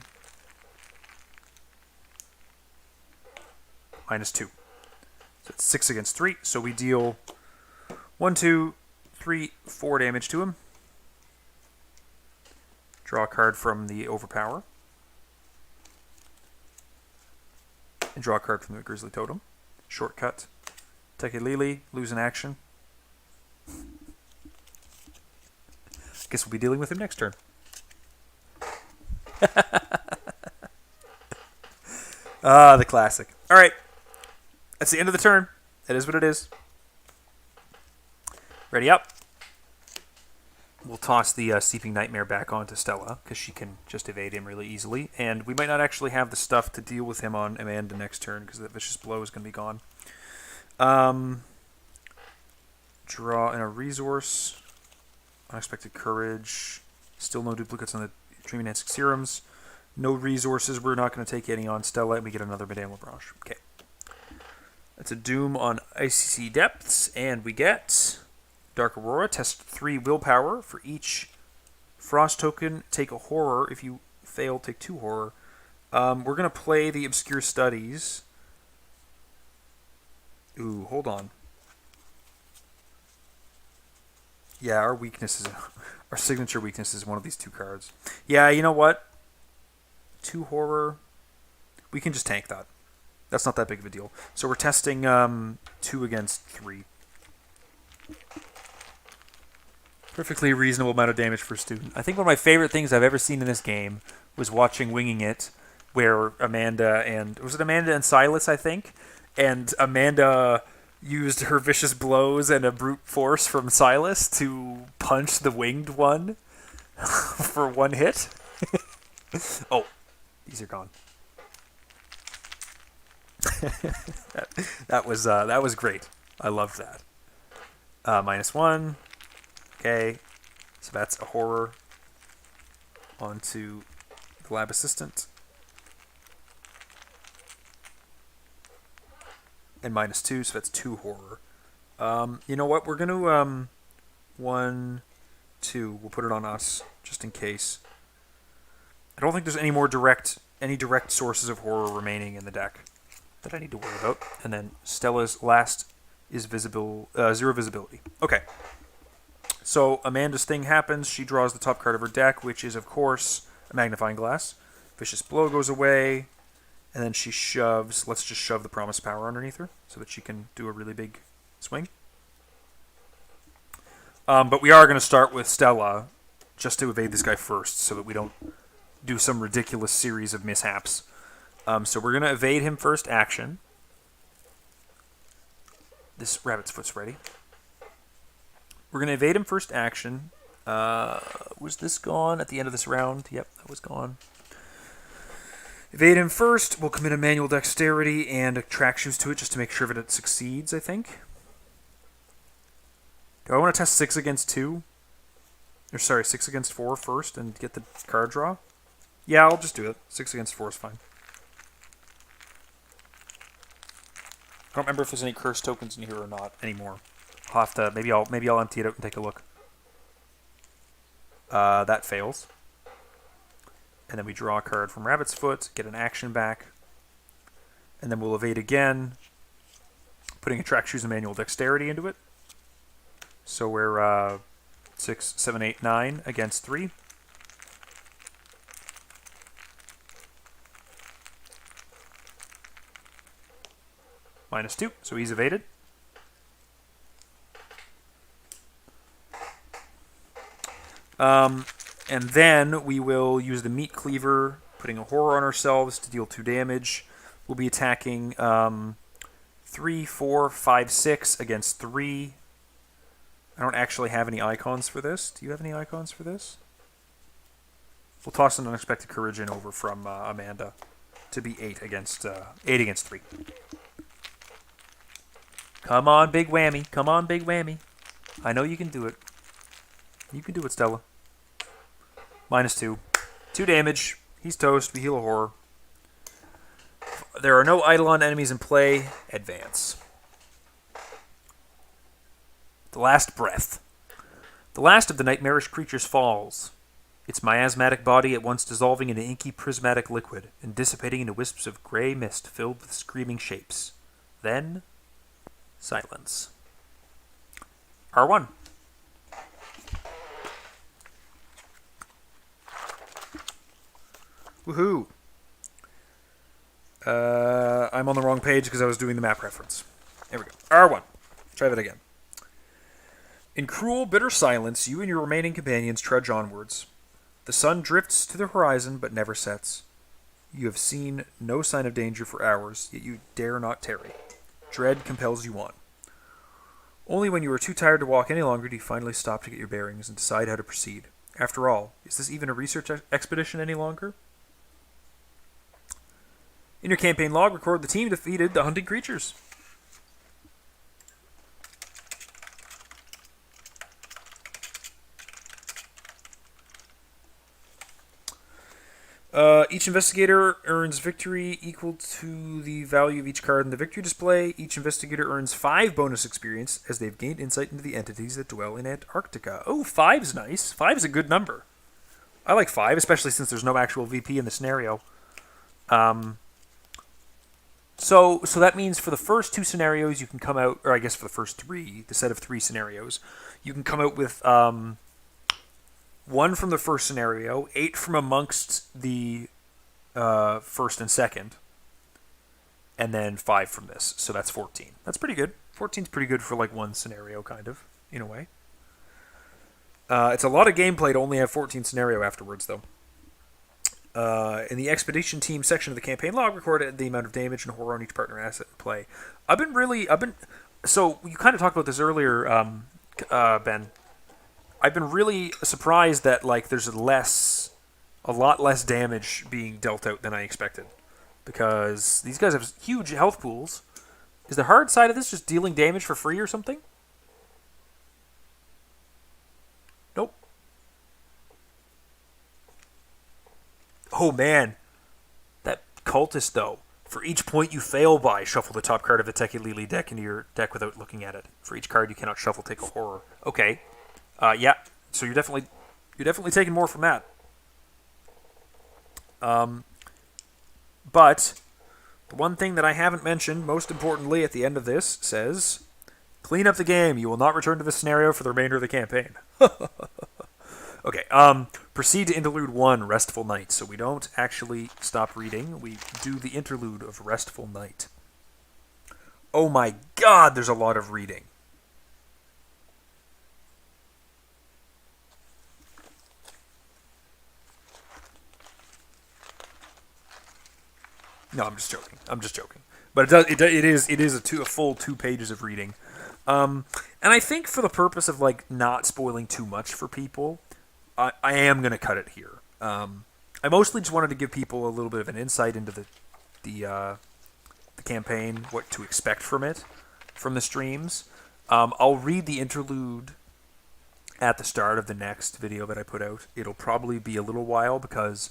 -2. So it's 6 against 3. So we deal 1, 2, 3, 4 damage to him. Draw a card from the Overpower. And draw a card from the Grizzly Totem. Shortcut. Take a Lily, lose an action. Guess we'll be dealing with him next turn. The classic. Alright. That's the end of the turn. That is what it is. Ready up. We'll toss the Steeping Nightmare back onto Stella, because she can just evade him really easily. And we might not actually have the stuff to deal with him on Amanda next turn, because that Vicious Blow is going to be gone. Draw in a resource. Unexpected Courage. Still no duplicates on the Dream Enhancing Serums. No resources. We're not going to take any on Stella, and we get another Madame Labranche. Okay. That's a Doom on Icy Depths, and we get Dark Aurora. Test 3 willpower. For each Frost token, take a horror. If you fail, take 2 horror. We're going to play the Obscure Studies. Ooh, hold on. Yeah, our weakness is... Our signature weakness is one of these 2 cards. Yeah, you know what? 2 horror. We can just tank that. That's not that big of a deal. So we're testing 2 against 3. Perfectly reasonable amount of damage for a student. I think one of my favorite things I've ever seen in this game was watching Winging It, where Amanda and... Was it Amanda and Silas, I think? And Amanda used her Vicious Blows and a Brute Force from Silas to punch the winged one for 1 hit. Oh, these are gone. that was great. I loved that. -1. Okay, so that's a horror onto the lab assistant. And -2, so that's 2 horror. You know what? We're going to 1, 2. We'll put it on us just in case. I don't think there's any more direct sources of horror remaining in the deck that I need to worry about. And then Stella's last is 0 visibility. Okay. So Amanda's thing happens. She draws the top card of her deck, which is, of course, a Magnifying Glass. Vicious Blow goes away. And then she shoves... Let's just shove the Promise Power underneath her so that she can do a really big swing. But we are going to start with Stella just to evade this guy first so that we don't do some ridiculous series of mishaps. So we're going to evade him first action. This Rabbit's Foot's ready. We're going to evade him first action. Was this gone at the end of this round? Yep, that was gone. Evade him first. We'll commit a manual dexterity and a track shoes to it just to make sure that it succeeds, I think. Do I want to test 6 against 2? Or sorry, 6 against 4 first and get the card draw? Yeah, I'll just do it. 6 against 4 is fine. I don't remember if there's any curse tokens in here or not anymore. I'll have to maybe I'll empty it out and take a look. That fails. And then we draw a card from Rabbit's Foot, get an action back. And then we'll evade again, putting a track shoes and manual dexterity into it. So we're 6, 7, 8, 9 against 3. -2, so he's evaded. And then we will use the Meat Cleaver, putting a horror on ourselves to deal 2 damage. We'll be attacking 3, 4, 5, 6 against 3. I don't actually have any icons for this. Do you have any icons for this? We'll toss an Unexpected Courage in over from Amanda to be 8 against 3. Come on, big whammy. Come on, big whammy. I know you can do it. You can do it, Stella. -2. 2 damage. He's toast. We heal a horror. There are no Eidolon enemies in play. Advance. The Last Breath. The last of the nightmarish creatures falls. Its miasmatic body at once dissolving into inky prismatic liquid and dissipating into wisps of gray mist filled with screaming shapes. Then, silence. R1. Woohoo! I'm on the wrong page because I was doing the map reference. There we go. R1. Try that again. In cruel, bitter silence, you and your remaining companions trudge onwards. The sun drifts to the horizon but never sets. You have seen no sign of danger for hours, yet you dare not tarry. Dread compels you on. Only when you are too tired to walk any longer do you finally stop to get your bearings and decide how to proceed. After all, is this even a research expedition any longer? In your campaign log, record the team defeated the hunting creatures. Each investigator earns victory equal to the value of each card in the victory display. Each investigator earns 5 bonus experience as they've gained insight into the entities that dwell in Antarctica. Oh, 5's nice. 5's a good number. I like 5, especially since there's no actual VP in the scenario. So that means for the first 2 scenarios you can come out, or I guess for the first 3, the set of 3 scenarios, you can come out with 1 from the first scenario, 8 from amongst the first and second, and then 5 from this. So that's 14. That's pretty good. 14's pretty good for like 1 scenario, kind of, in a way. It's a lot of gameplay to only have 14 scenario afterwards, though. In the expedition team section of the campaign log, recorded the amount of damage and horror on each partner asset in play. So you kind of talked about this earlier, Ben. I've been really surprised that like there's a lot less damage being dealt out than I expected, because these guys have huge health pools. Is the hard side of this just dealing damage for free or something? Nope. Oh man, that cultist though. For each point you fail by, shuffle the top card of the Tekilili deck into your deck without looking at it. For each card you cannot shuffle, take a horror. Okay. Yeah. So you're definitely taking more from that. But the one thing that I haven't mentioned, most importantly, at the end of this says, clean up the game. You will not return to this scenario for the remainder of the campaign. Okay. Proceed to Interlude 1, Restful Night. So we don't actually stop reading. We do the interlude of Restful Night. Oh my god, there's a lot of reading. No, I'm just joking. But it is a full 2 pages of reading. And I think for the purpose of like not spoiling too much for people, I am going to cut it here. I mostly just wanted to give people a little bit of an insight into the campaign, what to expect from it, from the streams. I'll read the interlude at the start of the next video that I put out. It'll probably be a little while because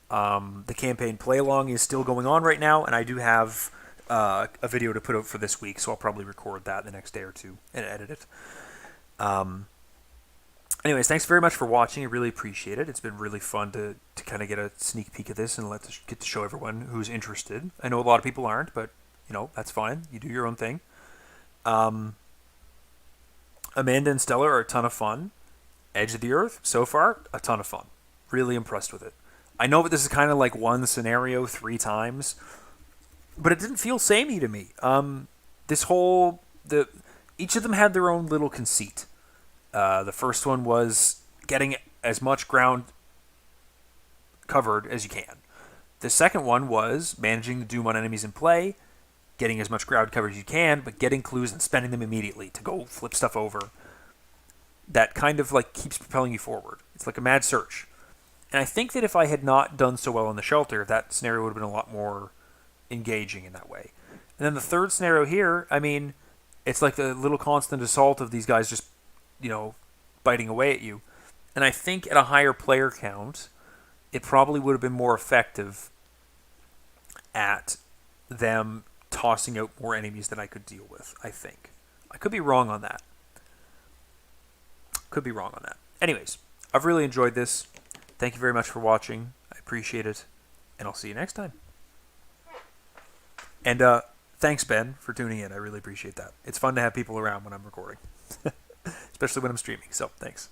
the campaign play along is still going on right now, and I do have a video to put out for this week, so I'll probably record that the next day or two and edit it. Anyways, thanks very much for watching. I really appreciate it. It's been really fun to kind of get a sneak peek at this and get to show everyone who's interested. I know a lot of people aren't, but that's fine. You do your own thing. Amanda and Stella are a ton of fun. Edge of the Earth, so far, a ton of fun. Really impressed with it. I know that this is kind of like one scenario 3 times, but it didn't feel samey to me. Each of them had their own little conceit. The first one was getting as much ground covered as you can. The second one was managing the doom on enemies in play, getting as much ground coverage as you can, but getting clues and spending them immediately to go flip stuff over. That kind of like keeps propelling you forward. It's like a mad search. And I think that if I had not done so well in the shelter, that scenario would have been a lot more engaging in that way. And then the third scenario here, I mean, it's like the little constant assault of these guys just, biting away at you. And I think at a higher player count, it probably would have been more effective at them tossing out more enemies than I could deal with, I think. I could be wrong on that. Anyways, I've really enjoyed this. Thank you very much for watching. I appreciate it. And I'll see you next time. And thanks, Ben, for tuning in. I really appreciate that. It's fun to have people around when I'm recording. Especially when I'm streaming. So, thanks.